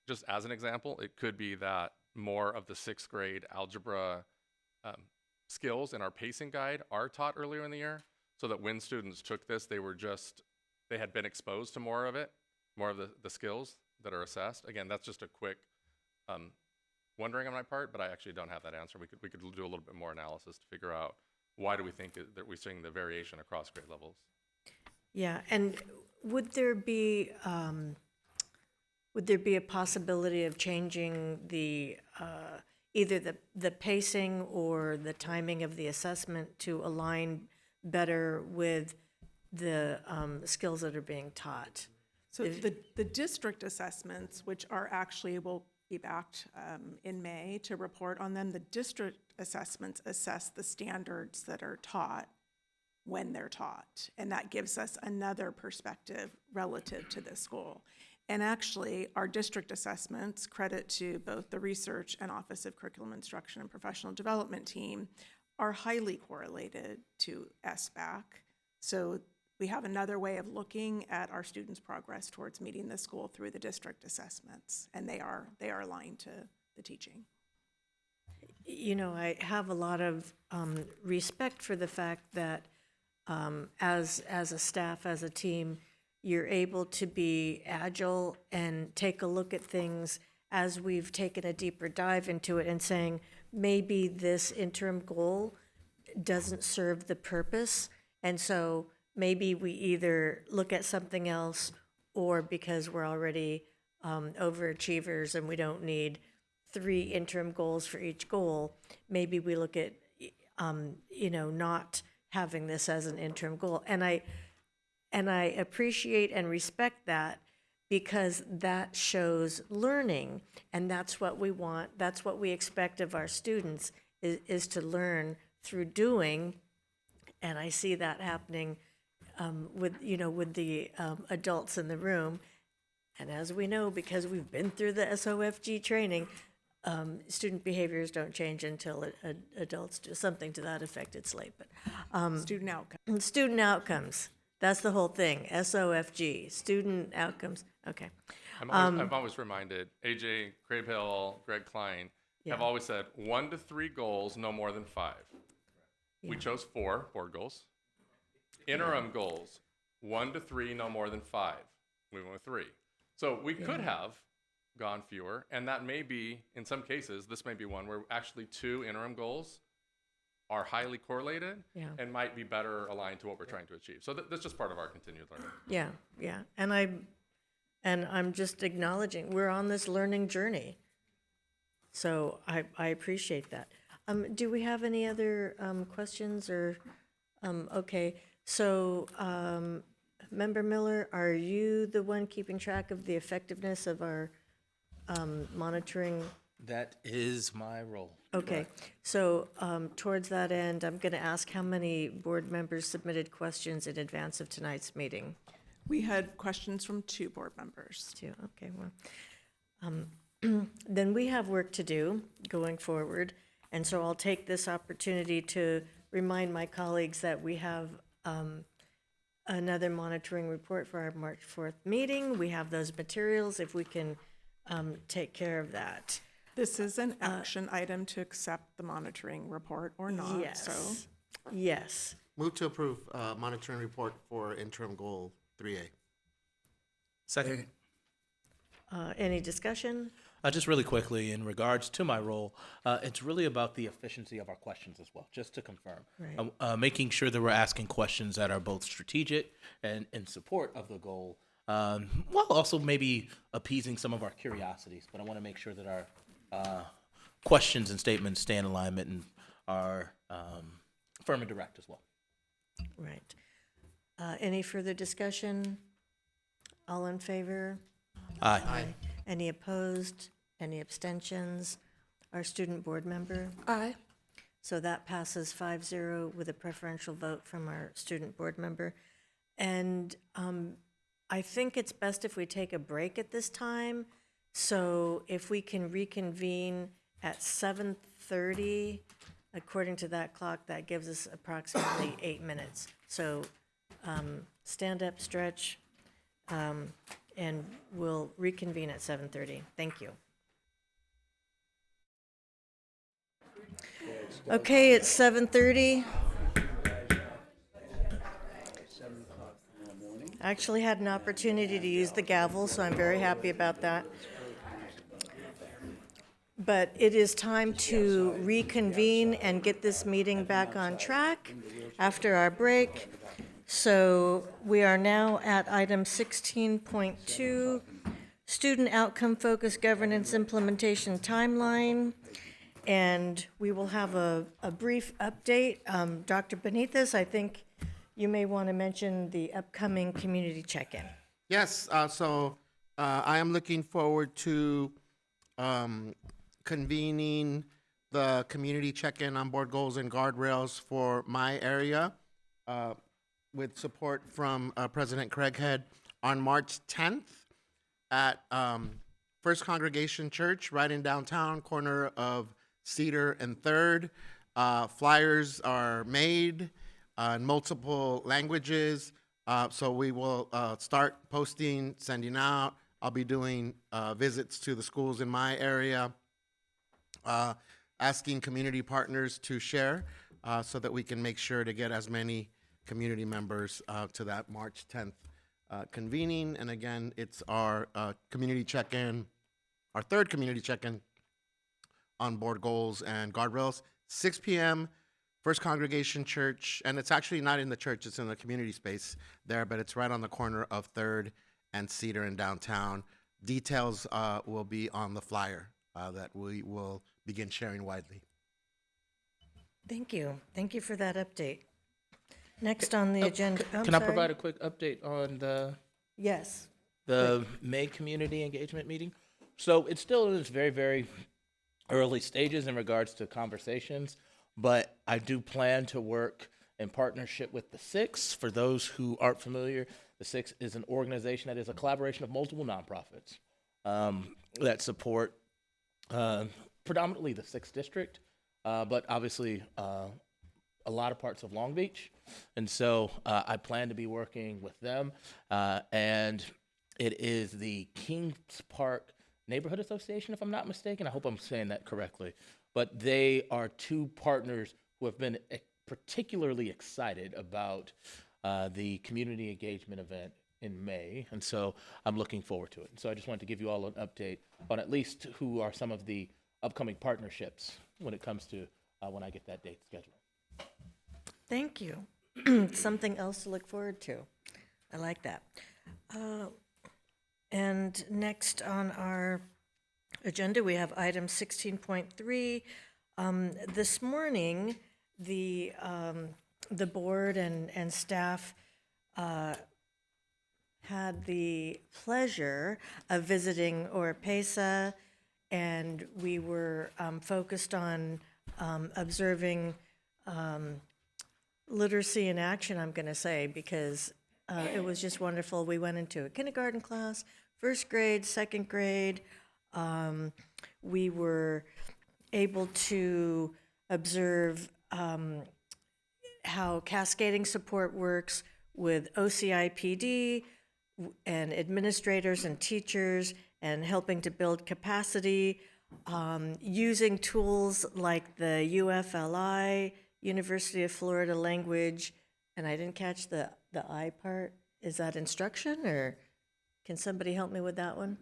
just as an example, it could be that more of the 6th grade algebra skills in our pacing guide are taught earlier in the year, so that when students took this, they had been exposed to more of it, more of the skills that are assessed. Again, that's just a quick wondering on my part, but I actually don't have that answer. We could do a little bit more analysis to figure out why do we think that we're seeing the variation across grade levels. Yeah, and would there be a possibility of changing the either the pacing or the timing of the assessment to align better with the skills that are being taught? So the district assessments, which are actually, will be back in May to report on them, the district assessments assess the standards that are taught when they're taught. And that gives us another perspective relative to this goal. And actually, our district assessments, credit to both the research and Office of Curriculum Instruction and Professional Development team, are highly correlated to SBAC. So we have another way of looking at our students' progress towards meeting this goal through the district assessments, and they are aligned to the teaching. You know, I have a lot of respect for the fact that as a staff, as a team, you're able to be agile and take a look at things as we've taken a deeper dive into it and saying, maybe this interim goal doesn't serve the purpose, and so maybe we either look at something else, or because we're already overachievers and we don't need 3 interim goals for each goal, maybe we look at, not having this as an interim goal. And I appreciate and respect that, because that shows learning, and that's what we want, that's what we expect of our students, is to learn through doing. And I see that happening with the adults in the room. And as we know, because we've been through the SOFG training, student behaviors don't change until adults do something to that effect. It's late, but Student outcome. student outcomes. That's the whole thing. SOFG, student outcomes. Okay. I'm always reminded, AJ Grapehill, Greg Klein have Yeah. always said 1 to 3 goals, no more than 5. We Yeah. chose 4 board goals. Interim goals, 1 to 3, no more than 5. We went with 3. So we could have gone fewer, and that may be, in some cases, this may be one where actually 2 interim goals are highly correlated and might be better aligned to what we're trying to achieve. So that's just part of our continued learning. Yeah, yeah. And I'm just acknowledging we're on this learning journey. So I appreciate that. Do we have any other questions or, okay. So, Member Miller, are you the one keeping track of the effectiveness of our monitoring? That is my role. Okay, so towards that end, I'm going to ask how many board members submitted questions in advance of tonight's meeting? We had questions from 2 board members. 2, okay, well. Then we have work to do going forward, and so I'll take this opportunity to remind my colleagues that we have another monitoring report for our March 4th meeting. We have those materials, if we can take care of that. This is an action item to accept the monitoring report or not, Yes. so. Yes. Move to approve monitoring report for interim goal 3A. Second. Any discussion? Just really quickly, in regards to my role, it's really about the efficiency of our questions as well, just to confirm. Right. Making sure that we're asking questions that are both strategic and in support of the goal, while also maybe appeasing some of our curiosities. But I want to make sure that our questions and statements stay in alignment and are firm and direct as well. Right. Any further discussion? All in favor? Aye. Aye. Any opposed? Any abstentions? Our student board member? Aye. So that passes 5-0 with a preferential vote from our student board member. And I think it's best if we take a break at this time. So if we can reconvene at 7:30, according to that clock, that gives us approximately 8 minutes. So stand up, stretch, and we'll reconvene at 7:30. Thank you. Okay, it's 7:30. I actually had an opportunity to use the gavel, so I'm very happy about that. But it is time to reconvene and get this meeting back on track after our break. So we are now at item 16.2, Student Outcome Focused Governance Implementation Timeline. And we will have a brief update. Dr. Benitez, I think you may want to mention the upcoming community check-in. Yes, so I am looking forward to convening the community check-in on board goals and guardrails for my area with support from President Craighead on March 10th at First Congregation Church right in downtown, corner of Cedar and 3rd. Flyers are made in multiple languages, so we will start posting, sending out. I'll be doing visits to the schools in my area, asking community partners to share so that we can make sure to get as many community members to that March 10th convening. And again, it's our community check-in, our 3rd community check-in on board goals and guardrails, 6 p.m., First Congregation Church, and it's actually not in the church, it's in the community space there, but it's right on the corner of 3rd and Cedar in downtown. Details will be on the flyer that we will begin sharing widely. Thank you. Thank you for that update. Next on the agenda. Can I provide a quick update on the Yes. The May community engagement meeting. So it's still in its very, very early stages in regards to conversations, but I do plan to work in partnership with the Six. For those who aren't familiar, the Six is an organization that is a collaboration of multiple nonprofits that support predominantly the Sixth District, but obviously a lot of parts of Long Beach. And so I plan to be working with them, and it is the Kings Park Neighborhood Association, if I'm not mistaken. I hope I'm saying that correctly. But they are two partners who have been particularly excited about the community engagement event in May. And so I'm looking forward to it. So I just wanted to give you all an update on at least who are some of the upcoming partnerships when it comes to when I get that date scheduled. Thank you. Something else to look forward to. I like that. And next on our agenda, we have item 16.3. This morning, the board and staff had the pleasure of visiting Oropeza, and we were focused on observing literacy in action, I'm going to say, because it was just wonderful. We went into a kindergarten class, first grade, second grade. We were able to observe how cascading support works with OCIPD and administrators and teachers, and helping to build capacity, using tools like the UFLI, University of Florida Language, and I didn't catch the I part. Is that instruction, or can somebody help me with that one?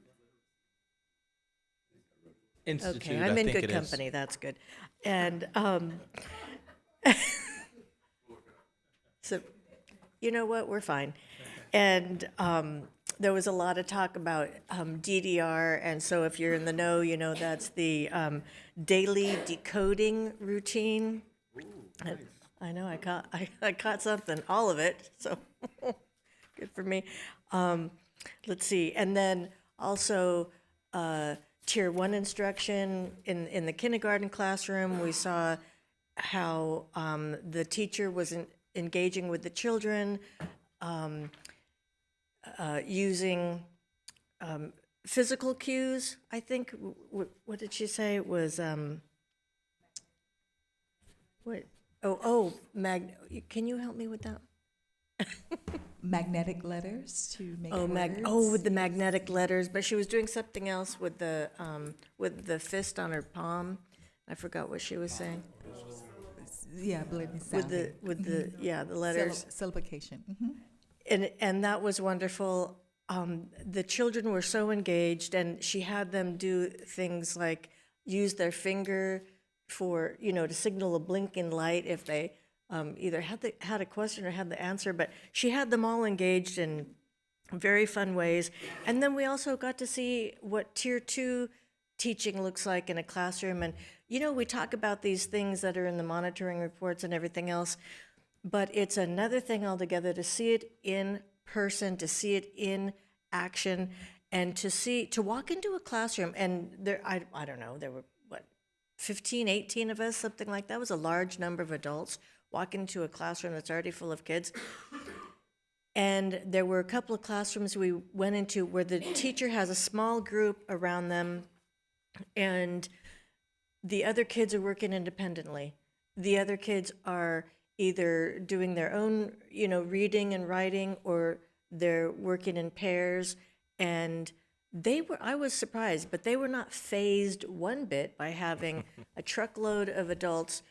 Institute, okay, I'm I in think good it company. is. That's good. And so, you know what? We're fine. And there was a lot of talk about DDR, and so if you're in the know, you know that's the daily decoding routine. I know I caught something, all of it, so good for me. Let's see, and then also Tier 1 instruction in the kindergarten classroom. We saw how the teacher was engaging with the children, using physical cues. I think, what did she say? It was, what? Can you help me with that? Magnetic letters to make with words. the magnetic letters, but she was doing something else with the fist on her palm. I forgot what she was saying. Yeah, With the letters. Syllabication. And that was wonderful. The children were so engaged, and she had them do things like use their finger for, to signal a blinking light if they either had a question or had the answer. But she had them all engaged in very fun ways. And then we also got to see what Tier 2 teaching looks like in a classroom. And, we talk about these things that are in the monitoring reports and everything else, but it's another thing altogether to see it in person, to see it in action, and to walk into a classroom. And there, I don't know, there were, 15, 18 of us, something like that. It was a large number of adults walking into a classroom that's already full of kids. And there were a couple of classrooms we went into where the teacher has a small group around them, and the other kids are working independently. The other kids are either doing their own, reading and writing, or they're working in pairs. And I was surprised, but they were not fazed one bit by having a truckload of adults,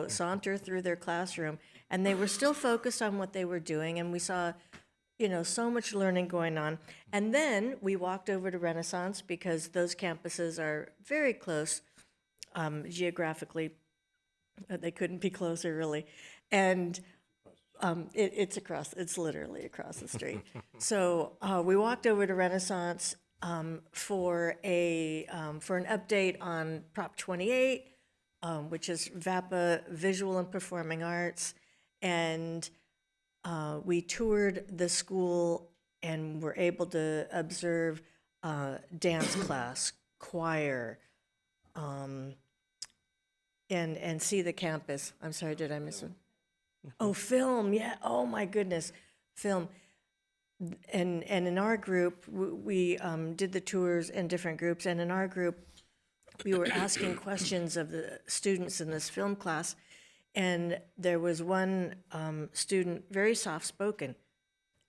saunter through their classroom. And they were still focused on what they were doing. And we saw, so much learning going on. And then we walked over to Renaissance, because those campuses are very close geographically. They couldn't be closer, really. And it's literally across the street. So we walked over to Renaissance for an update on Prop 28, which is VAPA, Visual and Performing Arts, and we toured the school and were able to observe dance class, choir, and see the campus. I'm sorry, did I miss one? Oh, film, yeah. Oh my goodness, film. And in our group, we did the tours in different groups, and in our group, we were asking questions of the students in this film class, and there was one student, very soft-spoken.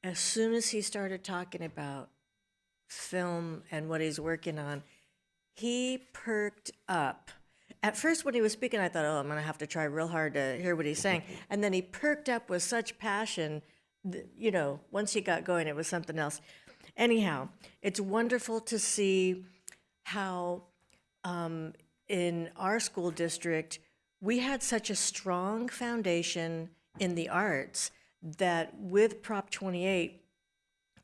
As soon as he started talking about film and what he's working on, he perked up. At first, when he was speaking, I thought, oh, I'm going to have to try real hard to hear what he's saying. And then he perked up with such passion, you know, once he got going, it was something else. Anyhow, it's wonderful to see how in our school district, we had such a strong foundation in the arts that with Prop 28,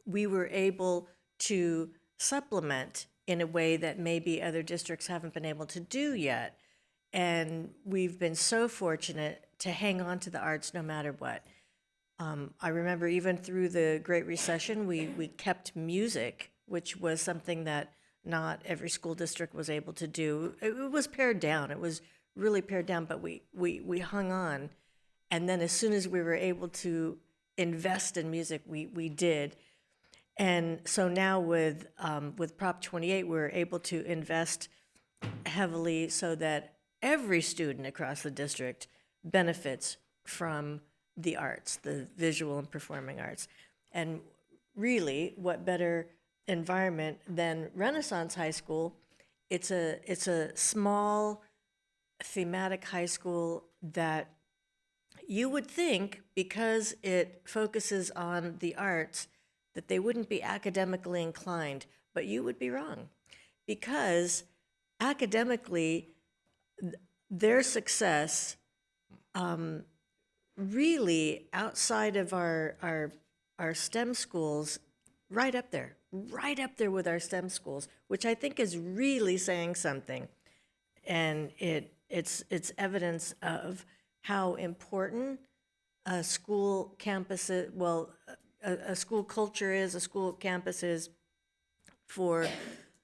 we were able to supplement in a way that maybe other districts haven't been able to do yet. And we've been so fortunate to hang on to the arts no matter what. I remember even through the Great Recession, we kept music, which was something that not every school district was able to do. It was pared down. It was really pared down, but we hung on. And then as soon as we were able to invest in music, we did. And so now with Prop 28, we're able to invest heavily so that every student across the district benefits from the arts, the visual and performing arts. And really, what better environment than Renaissance High School? It's a small thematic high school that you would think, because it focuses on the arts, that they wouldn't be academically inclined, but you would be wrong, because academically, their success really outside of our STEM schools, right up there with our STEM schools, which I think is really saying something. And it's evidence of how important a school campus is, well, a school culture is, a school campus is for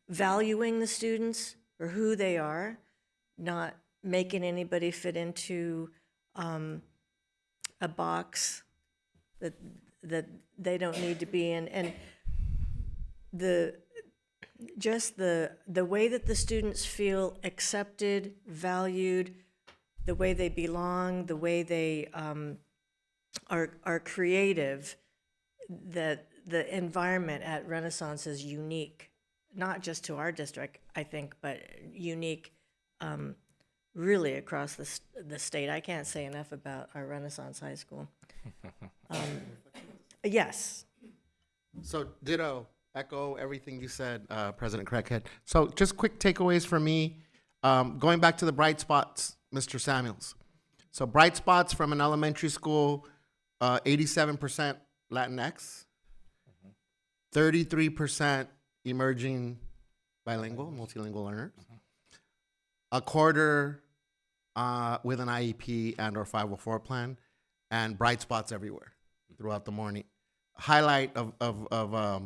valuing the students for who they are, not making anybody fit into a box that they don't need to be in. And the way that the students feel accepted, valued, the way they belong, the way they are creative, that the environment at Renaissance is unique, not just to our district, I think, but unique really across the state. I can't say enough about our Renaissance High School. Yes. So ditto, echo everything you said, President Craighead. So just quick takeaways for me. Going back to the bright spots, Mr. Samuels. So bright spots from an elementary school, 87% Latinx, 33% emerging bilingual, multilingual learners, a quarter with an IEP and or 504 plan, and bright spots everywhere throughout the morning. Highlight of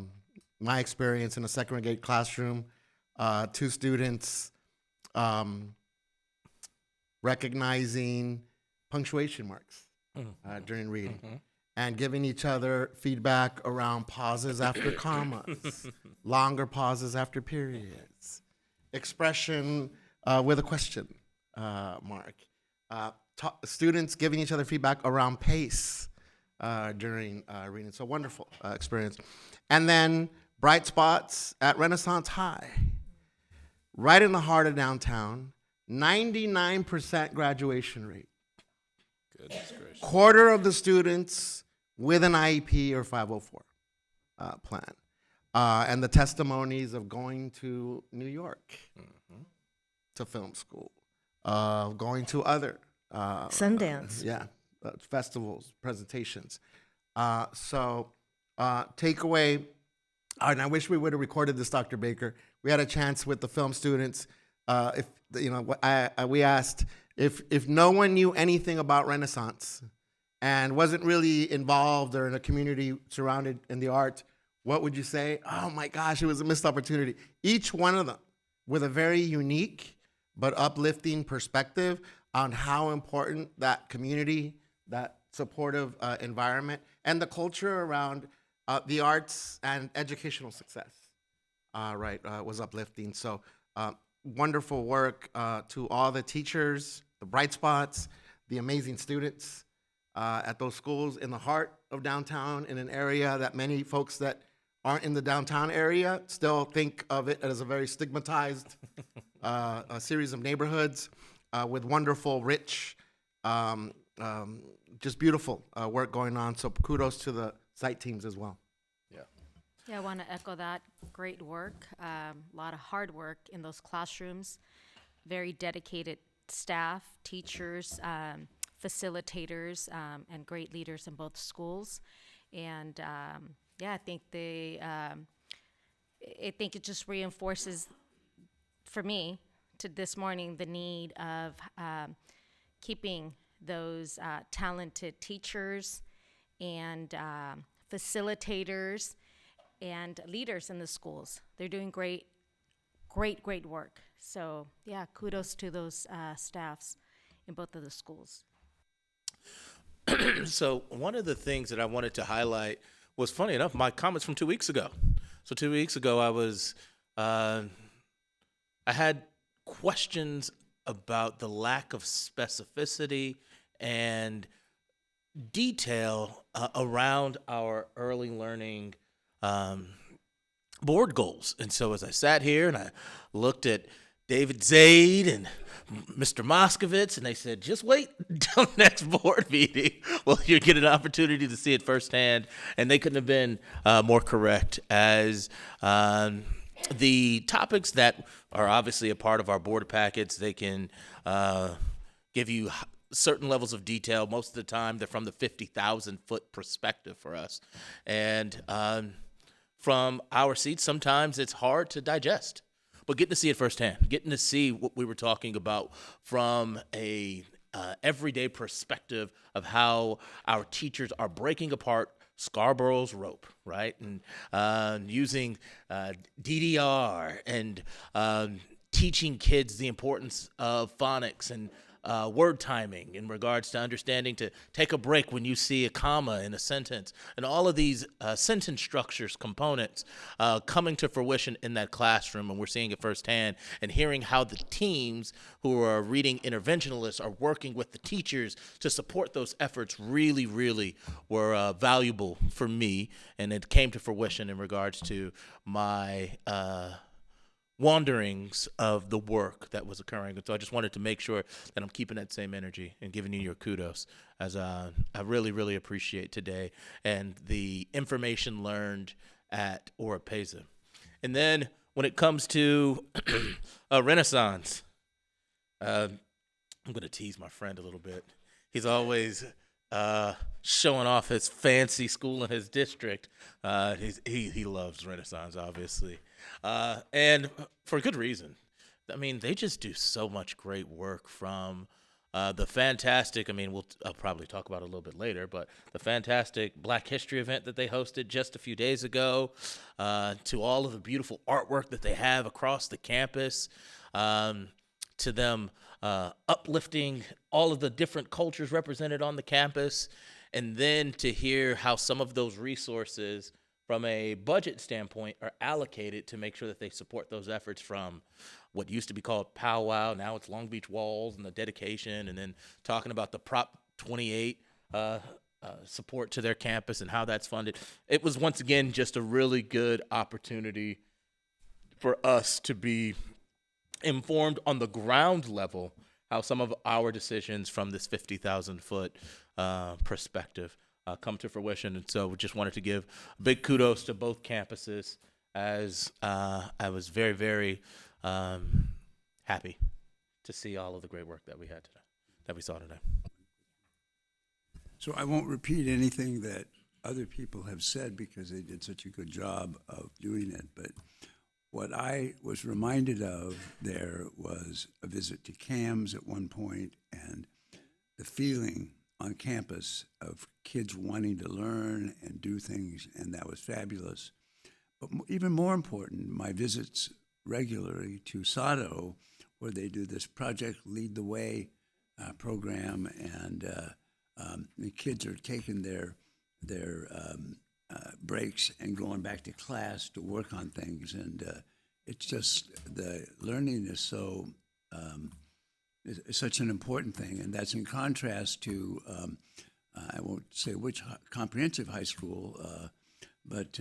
my experience in a second grade classroom, 2 students recognizing punctuation marks during reading and giving each other feedback around pauses after commas, longer pauses after periods, expression with a question mark, students giving each other feedback around pace during reading. So wonderful experience. And then bright spots at Renaissance High, right in the heart of downtown, 99% graduation rate. Goodness gracious. Quarter of the students with an IEP or 504 plan. And the testimonies of going to New York to film school, going to other Sundance. Festivals, presentations. So takeaway, and I wish we would have recorded this, Dr. Baker. We had a chance with the film students. If you know, we asked if no one knew anything about Renaissance and wasn't really involved or in a community surrounded in the arts, what would you say? Oh my gosh, it was a missed opportunity. Each one of them with a very unique but uplifting perspective on how important that community, that supportive environment, and the culture around the arts and educational success, was uplifting. So wonderful work to all the teachers, the bright spots, the amazing students at those schools in the heart of downtown, in an area that many folks that aren't in the downtown area still think of it as a very stigmatized a series of neighborhoods with wonderful, rich, just beautiful work going on. So kudos to the site teams as well. Yeah, I want to echo that. Great work. A lot of hard work in those classrooms. Very dedicated staff, teachers, facilitators, and great leaders in both schools. And I think I think it just reinforces, for me, to this morning, the need of keeping those talented teachers and facilitators and leaders in the schools. They're doing great work. So yeah, kudos to those staffs in both of the schools. So one of the things that I wanted to highlight was, funny enough, my comments from 2 weeks ago. So 2 weeks ago, I had questions about the lack of specificity and detail around our early learning board goals. And so as I sat here and I looked at David Zaid and Mr. Moskovitz, and they said, just wait until next board meeting. Well, you get an opportunity to see it firsthand, and they couldn't have been more correct, as the topics that are obviously a part of our board packets, they can give you certain levels of detail. Most of the time, they're from the 50,000-foot perspective for us. And from our seats, sometimes it's hard to digest. But getting to see it firsthand, getting to see what we were talking about from a everyday perspective of how our teachers are breaking apart Scarborough's rope, right? And using DDR and teaching kids the importance of phonics and word timing in regards to understanding to take a break when you see a comma in a sentence, and all of these sentence structures components coming to fruition in that classroom, and we're seeing it firsthand, and hearing how the teams who are reading interventionalists are working with the teachers to support those efforts really, really were valuable for me, and it came to fruition in regards to my wanderings of the work that was occurring. And so I just wanted to make sure that I'm keeping that same energy and giving you your kudos, as I really, really appreciate today and the information learned at Oropeza. And then when it comes to Renaissance, I'm going to tease my friend a little bit. He's always showing off his fancy school in his district. He loves Renaissance, obviously. And for good reason. I mean, they just do so much great work, from the fantastic, I'll probably talk about it a little bit later, but the fantastic Black History event that they hosted just a few days ago, to all of the beautiful artwork that they have across the campus, to them uplifting all of the different cultures represented on the campus, and then to hear how some of those resources from a budget standpoint are allocated to make sure that they support those efforts, from what used to be called Powwow, now it's Long Beach Walls, and the dedication, and then talking about the Prop 28 support to their campus and how that's funded. It was, once again, just a really good opportunity for us to be informed on the ground level how some of our decisions from this 50,000-foot perspective come to fruition. And so we just wanted to give big kudos to both campuses, as I was very, very happy to see all of the great work that we had today, that we saw today. So I won't repeat anything that other people have said because they did such a good job of doing it, but what I was reminded of there was a visit to CAMS at one point, and the feeling on campus of kids wanting to learn and do things, and that was fabulous. But even more important, my visits regularly to SADO, where they do this Project Lead the Way program, and the kids are taking their breaks and going back to class to work on things, and it's just the learning is so is such an important thing, and that's in contrast to I won't say which comprehensive high school, but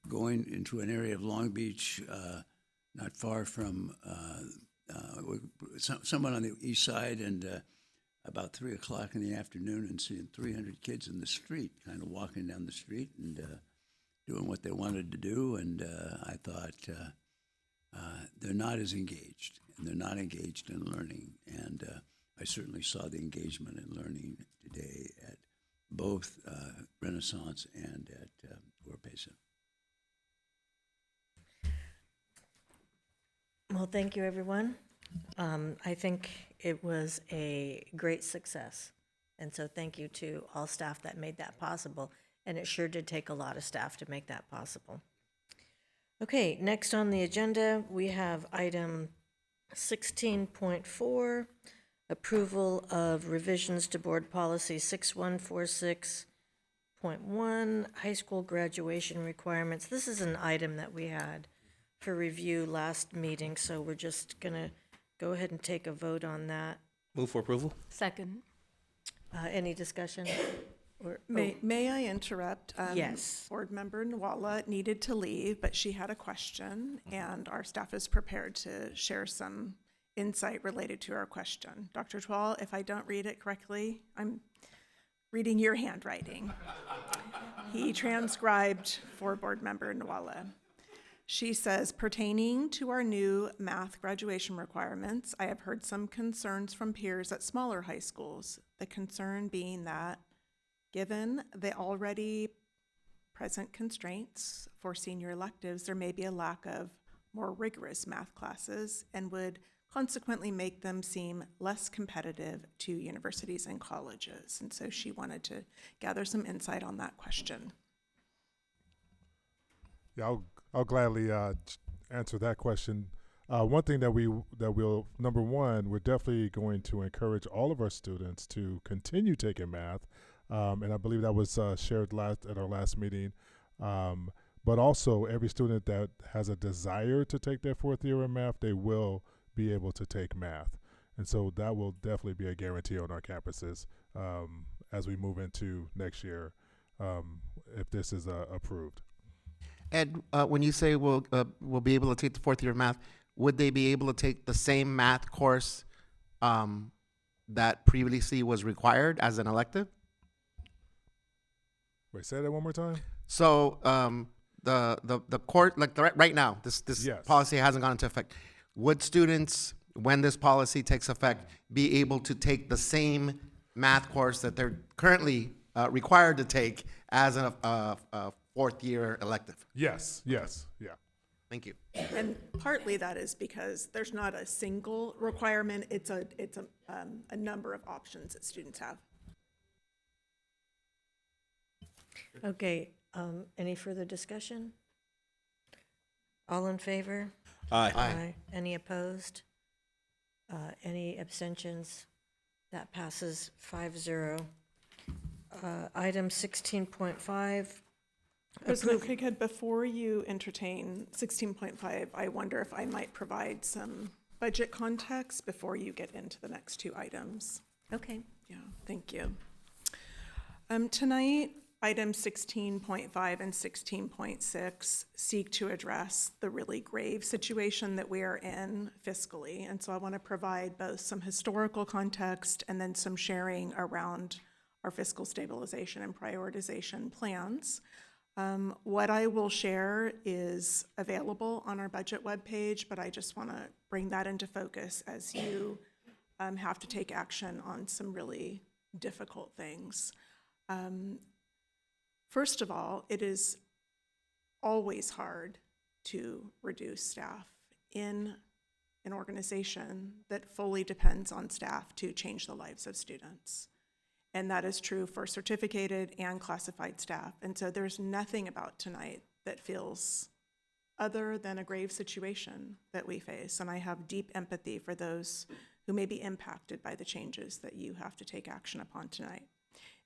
going into an area of Long Beach, not far from someone on the east side, and about 3 o'clock in the afternoon, and seeing 300 kids in the street, kind of walking down the street and doing what they wanted to do. And I thought, they're not as engaged, and they're not engaged in learning. And I certainly saw the engagement in learning today at both Renaissance and at Oropeza. Well, thank you, everyone. I think it was a great success. And so thank you to all staff that made that possible. And it sure did take a lot of staff to make that possible. Okay, next on the agenda, we have item 16.4, approval of revisions to board policy 6146.1, high school graduation requirements. This is an item that we had for review last meeting, so we're just gonna go ahead and take a vote on that. Move for approval. Second. Any discussion? Or, May I interrupt? Yes. Board Member Nwala needed to leave, but she had a question, and our staff is prepared to share some insight related to our question. Dr. Twal, if I don't read it correctly, I'm reading your handwriting. He transcribed for Board Member Nwala. She says, pertaining to our new math graduation requirements, I have heard some concerns from peers at smaller high schools. The concern being that, given the already present constraints for senior electives, there may be a lack of more rigorous math classes and would consequently make them seem less competitive to universities and colleges. And so she wanted to gather some insight on that question. Yeah, I'll gladly answer that question. One thing that we'll, number one, we're definitely going to encourage all of our students to continue taking math, and I believe that was shared at our last meeting. But also, every student that has a desire to take their fourth year in math, they will be able to take math, and so that will definitely be a guarantee on our campuses as we move into next year, if this is approved. Ed, when you say we'll be able to take the fourth year of math, would they be able to take the same math course that previously was required as an elective? Wait, say that one more time. So the court, like right now, this Yes. policy hasn't gone into effect. Would students, when this policy takes effect, be able to take the same math course that they're currently required to take as a fourth year elective? Yes, yeah. Thank you. And partly that is because there's not a single requirement, it's a number of options that students have. Okay, any further discussion? All in favor? Aye. Any opposed? Any abstentions? That passes 5-0. Item 16.5. President Craighead, before you entertain 16.5, I wonder if I might provide some budget context before you get into the next two items. Okay. Yeah, thank you. Tonight, items 16.5 and 16.6 seek to address the really grave situation that we are in fiscally. And so I want to provide both some historical context and then some sharing around our fiscal stabilization and prioritization plans. What I will share is available on our budget webpage, but I just want to bring that into focus as you have to take action on some really difficult things. First of all, it is always hard to reduce staff in an organization that fully depends on staff to change the lives of students. And that is true for certificated and classified staff. And so there's nothing about tonight that feels other than a grave situation that we face, and I have deep empathy for those who may be impacted by the changes that you have to take action upon tonight.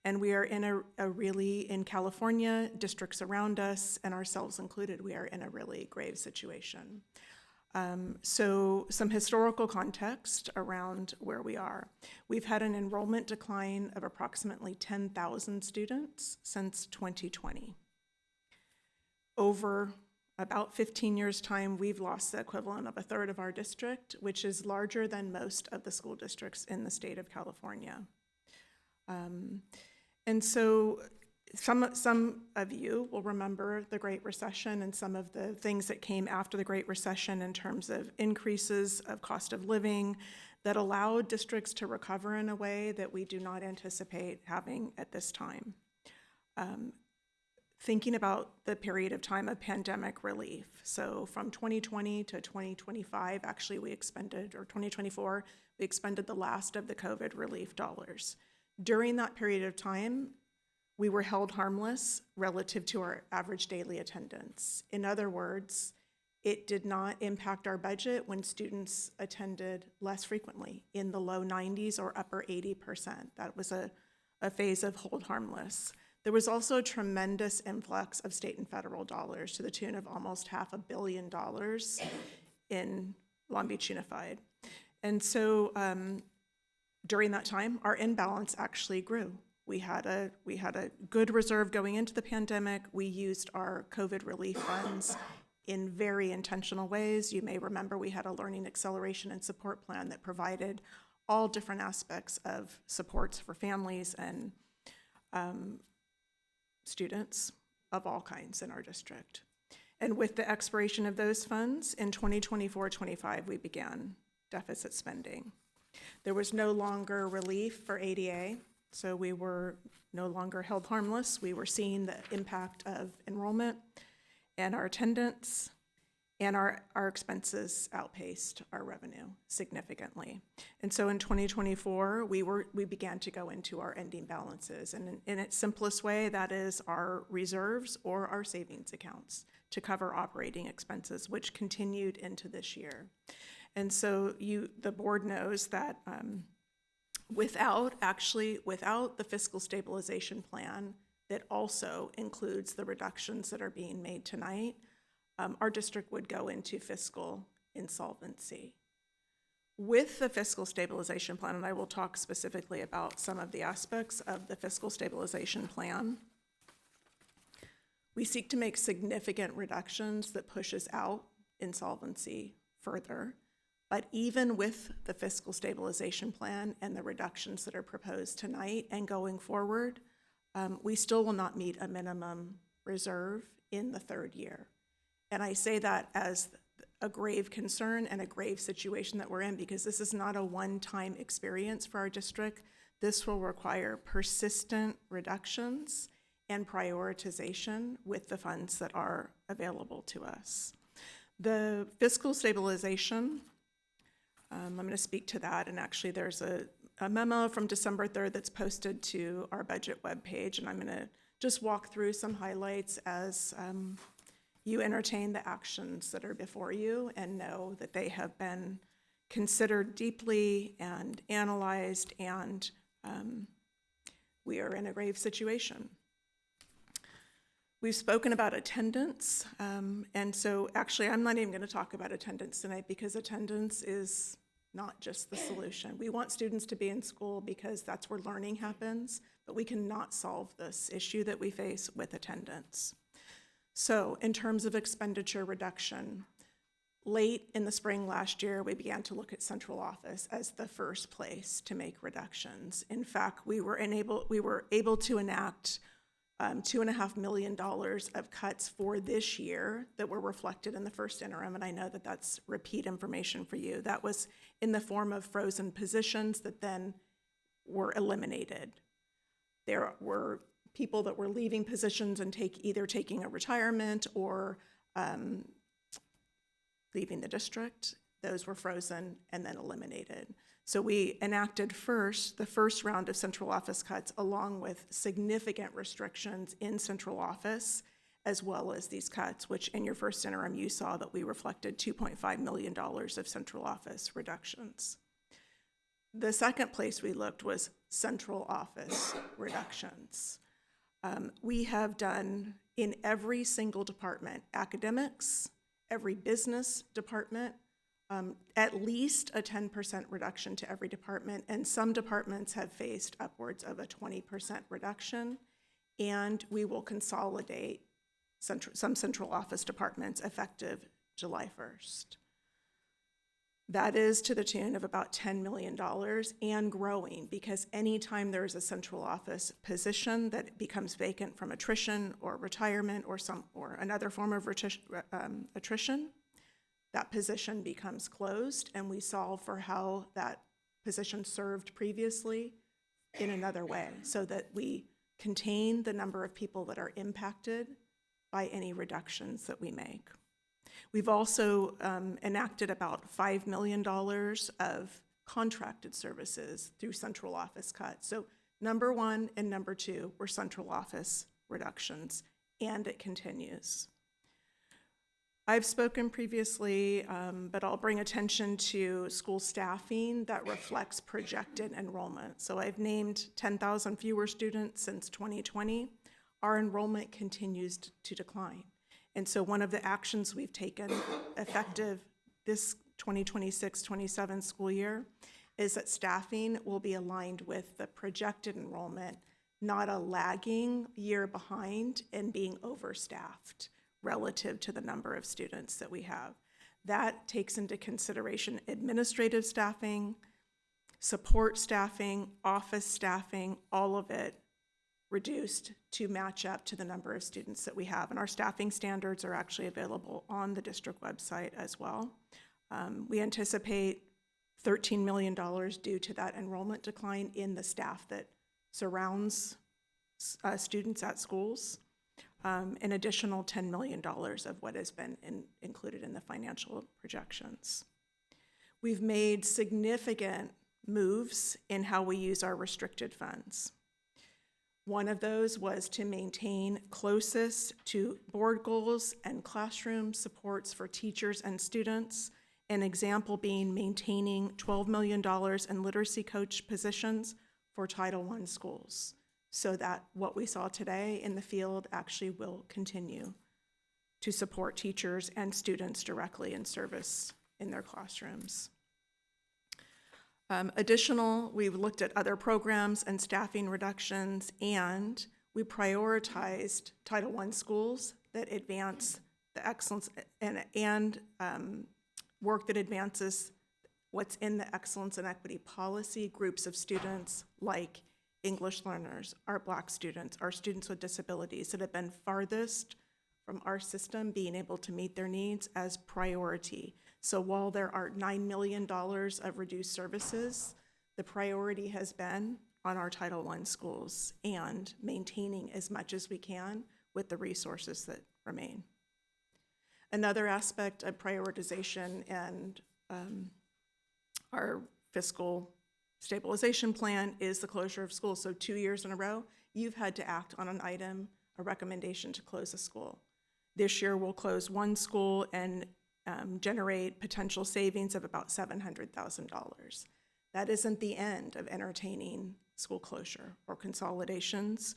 And we are in in California, districts around us, and ourselves included, we are in a really grave situation. So some historical context around where we are. We've had an enrollment decline of approximately 10,000 students since 2020. Over about 15 years' time, we've lost the equivalent of a third of our district, which is larger than most of the school districts in the state of California. And so some of you will remember the Great Recession and some of the things that came after the Great Recession in terms of increases of cost of living that allowed districts to recover in a way that we do not anticipate having at this time. Thinking about the period of time of pandemic relief. So from 2020 to 2025, actually we expended, or 2024, we expended the last of the COVID relief dollars. During that period of time, we were held harmless relative to our average daily attendance. In other words, it did not impact our budget when students attended less frequently, in the low 90s or upper 80%. That was a phase of hold harmless. There was also a tremendous influx of state and federal dollars to the tune of almost $500 million in Long Beach Unified. And so during that time, our imbalance actually grew. We had a good reserve going into the pandemic. We used our COVID relief funds in very intentional ways. You may remember we had a learning acceleration and support plan that provided all different aspects of supports for families and students of all kinds in our district. And with the expiration of those funds in 2024-25, we began deficit spending. There was no longer relief for ADA, so we were no longer held harmless. We were seeing the impact of enrollment and our attendance, and our expenses outpaced our revenue significantly. And so in 2024, we began to go into our ending balances. And in its simplest way, that is our reserves or our savings accounts to cover operating expenses, which continued into this year. And so the board knows that without the fiscal stabilization plan that also includes the reductions that are being made tonight, our district would go into fiscal insolvency. With the fiscal stabilization plan, and I will talk specifically about some of the aspects of the fiscal stabilization plan, we seek to make significant reductions that pushes out insolvency further. But even with the fiscal stabilization plan and the reductions that are proposed tonight and going forward, we still will not meet a minimum reserve in the third year. And I say that as a grave concern and a grave situation that we're in, because this is not a one-time experience for our district. This will require persistent reductions and prioritization with the funds that are available to us. The fiscal stabilization, I'm going to speak to that, and actually there's a memo from December 3rd that's posted to our budget webpage, and I'm going to just walk through some highlights as you entertain the actions that are before you and know that they have been considered deeply and analyzed, and we are in a grave situation. We've spoken about attendance, and so actually I'm not even going to talk about attendance tonight because attendance is not just the solution. We want students to be in school because that's where learning happens, but we cannot solve this issue that we face with attendance. So in terms of expenditure reduction, late in the spring last year, we began to look at central office as the first place to make reductions. In fact, we were able to enact $2.5 million of cuts for this year that were reflected in the first interim, and I know that that's repeat information for you. That was in the form of frozen positions that then were eliminated. There were people that were leaving positions and either taking a retirement or leaving the district. Those were frozen and then eliminated. So we enacted the first round of central office cuts along with significant restrictions in central office as well as these cuts, which in your first interim, you saw that we reflected $2.5 million of central office reductions. The second place we looked was central office reductions. We have done in every single department, academics, every business department, at least a 10% reduction to every department, and some departments have faced upwards of a 20% reduction, and we will consolidate some central office departments effective July 1st. That is to the tune of about $10 million and growing, because anytime there is a central office position that becomes vacant from attrition or retirement or another form of attrition, that position becomes closed, and we solve for how that position served previously in another way, so that we contain the number of people that are impacted by any reductions that we make. We've also enacted about $5 million of contracted services through central office cuts. So number one and number two were central office reductions, and it continues. I've spoken previously, but I'll bring attention to school staffing that reflects projected enrollment. So I've named 10,000 fewer students since 2020. Our enrollment continues to decline. And so one of the actions we've taken effective this 2026-27 school year is that staffing will be aligned with the projected enrollment, not a lagging year behind and being overstaffed relative to the number of students that we have. That takes into consideration administrative staffing, support staffing, office staffing, all of it reduced to match up to the number of students that we have. And our staffing standards are actually available on the district website as well. We anticipate $13 million due to that enrollment decline in the staff that surrounds students at schools. An additional $10 million of what has been included in the financial projections. We've made significant moves in how we use our restricted funds. One of those was to maintain closest to board goals and classroom supports for teachers and students. An example being maintaining $12 million in literacy coach positions for Title I schools, so that what we saw today in the field actually will continue to support teachers and students directly in service in their classrooms. We've looked at other programs and staffing reductions, and we prioritized Title I schools that advance the excellence and work that advances what's in the excellence and equity policy, groups of students like English learners, our Black students, our students with disabilities that have been farthest from our system being able to meet their needs as priority. So while there are $9 million of reduced services, the priority has been on our Title I schools and maintaining as much as we can with the resources that remain. Another aspect of prioritization and our fiscal stabilization plan is the closure of schools. So 2 years in a row, you've had to act on an item, a recommendation to close a school. This year, we'll close one school and generate potential savings of about $700,000. That isn't the end of entertaining school closure or consolidations.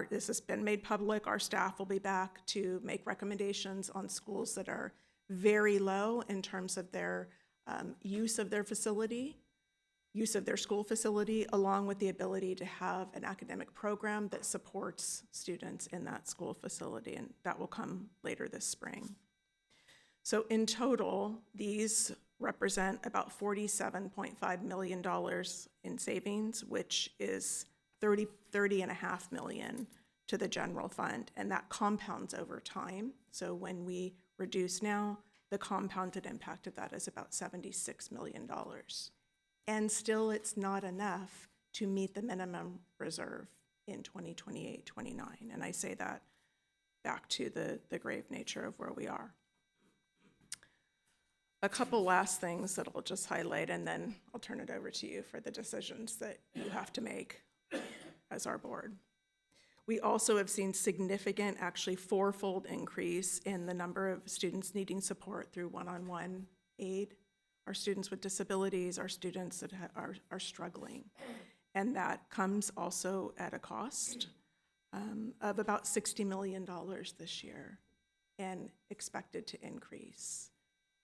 This has been made public. Our staff will be back to make recommendations on schools that are very low in terms of their use of their facility, use of their school facility, along with the ability to have an academic program that supports students in that school facility, and that will come later this spring. So in total, these represent about $47.5 million in savings, which is $30.5 million to the general fund, and that compounds over time. So when we reduce now, the compounded impact of that is about $76 million. And still, it's not enough to meet the minimum reserve in 2028-29. And I say that back to the grave nature of where we are. A couple last things that I'll just highlight, and then I'll turn it over to you for the decisions that you have to make as our board. We also have seen significant, actually fourfold increase in the number of students needing support through one-on-one aid. Our students with disabilities, our students that are struggling. And that comes also at a cost of about $60 million this year and expected to increase.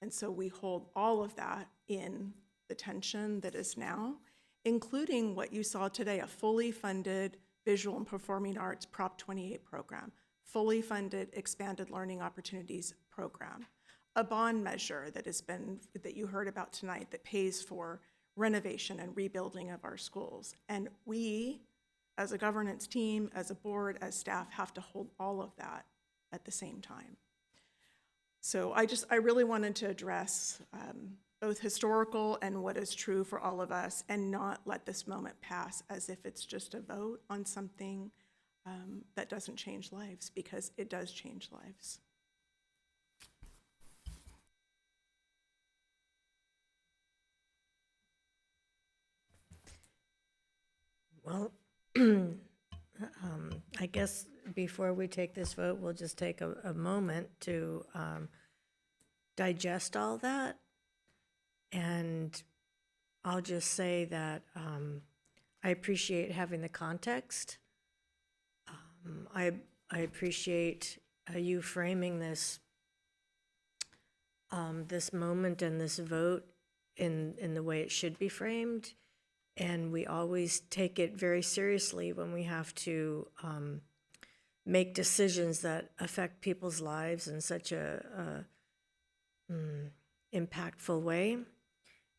And so we hold all of that in the tension that is now, including what you saw today, a fully funded Visual and Performing Arts Prop 28 program, fully funded Expanded Learning Opportunities program, a bond measure that you heard about tonight that pays for renovation and rebuilding of our schools. And we, as a governance team, as a board, as staff, have to hold all of that at the same time. So I really wanted to address both historical and what is true for all of us, and not let this moment pass as if it's just a vote on something that doesn't change lives, because it does change lives. Well, I guess before we take this vote, we'll just take a moment to digest all that. And I'll just say that I appreciate having the context. I appreciate you framing this this moment and this vote in the way it should be framed. And we always take it very seriously when we have to make decisions that affect people's lives in such a impactful way.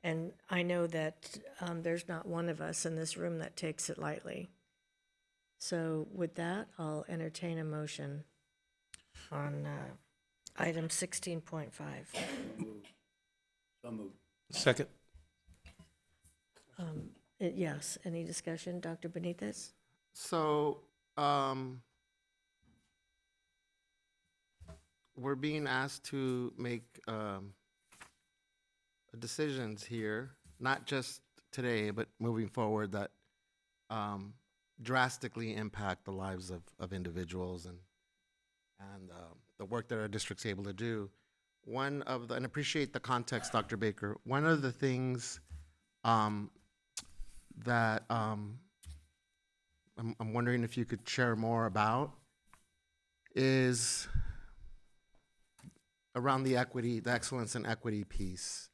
And I know that there's not one of us in this room that takes it lightly. So with that, I'll entertain a motion on item 16.5. So moved. Second. Yes, any discussion, Dr. Benitez? So, we're being asked to make decisions here, not just today, but moving forward, that drastically impact the lives of individuals and the work that our district's able to do. And appreciate the context, Dr. Baker. One of the things that I'm wondering if you could share more about is around the equity, the excellence and equity piece.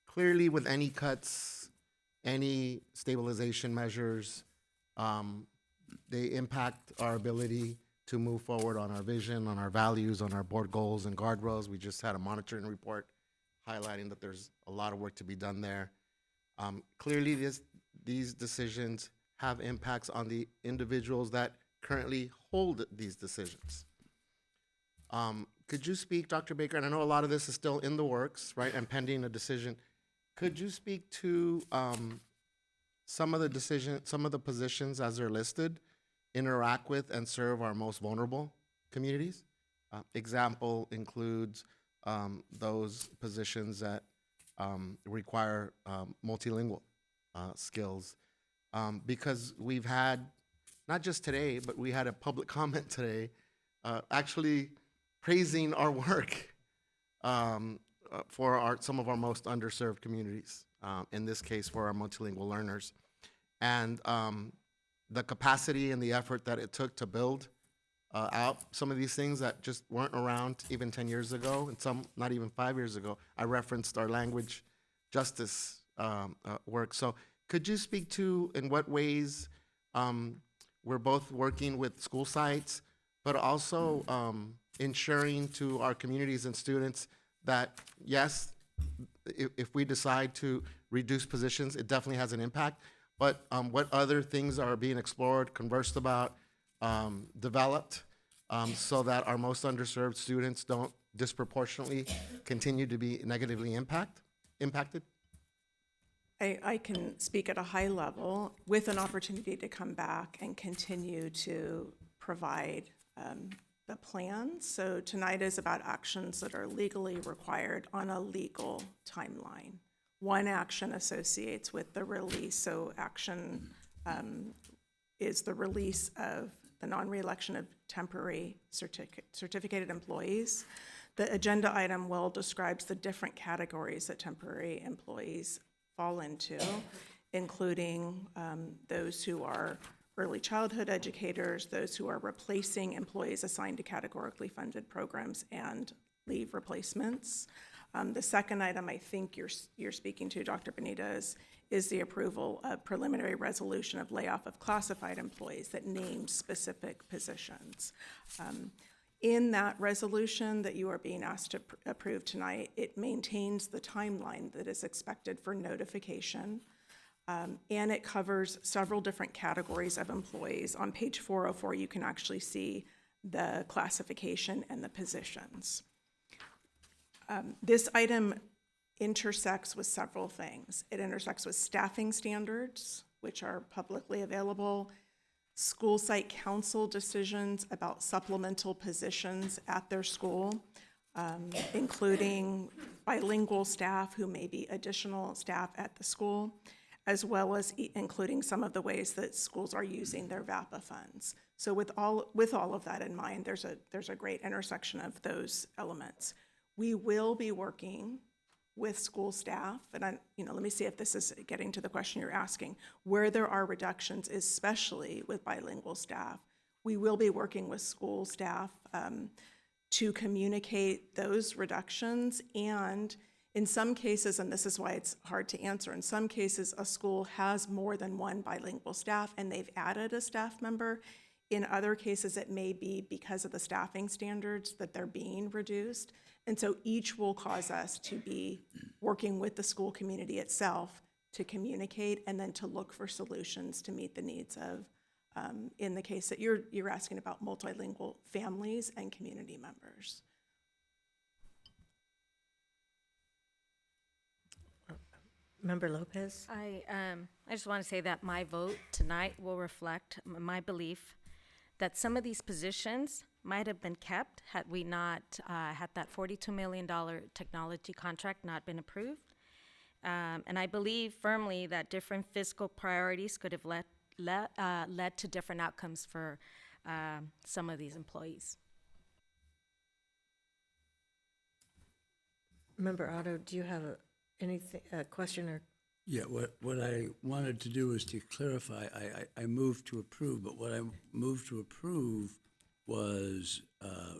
Clearly, with any cuts, any stabilization measures, they impact our ability to move forward on our vision, on our values, on our board goals and guardrails. We just had a monitoring report highlighting that there's a lot of work to be done there. Clearly, these decisions have impacts on the individuals that currently hold these decisions. Could you speak, Dr. Baker, and I know a lot of this is still in the works, right, and pending a decision. Could you speak to some of the positions as they're listed, interact with and serve our most vulnerable communities? Example includes those positions that require multilingual skills, because we've had, not just today, but we had a public comment today actually praising our work for some of our most underserved communities, in this case for our multilingual learners. And the capacity and the effort that it took to build out some of these things that just weren't around even 10 years ago, and some not even 5 years ago. I referenced our language justice work. So could you speak to in what ways we're both working with school sites, but also ensuring to our communities and students that, yes, if we decide to reduce positions, it definitely has an impact, but what other things are being explored, conversed about, developed, so that our most underserved students don't disproportionately continue to be negatively impacted? I can speak at a high level with an opportunity to come back and continue to provide the plans. So tonight is about actions that are legally required on a legal timeline. One action associates with the release, so action is the release of the non-reelection of temporary certificated employees. The agenda item well describes the different categories that temporary employees fall into, including those who are early childhood educators, those who are replacing employees assigned to categorically funded programs, and leave replacements. The second item I think you're speaking to, Dr. Benitez, is the approval of preliminary resolution of layoff of classified employees that names specific positions. In that resolution that you are being asked to approve tonight, it maintains the timeline that is expected for notification, and it covers several different categories of employees. On page 404, you can actually see the classification and the positions. This item intersects with several things. It intersects with staffing standards, which are publicly available, school site council decisions about supplemental positions at their school, including bilingual staff who may be additional staff at the school, as well as including some of the ways that schools are using their VAPA funds. So with all of that in mind, there's a great intersection of those elements. We will be working with school staff, and let me see if this is getting to the question you're asking. Where there are reductions, especially with bilingual staff, we will be working with school staff to communicate those reductions. And in some cases, and this is why it's hard to answer, in some cases a school has more than one bilingual staff and they've added a staff member. In other cases, it may be because of the staffing standards that they're being reduced. And so each will cause us to be working with the school community itself to communicate and then to look for solutions to meet the needs of, in the case that you're asking about, multilingual families and community members. Member Lopez? I just want to say that my vote tonight will reflect my belief that some of these positions might have been kept had we not had that $42 million technology contract not been approved. And I believe firmly that different fiscal priorities could have led to different outcomes for some of these employees. Member Otto, do you have a question or? Yeah, what I wanted to do is to clarify, I moved to approve, but what I moved to approve was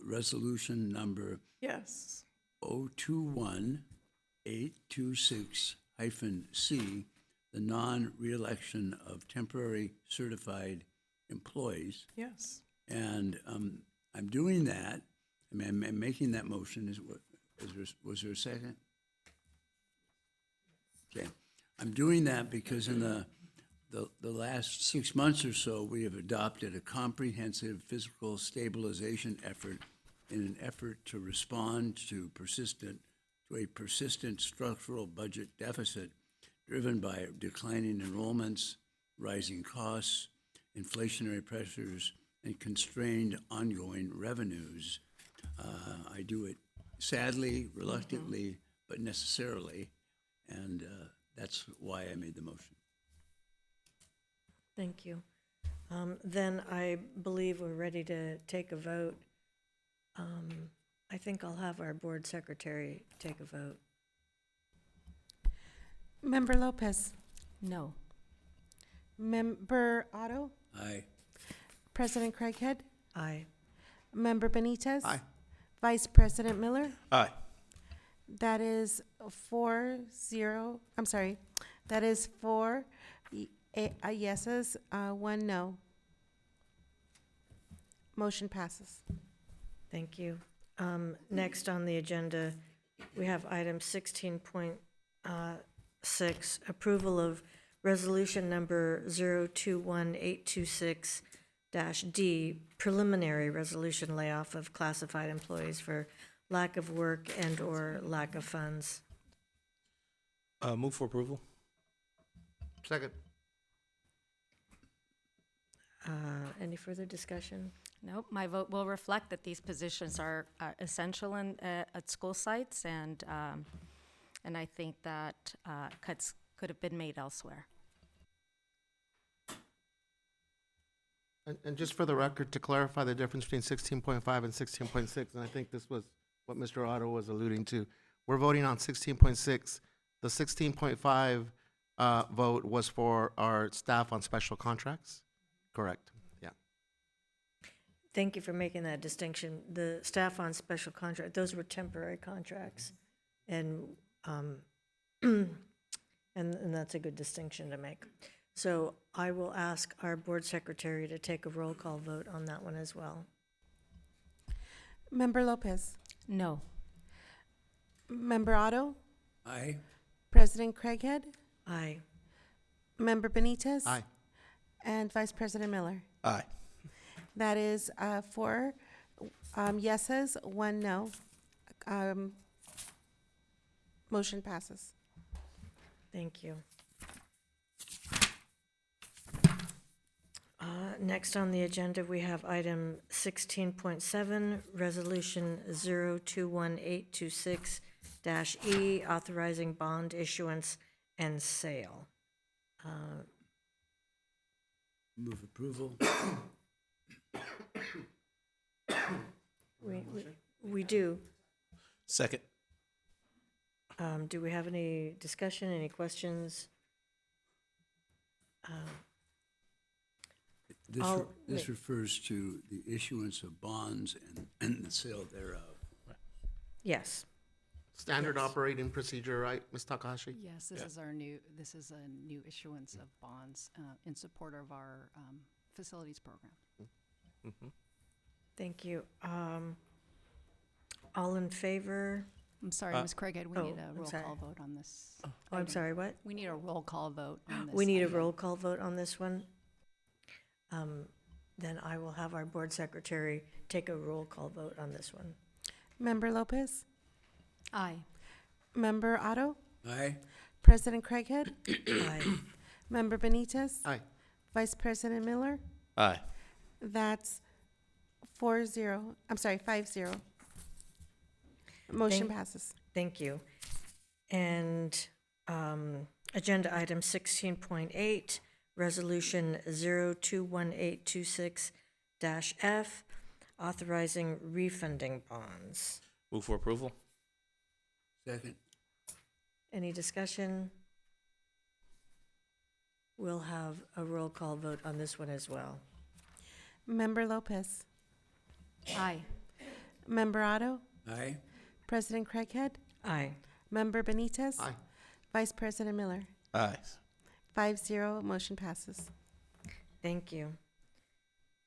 resolution number Yes. 021826-C, the non-reelection of temporary certified employees. Yes. And I'm doing that. I mean, I'm making that motion. Was there a second? Okay. I'm doing that because in the last 6 months or so, we have adopted a comprehensive fiscal stabilization effort in an effort to respond to a persistent structural budget deficit driven by declining enrollments, rising costs, inflationary pressures, and constrained ongoing revenues. I do it sadly, reluctantly, but necessarily, and that's why I made the motion. Thank you. Then I believe we're ready to take a vote. I think I'll have our board secretary take a vote. Member Lopez? No. Member Otto? Aye. President Craighead? Aye. Member Benitez? Aye. Vice President Miller? Aye. That is 4-0. I'm sorry. That is 4 yeses, 1 no. Motion passes. Thank you. Next on the agenda, we have item 16.6, approval of resolution number 021826-D, preliminary resolution layoff of classified employees for lack of work and/or lack of funds. Move for approval. Second. Any further discussion? Nope, my vote will reflect that these positions are essential at school sites, and I think that cuts could have been made elsewhere. And just for the record, to clarify the difference between 16.5 and 16.6, and I think this was what Mr. Otto was alluding to, we're voting on 16.6. The 16.5 vote was for our staff on special contracts? Correct, yeah. Thank you for making that distinction. The staff on special contract, those were temporary contracts. And, and that's a good distinction to make. So I will ask our board secretary to take a roll call vote on that one as well. Member Lopez. No. Member Otto. Aye. President Craighead. Aye. Member Benitez. Aye. And Vice President Miller. Aye. That is 4 yeses, 1 no. Motion passes. Thank you. Next on the agenda, we have item 16.7, Resolution 021826-E, authorizing bond issuance and sale. Move approval. We do. Second. Do we have any discussion, any questions? This refers to the issuance of bonds and the sale thereof. Yes. Standard Yes. operating procedure, right, Ms. Takahashi? Yes, this is a new issuance of bonds in support of our facilities program. Thank you. All in favor? I'm sorry, Ms. Craighead, we need a roll call vote on this. Oh, I'm sorry, what? We need a roll call vote on this. We need a item. roll call vote on this one. Then I will have our board secretary take a roll call vote on this one. Member Lopez. Aye. Member Otto. Aye. President Craighead. Aye. Member Benitez. Aye. Vice President Miller. Aye. That's 4-0. I'm sorry, 5-0. Motion passes. Thank you. And agenda item 16.8, Resolution 021826-F, authorizing refunding bonds. Move for approval. Second. Any discussion? We'll have a roll call vote on this one as well. Member Lopez. Aye. Member Otto. Aye. President Craighead. Aye. Member Benitez. Aye. Vice President Miller. Aye. 5-0. Motion passes. Thank you.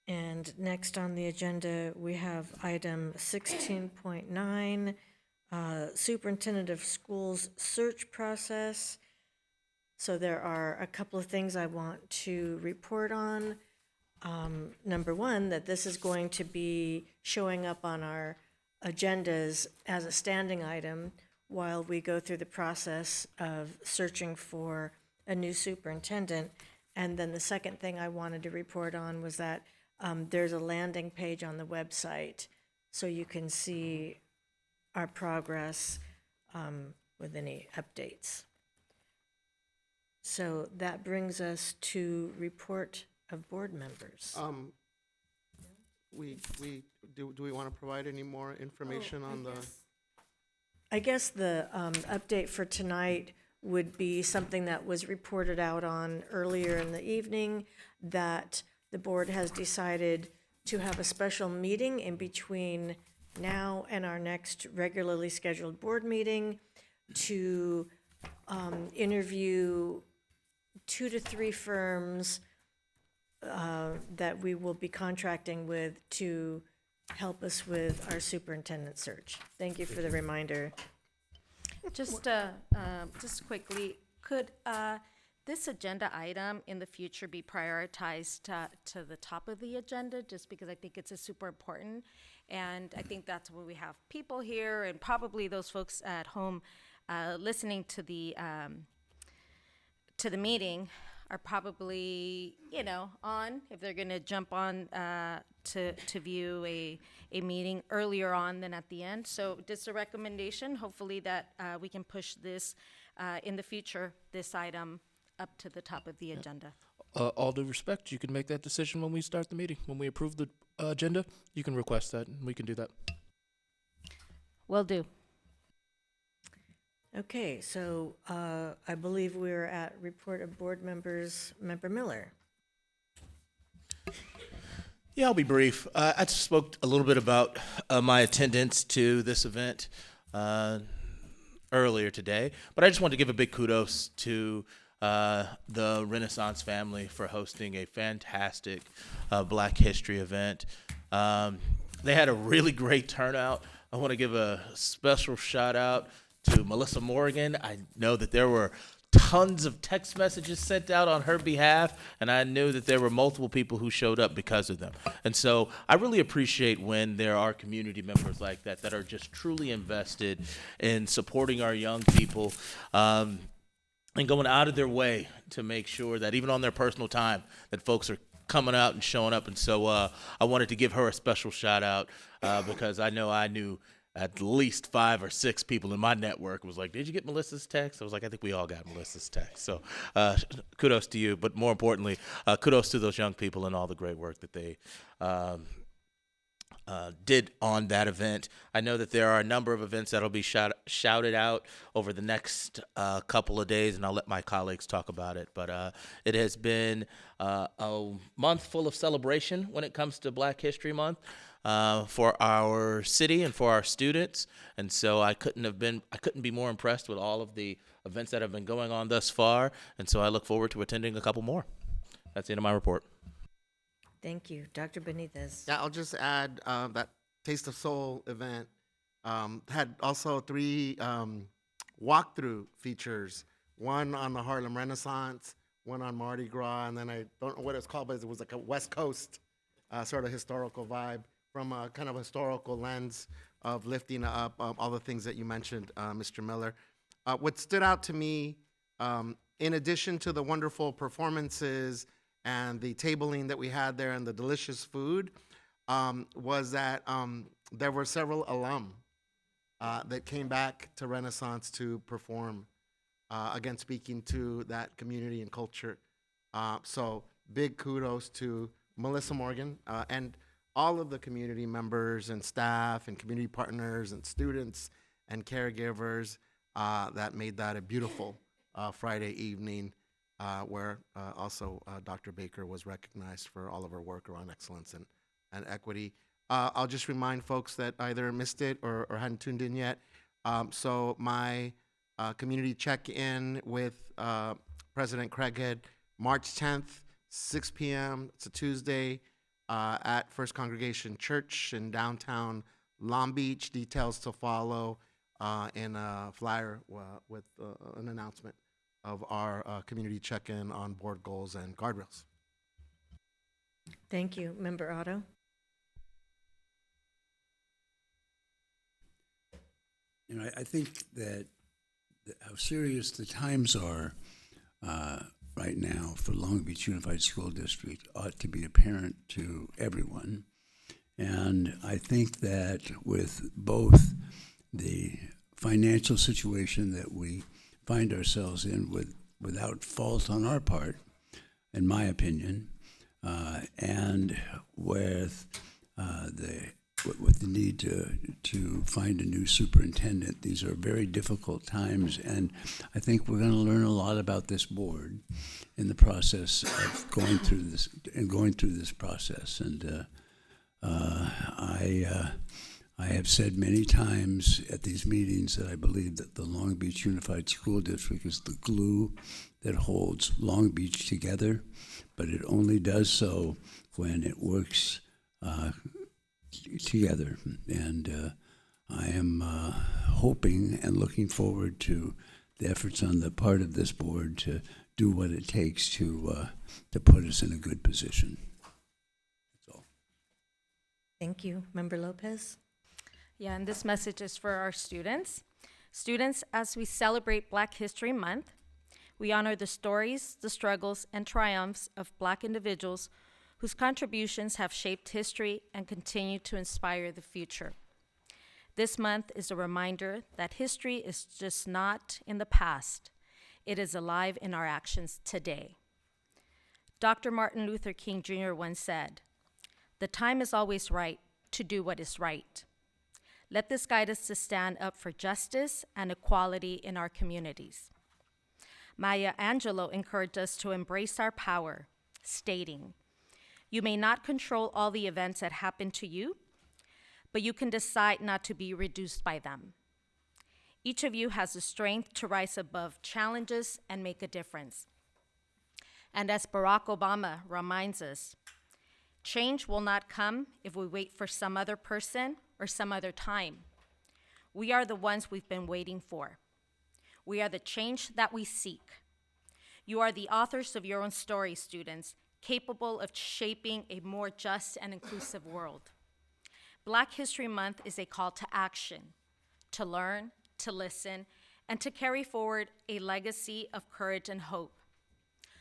And next on the agenda, we have item 16.9, Superintendent of Schools search process. So there are a couple of things I want to report on. Number one, that this is going to be showing up on our agendas as a standing item while we go through the process of searching for a new superintendent. And then the second thing I wanted to report on was that there's a landing page on the website so you can see our progress with any updates. So that brings us to report of board members. Do we want to provide any more information on the? I guess the update for tonight would be something that was reported out on earlier in the evening, that the board has decided to have a special meeting in between now and our next regularly scheduled board meeting to interview 2 to 3 firms that we will be contracting with to help us with our superintendent search. Thank you for the reminder. Just quickly, could this agenda item in the future be prioritized to the top of the agenda? Just because I think it's a super important, and I think that's when we have people here and probably those folks at home listening to the meeting are probably, on, if they're gonna jump on to view a meeting earlier on than at the end. So just a recommendation, hopefully that we can push this in the future, this item up to the top of the agenda. all due respect, you can make that decision when we start the meeting. When we approve the agenda, you can request that, and we can do that. Will do. Okay, so I believe we're at report of board members. Member Miller. Yeah, I'll be brief. I just spoke a little bit about my attendance to this event earlier today, but I just wanted to give a big kudos to the Renaissance family for hosting a fantastic Black History event. They had a really great turnout. I want to give a special shout out to Melissa Morgan. I know that there were tons of text messages sent out on her behalf, and I knew that there were multiple people who showed up because of them. And so I really appreciate when there are community members like that that are just truly invested in supporting our young people and going out of their way to make sure that even on their personal time that folks are coming out and showing up. And so I wanted to give her a special shout out because I knew at least 5 or 6 people in my network was like, did you get Melissa's text? I was like, I think we all got Melissa's text. So kudos to you, but more importantly, kudos to those young people and all the great work that they did on that event. I know that there are a number of events that'll be shouted out over the next couple of days, and I'll let my colleagues talk about it. But it has been a month full of celebration when it comes to Black History Month. For our city and for our students, and so I couldn't be more impressed with all of the events that have been going on thus far, and so I look forward to attending a couple more. That's the end of my report. Thank you. Dr. Benitez. Yeah, I'll just add that Taste of Soul event had also 3 walkthrough features, one on the Harlem Renaissance, one on Mardi Gras, and then I don't know what it's called, but it was like a West Coast sort of historical vibe from a kind of historical lens of lifting up all the things that you mentioned, Mr. Miller. What stood out to me, in addition to the wonderful performances and the tabling that we had there and the delicious food, was that there were several alum that came back to Renaissance to perform, again, speaking to that community and culture. So big kudos to Melissa Morgan and all of the community members and staff and community partners and students and caregivers that made that a beautiful Friday evening where also Dr. Baker was recognized for all of her work around excellence and equity. I'll just remind folks that either missed it or hadn't tuned in yet. So my community check-in with President Craighead, March 10th, 6 p.m. It's a Tuesday at First Congregation Church in downtown Long Beach. Details to follow in a flyer with an announcement of our community check-in on board goals and guardrails. Thank you. Member Otto. You know, I think that how serious the times are right now for Long Beach Unified School District ought to be apparent to everyone. And I think that with both the financial situation that we find ourselves in without fault on our part, in my opinion, and with the need to find a new superintendent. These are very difficult times, and I think we're going to learn a lot about this board in the process of going through this process. And I have said many times at these meetings that I believe that the Long Beach Unified School District is the glue that holds Long Beach together, but it only does so when it works together. And I am hoping and looking forward to the efforts on the part of this board to do what it takes to put us in a good position. That's all. Thank you. Member Lopez. Yeah, and this message is for our students. Students, as we celebrate Black History Month, we honor the stories, the struggles, and triumphs of Black individuals whose contributions have shaped history and continue to inspire the future. This month is a reminder that history is just not in the past. It is alive in our actions today. Dr. Martin Luther King Jr. once said, "The time is always right to do what is right." Let this guide us to stand up for justice and equality in our communities. Maya Angelou encouraged us to embrace our power, stating, "You may not control all the events that happen to you, but you can decide not to be reduced by them. Each of you has the strength to rise above challenges and make a difference." And as Barack Obama reminds us, change will not come if we wait for some other person or some other time. We are the ones we've been waiting for. We are the change that we seek. You are the authors of your own story, students, capable of shaping a more just and inclusive world. Black History Month is a call to action, to learn, to listen, and to carry forward a legacy of courage and hope.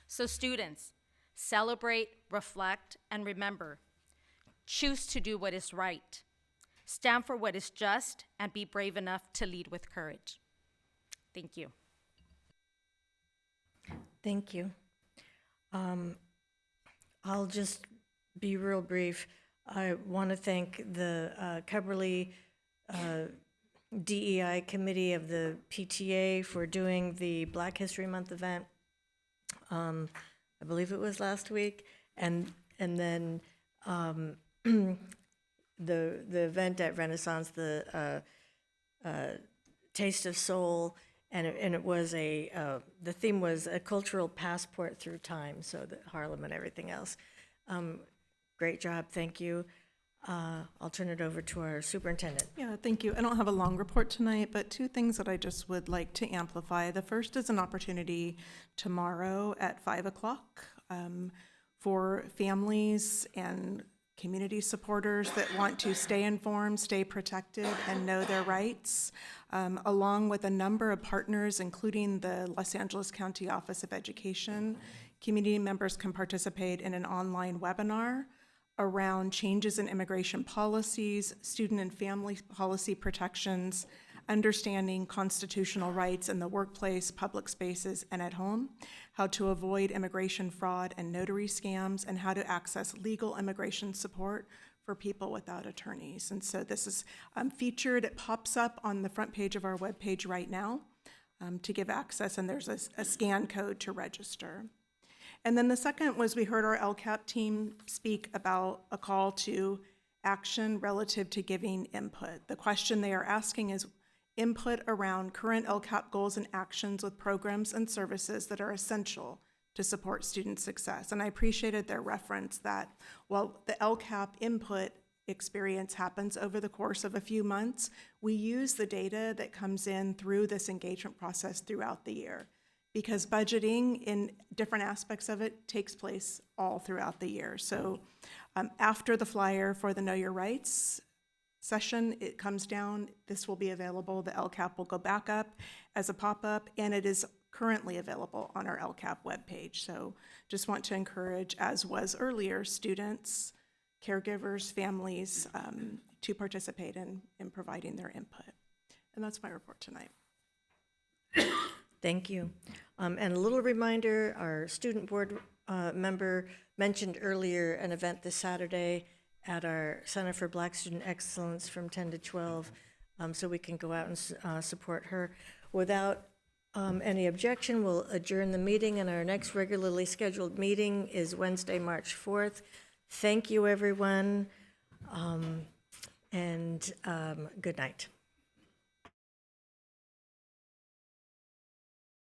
So students, celebrate, reflect, and remember. Choose to do what is right. Stand for what is just, and be brave enough to lead with courage. Thank you. Thank you. I'll just be real brief. I want to thank the Cubberley DEI committee of the PTA for doing the Black History Month event. I believe it was last week, and then the event at Renaissance, the Taste of Soul, and it was the theme was a cultural passport through time, so the Harlem and everything else. Great job, thank you. I'll turn it over to our superintendent. Yeah, thank you. I don't have a long report tonight, but two things that I just would like to amplify. The first is an opportunity tomorrow at 5 o'clock for families and community supporters that want to stay informed, stay protected, and know their rights, along with a number of partners, including the Los Angeles County Office of Education. Community members can participate in an online webinar around changes in immigration policies, student and family policy protections, understanding constitutional rights in the workplace, public spaces, and at home, how to avoid immigration fraud and notary scams, and how to access legal immigration support for people without attorneys. And so this is featured, it pops up on the front page of our webpage right now to give access, and there's a scan code to register. And then the second was we heard our LCAP team speak about a call to action relative to giving input. The question they are asking is input around current LCAP goals and actions with programs and services that are essential to support student success. And I appreciated their reference that while the LCAP input experience happens over the course of a few months, we use the data that comes in through this engagement process throughout the year, because budgeting in different aspects of it takes place all throughout the year. So after the flyer for the Know Your Rights session, it comes down, this will be available, the LCAP will go back up as a pop-up, and it is currently available on our LCAP webpage. So just want to encourage, as was earlier, students, caregivers, families to participate in providing their input. And that's my report tonight. Thank you. And a little reminder, our student board member mentioned earlier an event this Saturday at our Center for Black Student Excellence from 10 to 12, so we can go out and support her. Without any objection, we'll adjourn the meeting, and our next regularly scheduled meeting is Wednesday, March 4th. Thank you, everyone, and good night.